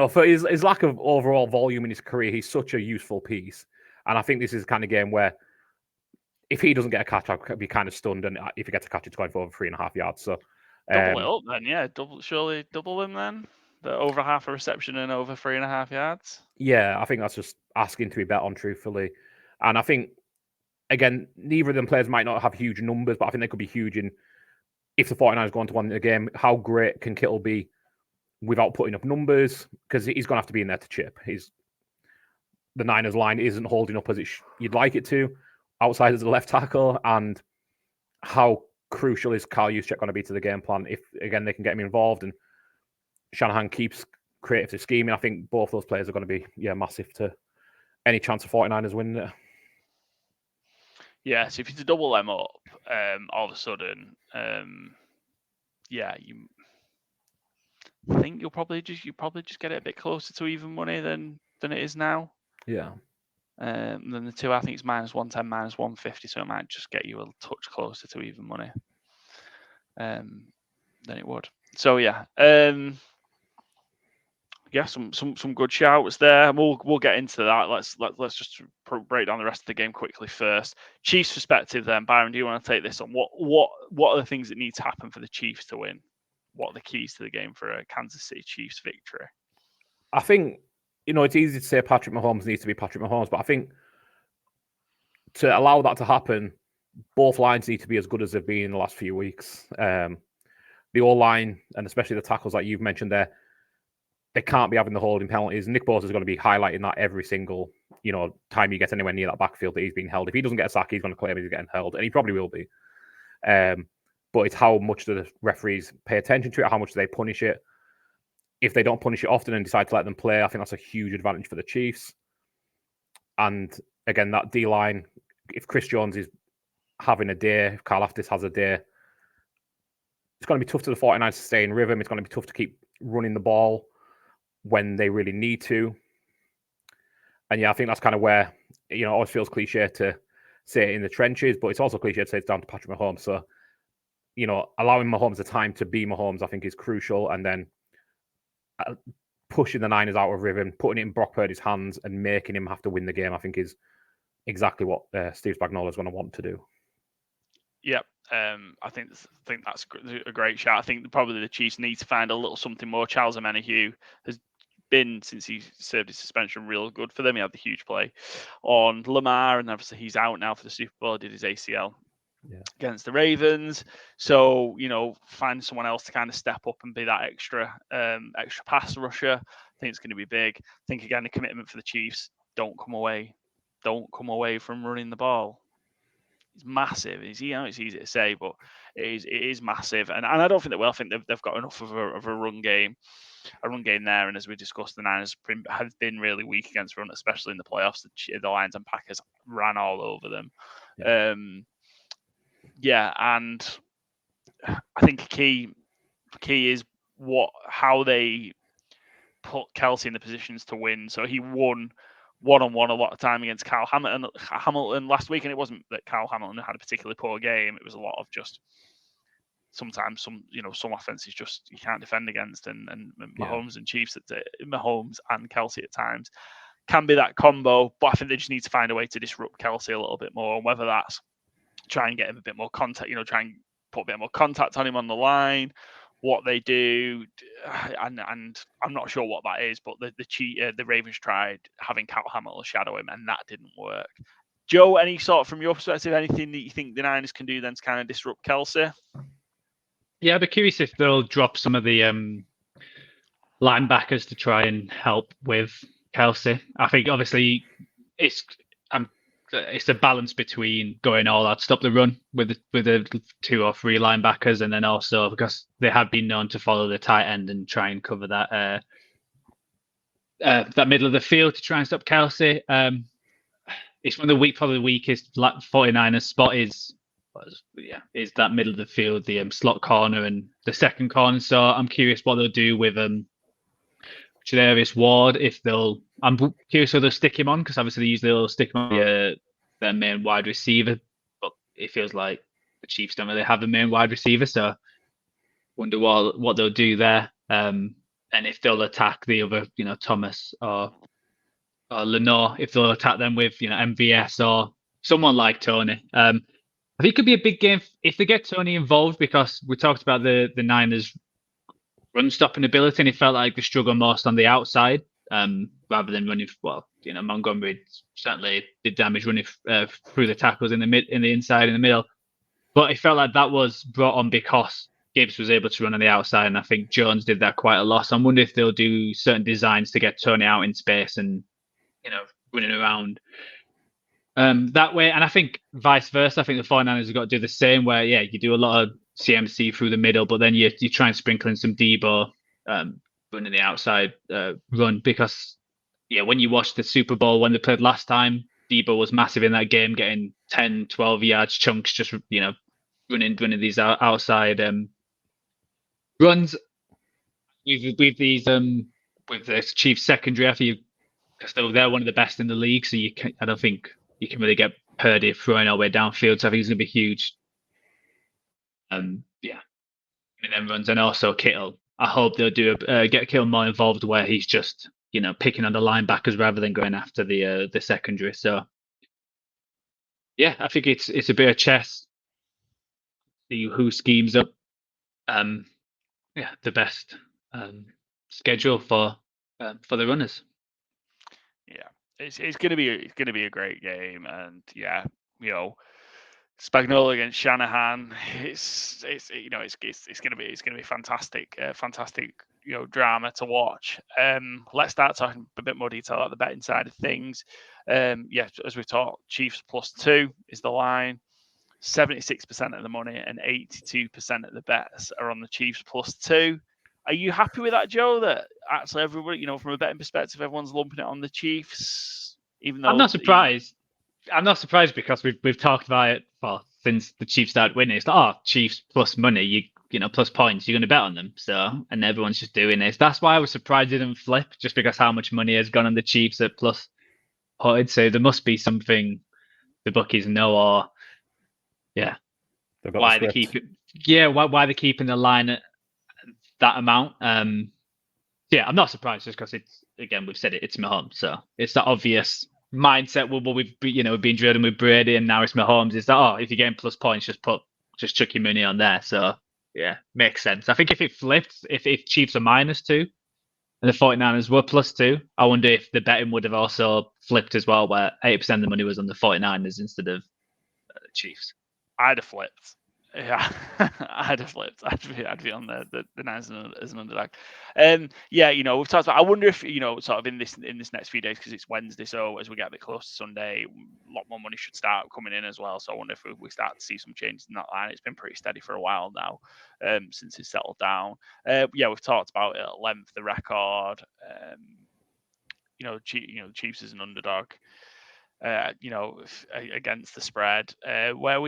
S6: for his lack of overall volume in his career, he's such a useful piece. And I think this is the kind of game where if he doesn't get a catch, I'd be kind of stunned. And if he gets a catch, it's going for over 3.5 yards. So
S4: double it up then, yeah. Surely double him then. The over half a reception and over 3.5 yards.
S6: Yeah, I think that's just asking to be bet on, truthfully. And I think, again, neither of them players might not have huge numbers, but I think they could be huge in if the 49ers go on to win the game. How great can Kittle be without putting up numbers? Because he's going to have to be in there to chip. The Niners line isn't holding up as you'd like it to, outside as a left tackle. And how crucial is Kyle Juszczyk going to be to the game plan if, again, they can get him involved and Shanahan keeps creative scheming? I think both those players are going to be massive to any chance of 49ers winning it.
S4: Yeah, so if you double them up, all of a sudden, you think you'll probably just get it a bit closer to even money than it is now.
S6: Yeah.
S4: Then the two, I think it's -110, -150, so it might just get you a touch closer to even money. Than it would. So yeah. Yeah, some good shouts there. We'll get into that. Let's just break down the rest of the game quickly first. Chiefs perspective then. Byron, do you want to take this on? What are the things that need to happen for the Chiefs to win? What are the keys to the game for a Kansas City Chiefs victory?
S6: I think, it's easy to say Patrick Mahomes needs to be Patrick Mahomes, but I think to allow that to happen, both lines need to be as good as they've been in the last few weeks. The O-line, and especially the tackles like you've mentioned there, they can't be having the holding penalties. Nick Bosa is going to be highlighting that every single, time he gets anywhere near that backfield that he's being held. If he doesn't get a sack, he's going to claim he's getting held, and he probably will be. But it's how much do the referees pay attention to it, how much do they punish it. If they don't punish it often and decide to let them play, I think that's a huge advantage for the Chiefs. And again, that D-line, if Chris Jones is having a day, if Karl Aftis has a day, it's going to be tough to the 49ers to stay in rhythm. It's going to be tough to keep running the ball when they really need to. And yeah, I think that's kind of where, it always feels cliche to say it in the trenches, but it's also cliche to say it's down to Patrick Mahomes. So, allowing Mahomes the time to be Mahomes, I think is crucial. And then pushing the Niners out of rhythm, putting it in Brock Purdy's hands and making him have to win the game, I think is exactly what Steve Spagnuolo is going to want to do.
S4: Yep. I think that's a great shot. I think probably the Chiefs need to find a little something more. Charles Omenihu has been, since he served his suspension, real good for them. He had the huge play on Lamar, and obviously he's out now for the Super Bowl. Did his ACL against the Ravens. So, find someone else to kind of step up and be that extra pass rusher. I think it's going to be big. I think, again, the commitment for the Chiefs, don't come away from running the ball. It's massive. It's easy to say, but it is massive. And I don't think they will. I think they've got enough of a run game. A run game there, and as we discussed, the Niners have been really weak against run, especially in the playoffs. The Lions and Packers ran all over them. And I think key is how they put Kelsey in the positions to win. So he won one-on-one a lot of time against Kyle Hamilton last week, and it wasn't that Kyle Hamilton had a particularly poor game. It was a lot of just sometimes some offenses just you can't defend against, and Mahomes and Chiefs Mahomes and Kelsey at times can be that combo. But I think they just need to find a way to disrupt Kelsey a little bit more, and whether that's try and get him a bit more contact, try and put a bit more contact on him on the line. What they do, and I'm not sure what that is, but the Ravens tried having Kyle Hamilton shadow him, and that didn't work. Joe, any sort from your perspective, anything that you think the Niners can do then to kind of disrupt Kelsey?
S5: Yeah, I'd be curious if they'll drop some of the linebackers to try and help with Kelsey. I think obviously it's a balance between going all out, stop the run with the 2 or 3 linebackers, and then also because they have been known to follow the tight end and try and cover that middle of the field to try and stop Kelsey. It's one of probably the weakest 49ers spot is that middle of the field, the slot corner and the second corner. So I'm curious what they'll do with Tre'Davious Ward. I'm curious whether they'll stick him on, because obviously usually they'll stick him on their main wide receiver, but it feels like the Chiefs don't really have a main wide receiver. So wonder what they'll do there, and if they'll attack the other, Thomas or Lenore, if they'll attack them with MVS or someone like Tony. I think it could be a big game if they get Tony involved, because we talked about the Niners' run stopping ability, and it felt like they struggled most on the outside rather than running. Well, Montgomery certainly did damage running through the tackles in the inside, in the middle, but it felt like that was brought on because Gibbs was able to run on the outside, and I think Jones did that quite a lot. So I'm wondering if they'll do certain designs to get Tony out in space and running around that way. And I think vice versa. I think the 49ers have got to do the same, where you do a lot of CMC through the middle, but then you try and sprinkle in some Debo running the outside run, because when you watch the Super Bowl when they played last time, Debo was massive in that game, getting 10, 12 yards chunks, just running these outside runs with these with the Chiefs secondary. I think because they're one of the best in the league, so I don't think you can really get Purdy throwing all the way downfield. So I think it's going to be huge. And then runs, and also Kittle. I hope they'll get Kittle more involved, where he's just picking on the linebackers rather than going after the secondary. So I think it's a bit of chess. See who schemes up the best schedule for the runners.
S4: It's gonna be a great game, and Spagnuolo against Shanahan. It's gonna be fantastic, drama to watch. Let's start talking a bit more detail about the betting side of things. As we talked, Chiefs +2 is the line. 76% of the money and 82% of the bets are on the Chiefs +2. Are you happy with that, Joe? That actually everybody, from a betting perspective, everyone's lumping it on the Chiefs, even though
S5: I'm not surprised. I'm not surprised, because we've talked about it since the Chiefs started winning. It's like, Chiefs plus money, plus points, you're going to bet on them. So, and everyone's just doing this. That's why I was surprised it didn't flip, just because how much money has gone on the Chiefs at plus points. So there must be something the bookies know, or why they keep it. Why they're keeping the line at that amount. I'm not surprised, just because we've said it's Mahomes, so it's that obvious mindset. We've been drilled with Brady, and now it's Mahomes. It's that if you're getting plus points, just chuck your money on there. So makes sense. I think if it flipped, if Chiefs are -2 and the 49ers were +2, I wonder if the betting would have also flipped as well, where 80% of the money was on the 49ers instead of the Chiefs.
S4: I'd have flipped. Yeah, I'd have flipped. I'd be on the Niners as an underdog. We've talked about. I wonder if sort of in this next few days, because it's Wednesday, so as we get a bit close to Sunday, a lot more money should start coming in as well. So I wonder if we start to see some changes in that line. It's been pretty steady for a while now, since it's settled down. We've talked about it at length. The record. Chiefs as an underdog. Against the spread, where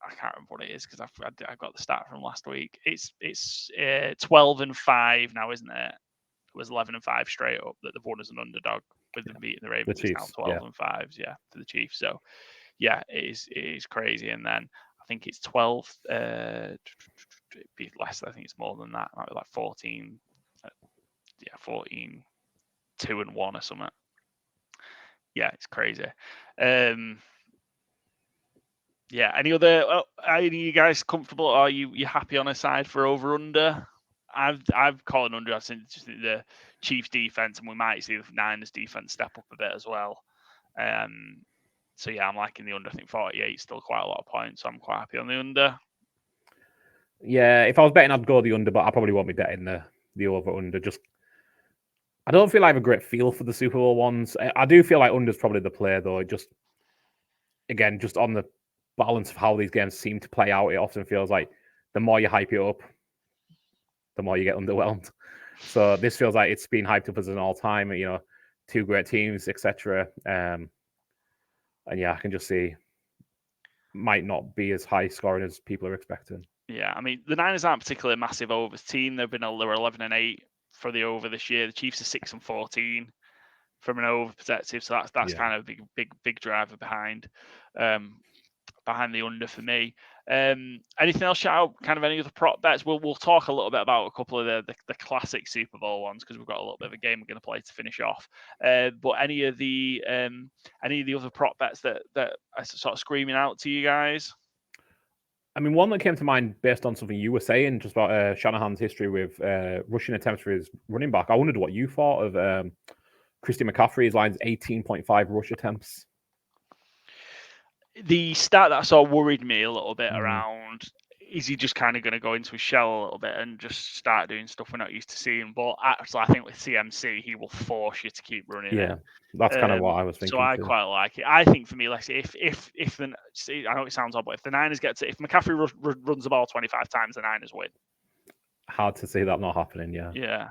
S4: I can't remember what it is, because I've got the stat from last week. It's 12-5 now, isn't it? It was 11-5 straight up that they've won as an underdog with them beating the Ravens. It's now 12-5, for the Chiefs. So it is crazy. And then I think it's 12. It'd be less. I think it's more than that. It might be like 14. 14, 2-1 or something. It's crazy. Any other? Are you guys comfortable? Are you happy on a side for over under? I've called an under. I think just the Chiefs defense, and we might see the Niners defense step up a bit as well. So yeah, I'm liking the under. I think 48 is still quite a lot of points, so I'm quite happy on the under.
S6: Yeah, if I was betting, I'd go the under, but I probably won't be betting the over under. Just I don't feel I have a great feel for the Super Bowl ones. I do feel like under's probably the play though. Just on the balance of how these games seem to play out, it often feels like the more you hype it up, the more you get underwhelmed. So this feels like it's been hyped up as an all-time, two great teams, etc. And yeah, I can just see might not be as high scoring as people are expecting.
S4: Yeah, I mean the Niners aren't particularly a massive overs team. They were 11-8 for the over this year. The Chiefs are 6-14 from an over perspective, so that's kind of a big driver behind the under for me. Anything else? Shout out kind of any other prop bets. We'll talk a little bit about a couple of the classic Super Bowl ones because we've got a little bit of a game we're going to play to finish off. But any of the other prop bets that are sort of screaming out to you guys?
S6: I mean, one that came to mind based on something you were saying just about Shanahan's history with rushing attempts for his running back. I wondered what you thought of Christian McCaffrey's lines 18.5 rush attempts.
S4: The stat that I saw worried me a little bit around, is he just kind of going to go into his shell a little bit and just start doing stuff we're not used to seeing? But actually, I think with CMC, he will force you to keep running.
S6: Yeah, that's kind of what I was thinking.
S4: So I quite like it. I think for me, like if I know it sounds odd, but if the Niners if McCaffrey runs the ball 25 times, the Niners win.
S6: Hard to see that not happening. Yeah.
S4: Yeah.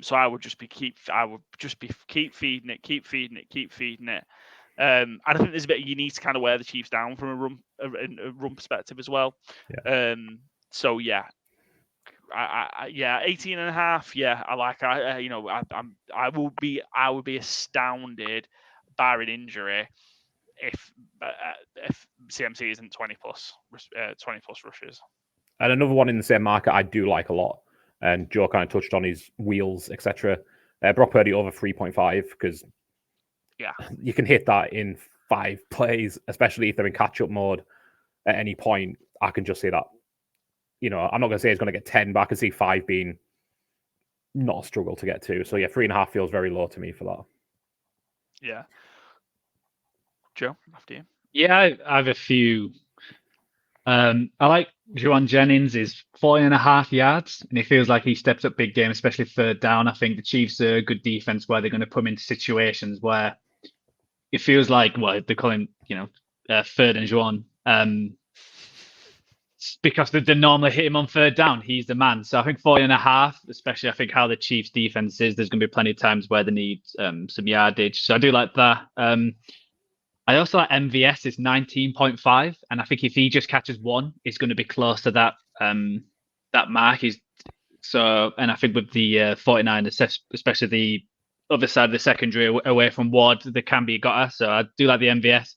S4: So I would just be keep feeding it. And I think there's a bit you need to kind of wear the Chiefs down from a run perspective as well.
S6: Yeah.
S4: So yeah, I 18.5. Yeah, I like. I would be astounded, barring injury, if CMC isn't 20 plus rushes.
S6: And another one in the same market I do like a lot, and Joe kind of touched on his wheels, etc. Brock Purdy over 3.5 because you can hit that in 5 plays, especially if they're in catch-up mode at any point. I can just see that. I'm not going to say he's going to get 10, but I can see 5 being not a struggle to get to. So yeah, 3.5 feels very low to me for that.
S4: Yeah. Joe, after you.
S5: Yeah, I have a few. I like Juwan Jennings is 40.5 yards, and it feels like he stepped up big game, especially third down. I think the Chiefs are a good defense where they're going to put him into situations where it feels like, well, they call him, third and Juwan. Because they normally hit him on third down. He's the man. So I think 40.5, especially I think how the Chiefs defense is, there's going to be plenty of times where they need some yardage. So I do like that. I also like MVS is 19.5, and I think if he just catches one, it's going to be close to that mark. And I think with the 49, especially the other side of the secondary away from Ward, there can be a gutter. So I do like the MVS.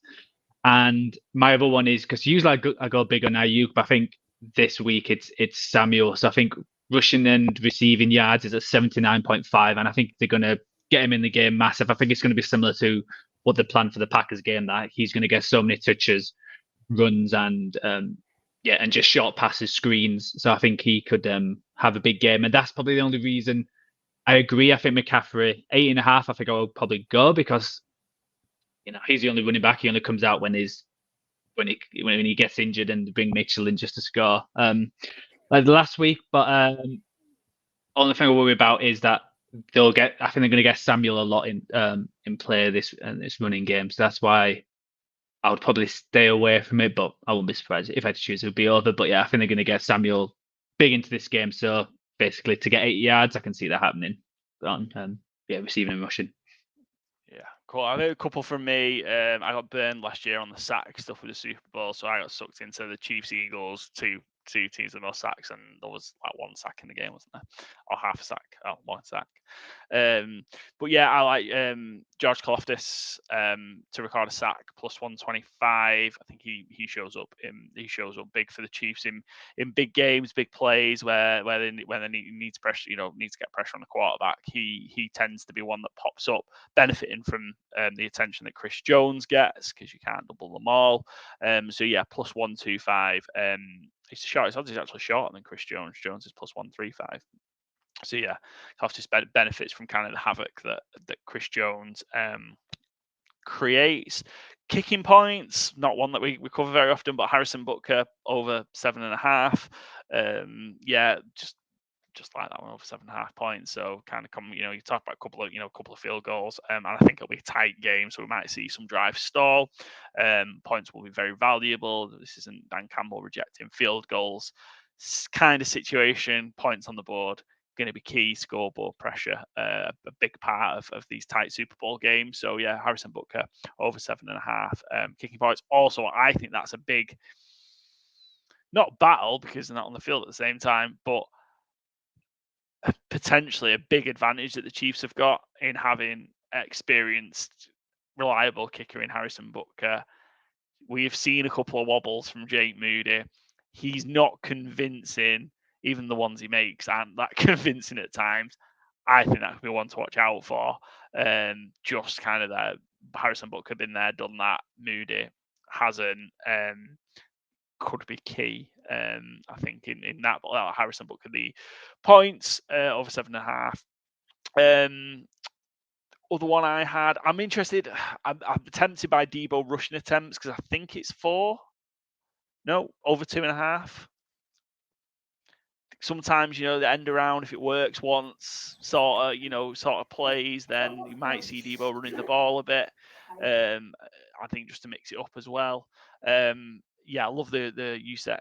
S5: And my other one is because usually I go big on Ayuk, but I think this week it's Samuel. So I think rushing and receiving yards is at 79.5, and I think they're going to get him in the game massive. I think it's going to be similar to what they planned for the Packers game, that he's going to get so many touches, runs, and just short passes, screens. So I think he could have a big game, and that's probably the only reason I agree. I think McCaffrey 8.5. I think I will probably go because he's the only running back. He only comes out when he gets injured, and bring Mitchell in just to score. Like last week, but only thing I worry about is that I think they're going to get Samuel a lot in play this running game. So that's why I would probably stay away from it. But I wouldn't be surprised if I had to choose, it would be over. But yeah, I think they're going to get Samuel big into this game. So basically, to get 80 yards, I can see that happening on receiving and rushing.
S4: Yeah, cool. I think a couple from me. I got burned last year on the sack stuff with the Super Bowl, so I got sucked into the Chiefs Eagles, two teams with no sacks, and there was like 1 sack in the game, wasn't there? Or half a sack. Oh, 1 sack. But yeah, I like George Karlaftis to record a sack plus 125. I think he shows up big for the Chiefs in big games, big plays where they need to pressure, need to get pressure on the quarterback. He tends to be one that pops up, benefiting from the attention that Chris Jones gets because you can't double them all. So yeah, plus 125. He's short. He's actually shorter than Chris Jones. Jones is plus 135. So yeah, Karlaftis benefits from kind of the havoc that Chris Jones creates. Kicking points, not one that we cover very often, but Harrison Butker over 7.5. Just like that one over 7.5 points. So kind of you talk about a couple of field goals, and I think it'll be a tight game, so we might see some drive stall. Points will be very valuable. This isn't Dan Campbell rejecting field goals kind of situation. Points on the board going to be key. Scoreboard pressure, a big part of these tight Super Bowl games. So yeah, Harrison Butker over 7.5. Kicking points. Also, I think that's a big, not battle because they're not on the field at the same time, but potentially a big advantage that the Chiefs have got in having experienced, reliable kicker in Harrison Butker. We've seen a couple of wobbles from Jake Moody. He's not convincing. Even the ones he makes aren't that convincing at times. I think that could be one to watch out for. Just kind of that Harrison Butker been there, done that. Moody hasn't. Could be key. I think in that. But Harrison Butker, the points over 7.5. Other one I had. I'm interested. I'm tempted by Debo rushing attempts because I think it's 4. No, over 2.5. Sometimes, the end around, if it works once, sort of plays, then you might see Debo running the ball a bit. I think just to mix it up as well. I love the USEC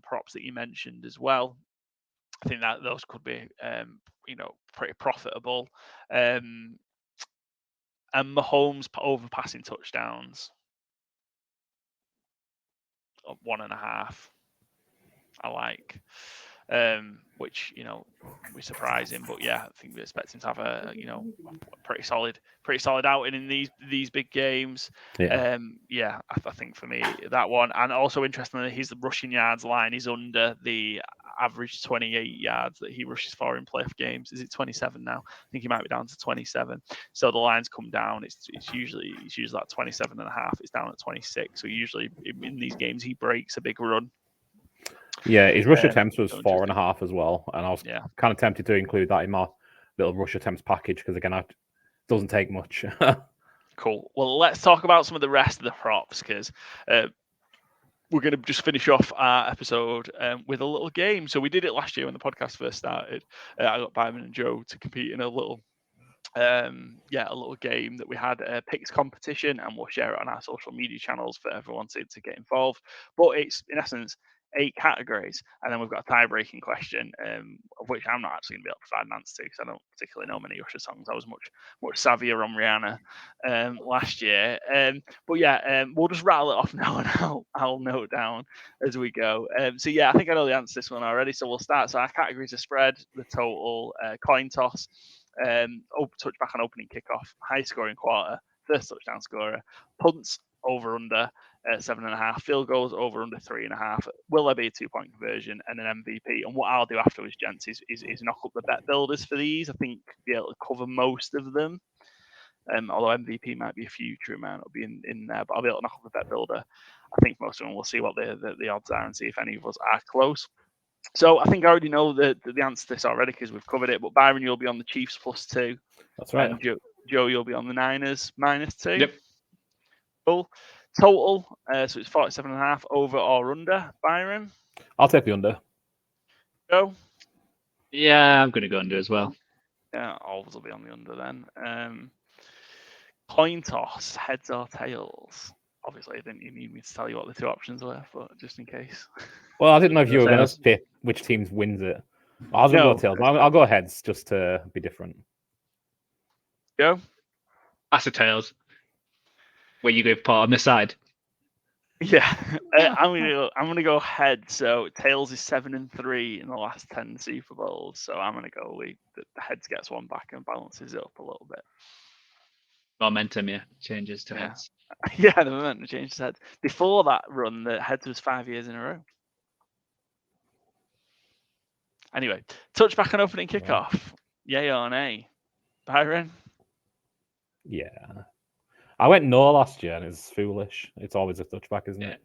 S4: props that you mentioned as well. I think that those could be, pretty profitable. And Mahomes over passing touchdowns, 1.5. I like. Which we surprise him, but yeah, I think we expect him to have a pretty solid outing in these big games. I think for me that one, and also interestingly, his rushing yards line is under the average 28 yards that he rushes for in playoff games. Is it 27 now? I think he might be down to 27. So the lines come down. It's usually like 27.5. It's down at 26. So usually in these games he breaks a big run.
S6: Yeah, his rush attempts was 4.5 as well, and I was kind of tempted to include that in my little rush attempts package because again, it doesn't take much.
S4: Cool. Well, let's talk about some of the rest of the props because we're going to just finish off our episode with a little game. So we did it last year when the podcast first started. I got Byron and Joe to compete in a little game that we had a picks competition, and we'll share it on our social media channels for everyone to get involved. But it's in essence 8 categories, and then we've got a tie-breaking question, of which I'm not actually going to be able to provide an answer to because I don't particularly know many Usher songs. I was much savvier on Rihanna last year. We'll just rattle it off now, and I'll note down as we go. I think I know the answer to this one already, so we'll start. So our categories are spread, the total, coin toss, touchback on opening kickoff, high scoring quarter, first touchdown scorer, punts over under 7.5, field goals over under 3.5. Will there be a 2-point conversion and an MVP? And what I'll do afterwards, gents, is knock up the bet builders for these. I think be able to cover most of them. Although MVP might be a future amount, it'll be in there, but I'll be able to knock up the bet builder. I think most of them, we'll see what the odds are and see if any of us are close. So I think I already know the answer to this already because we've covered it. But Byron, you'll be on the Chiefs +2.
S6: That's right.
S4: And Joe, you'll be on the Niners -2.
S5: Yep.
S4: Cool. Total, so it's 47.5, over or under, Byron?
S6: I'll take the under.
S4: Joe?
S5: Yeah, I'm going to go under as well.
S4: Yeah, always will be on the under then. Coin toss, heads or tails? Obviously, I didn't need me to tell you what the 2 options were, but just in case.
S6: Well, I didn't know if you were going to pick which teams wins it. I was going to go tails. I'll go heads just to be different.
S4: Joe?
S5: That's a tails. Where you go part on the side.
S4: Yeah, I'm gonna go head. So tails is 7-3 in the last 10 Super Bowls. So I'm gonna go the heads gets one back and balances it up a little bit.
S5: Momentum, changes to heads.
S4: Yeah, the momentum changes to heads. Before that run, the heads was 5 years in a row. Anyway, touchback on opening kickoff. Yay or nay? Byron?
S6: Yeah. I went no last year and it's foolish. It's always a touchback, isn't it?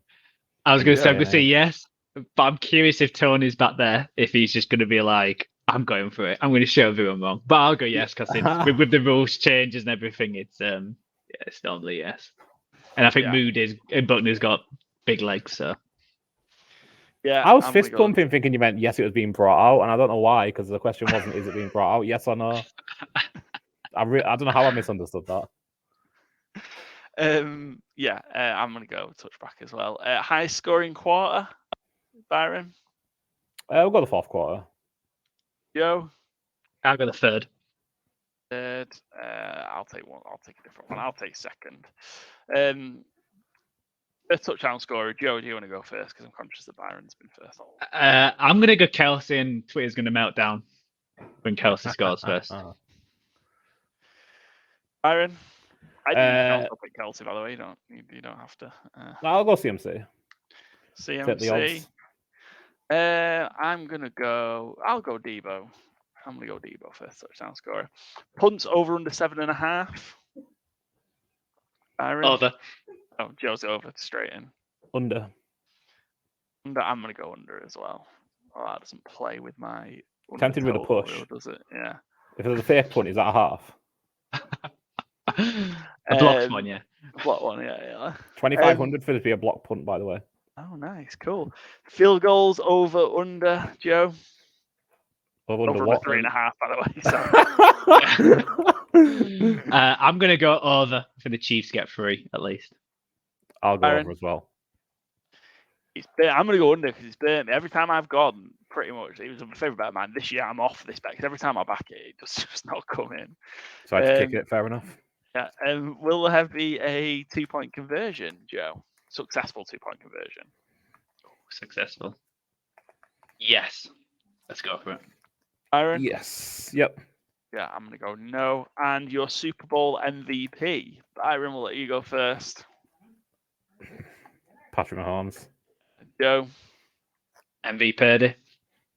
S5: I was going to say yes, but I'm curious if Tony's back there, if he's just going to be like, I'm going for it. I'm going to show everyone wrong. But I'll go yes, because with the rules changes and everything, it's it's normally yes. And I think Buckner's got big legs, so.
S4: Yeah,
S6: I was
S4: I'm
S6: fist
S4: gonna go-
S6: pumping, thinking you meant yes, it was being brought out, and I don't know why, because the question wasn't is it being brought out, yes or no. I don't know how I misunderstood that.
S4: I'm gonna go touchback as well. High scoring quarter, Byron.
S6: We'll go the fourth quarter.
S4: Joe.
S5: I'll go the third.
S4: Third. I'll take one. I'll take a different one. I'll take second. First touchdown scorer. Joe, do you want to go first? Because I'm conscious that Byron's been first.
S5: I'm gonna go Kelsey, and Twitter's gonna melt down when Kelsey scores first.
S4: Byron. I didn't pick Kelsey, by the way. You don't have to.
S6: I'll go CMC.
S4: CMC. I'm gonna go. I'll go Debo. I'm gonna go Debo first touchdown scorer. Punts over under 7.5. Byron.
S5: Over.
S4: Oh, Joe's over straight in.
S6: Under.
S4: I'm gonna go under as well. Oh, that doesn't play with my.
S6: Tempted with a push.
S4: Does it? Yeah.
S6: If there's a fake punt, is that a half?
S5: A blocked one, yeah.
S4: Block one, yeah.
S6: 2,500 for this be a block punt, by the way.
S4: Oh, nice, cool. Field goals over under, Joe.
S6: Over what?
S4: 3.5, by the way.
S5: I'm gonna go over for the Chiefs get 3 at least.
S6: I'll go over as well.
S4: I'm gonna go under because it's burnt me. Every time I've gone, pretty much, it was my favourite bet of mine. This year, I'm off this bet because every time I back it, it just not come in.
S6: So I had to kick it. Fair enough.
S4: Yeah. Will there be a 2-point conversion, Joe? Successful 2-point conversion.
S5: Successful. Yes. Let's go for it.
S4: Byron?
S6: Yes. Yep.
S4: Yeah, I'm gonna go no. And your Super Bowl MVP, Byron, will let you go first.
S6: Patrick Mahomes.
S4: Joe.
S5: MVP Purdy.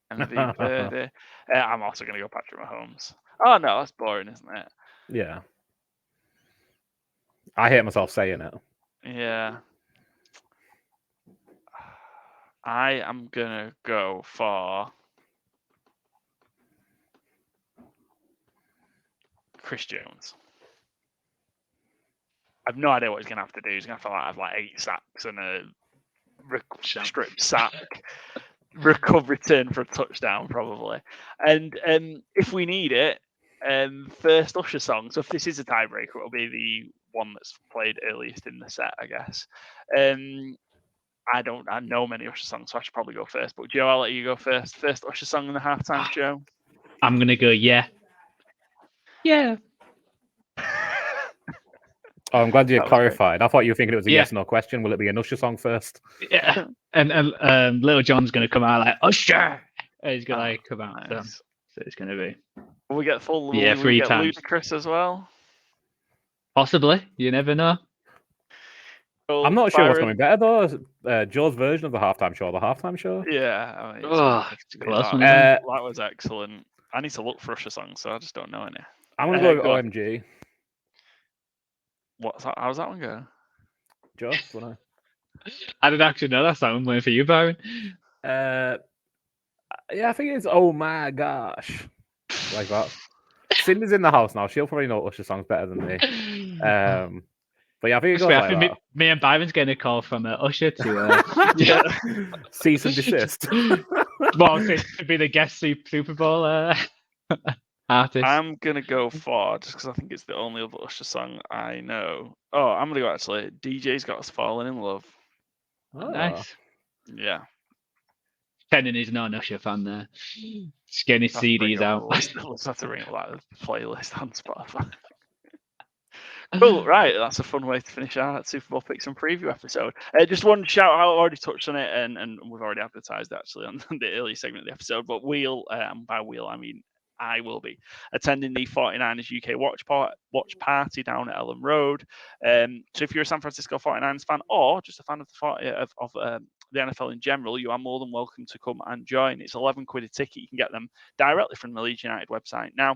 S4: MVP Purdy. I'm also gonna go Patrick Mahomes. Oh no, that's boring, isn't it?
S6: Yeah. I hate myself saying it.
S4: Yeah. I am gonna go for Chris Jones. I've no idea what he's gonna have to do. He's gonna have like 8 sacks and a strip sack, return for a touchdown probably. And if we need it, first Usher song. So if this is a tiebreaker, it'll be the one that's played earliest in the set, I guess. I know many Usher songs, so I should probably go first. But Joe, I'll let you go first. First Usher song in the halftime show.
S5: I'm gonna go yeah. Yeah.
S6: Oh, I'm glad you clarified. I thought you were thinking it was a
S5: Yeah.
S6: yes/no question. Will it be an Usher song first?
S5: Yeah. And Little John's gonna come out like Usher. He's gonna like come out.
S4: Nice.
S5: So it's gonna be.
S4: Will we get full?
S5: Yeah,
S4: will
S5: 3
S4: we get
S5: times.
S4: Ludacris as well.
S5: Possibly. You never know.
S4: Well,
S6: I'm not sure what's
S4: Byron-
S6: going better though. Joe's version of the halftime show, or the halftime show.
S4: Yeah, I mean,
S5: It's a close one.
S4: that was excellent. I need to look for Usher songs, so I just don't know any.
S6: I'm gonna go with
S4: go on.
S6: OMG.
S4: What's that? How's that one go?
S6: Joe, wanna?
S5: I didn't actually know that song. I'm waiting for you, Byron.
S6: Yeah, I think it's oh my gosh, like that. Cindy's in the house now. She'll probably know Usher songs better than me. But yeah, I think it goes
S5: I
S6: like
S5: think
S6: that.
S5: me and Byron's getting a call from Usher to
S6: Cease and desist.
S5: well, to be the guest Super Bowl artist.
S4: I'm gonna go for just because I think it's the only other Usher song I know. Oh, I'm gonna go actually. DJ's Got Us Falling in Love.
S6: Oh.
S5: Nice.
S4: Yeah.
S5: Pretending he's not an Usher fan there. Just getting his CDs out.
S4: Let's have to bring up like the playlist on Spotify. Cool, right. That's a fun way to finish our Super Bowl picks and preview episode. Just one shout out. I already touched on it, and we've already advertised actually on the early segment of the episode. But by we'll I mean I will be attending the 49ers UK watch party down at Ellen Road. So if you're a San Francisco 49ers fan or just a fan of the NFL in general, you are more than welcome to come and join. It's £11 a ticket. You can get them directly from the Leeds United website now.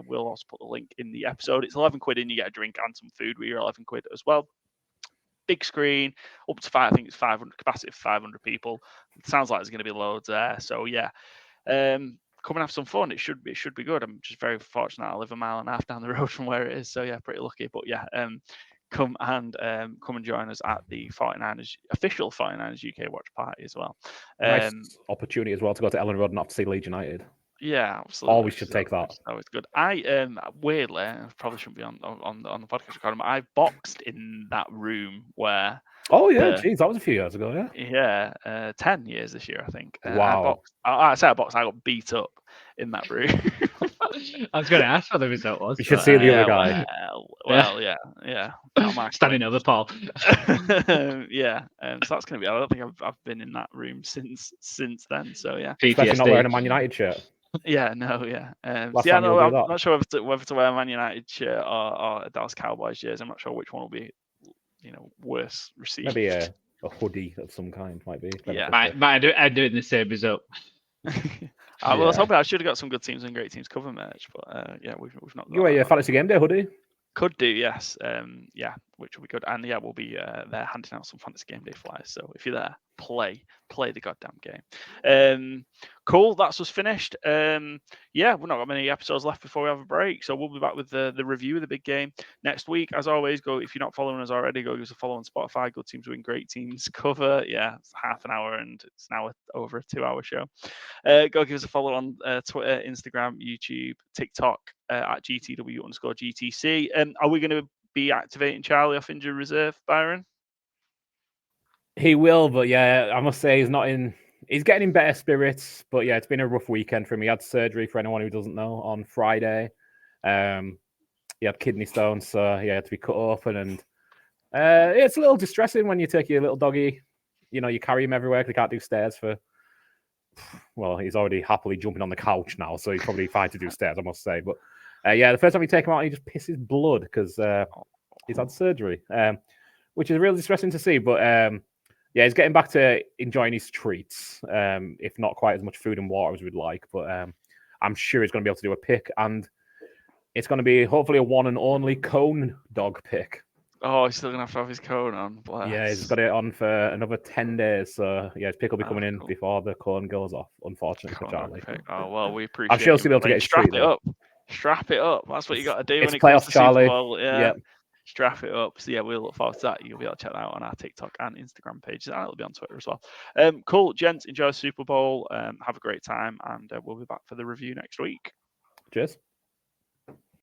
S4: We'll also put the link in the episode. It's £11 and you get a drink and some food with your £11 as well. Big screen, up to I think it's 500 capacity for 500 people. It sounds like there's going to be loads there. So yeah, come and have some fun. It should be good. I'm just very fortunate. I live a mile and a half down the road from where it is, so yeah, pretty lucky. But yeah, come and join us at the 49ers official 49ers UK watch party as well.
S6: Nice opportunity as well to go to Ellen Road and not to see Leeds United.
S4: Yeah, absolutely.
S6: Always should take that.
S4: That was good. I weirdly, I probably shouldn't be on the podcast recording, but I boxed in that room where.
S6: Oh yeah, geez, that was a few years ago.
S4: Yeah. Yeah, 10 years this year, I think.
S6: Wow.
S4: I got beat up in that room.
S5: I was going to ask what the result was.
S6: You should see the other guy.
S4: Well, yeah.
S5: Standing over Paul.
S4: Yeah. So that's going to be. I don't think I've been in that room since then. So yeah.
S6: Especially not wearing a Man United shirt.
S4: Yeah, no, yeah. I'm not sure whether to wear a Man United shirt or a Dallas Cowboys jersey. I'm not sure which one will be, worse received.
S6: Maybe a hoodie of some kind might be.
S4: Yeah,
S5: I'm doing the same result.
S4: I was hoping I should have got some good teams and great teams cover merch, but yeah, we've not.
S6: You wear your fantasy game day hoodie?
S4: Could do, yes. Yeah, which will be good. And yeah, we'll be there handing out some fantasy game day flyers. So if you're there, play the goddamn game. Cool, that's us finished. Yeah, we've not got many episodes left before we have a break. So we'll be back with the review of the big game next week. As always, if you're not following us already, go give us a follow on Spotify. Good Teams Win, Great Teams cover. Yeah, it's half an hour and it's now over a 2-hour show. Go give us a follow on Twitter, Instagram, YouTube, TikTok at GTW_GTC. Are we going to be activating Charlie off injury reserve, Byron?
S6: He will, but yeah, I must say he's getting in better spirits, but yeah, it's been a rough weekend for him. He had surgery, for anyone who doesn't know, on Friday. He had kidney stones, so he had to be cut open, and it's a little distressing when you take your little doggy, you carry him everywhere because he can't do stairs well, he's already happily jumping on the couch now, so he's probably fine to do stairs, I must say. But yeah, the first time we take him out, he just pisses blood because he's had surgery, which is really distressing to see. But yeah, he's getting back to enjoying his treats, if not quite as much food and water as we'd like. But I'm sure he's going to be able to do a pick, and it's going to be hopefully a one and only cone dog pick.
S4: Oh, he's still going to have his cone on. Bless.
S6: Yeah, he's got it on for another 10 days. So, yeah, his pick will be coming in before the cone goes off, unfortunately, for Charlie.
S4: Oh, well, we appreciate it.
S6: I'm sure he'll be able to get his
S4: strap it up. Strap it up. That's what you got to do
S6: when
S4: it comes to
S6: Charlie.
S4: Super Bowl. Yeah.
S6: Yep.
S4: Strap it up. So, yeah, we'll look forward to that. You'll be able to check that out on our TikTok and Instagram pages. And it'll be on Twitter as well. Cool. Gents, enjoy Super Bowl. Have a great time. And we'll be back for the review next week.
S6: Cheers.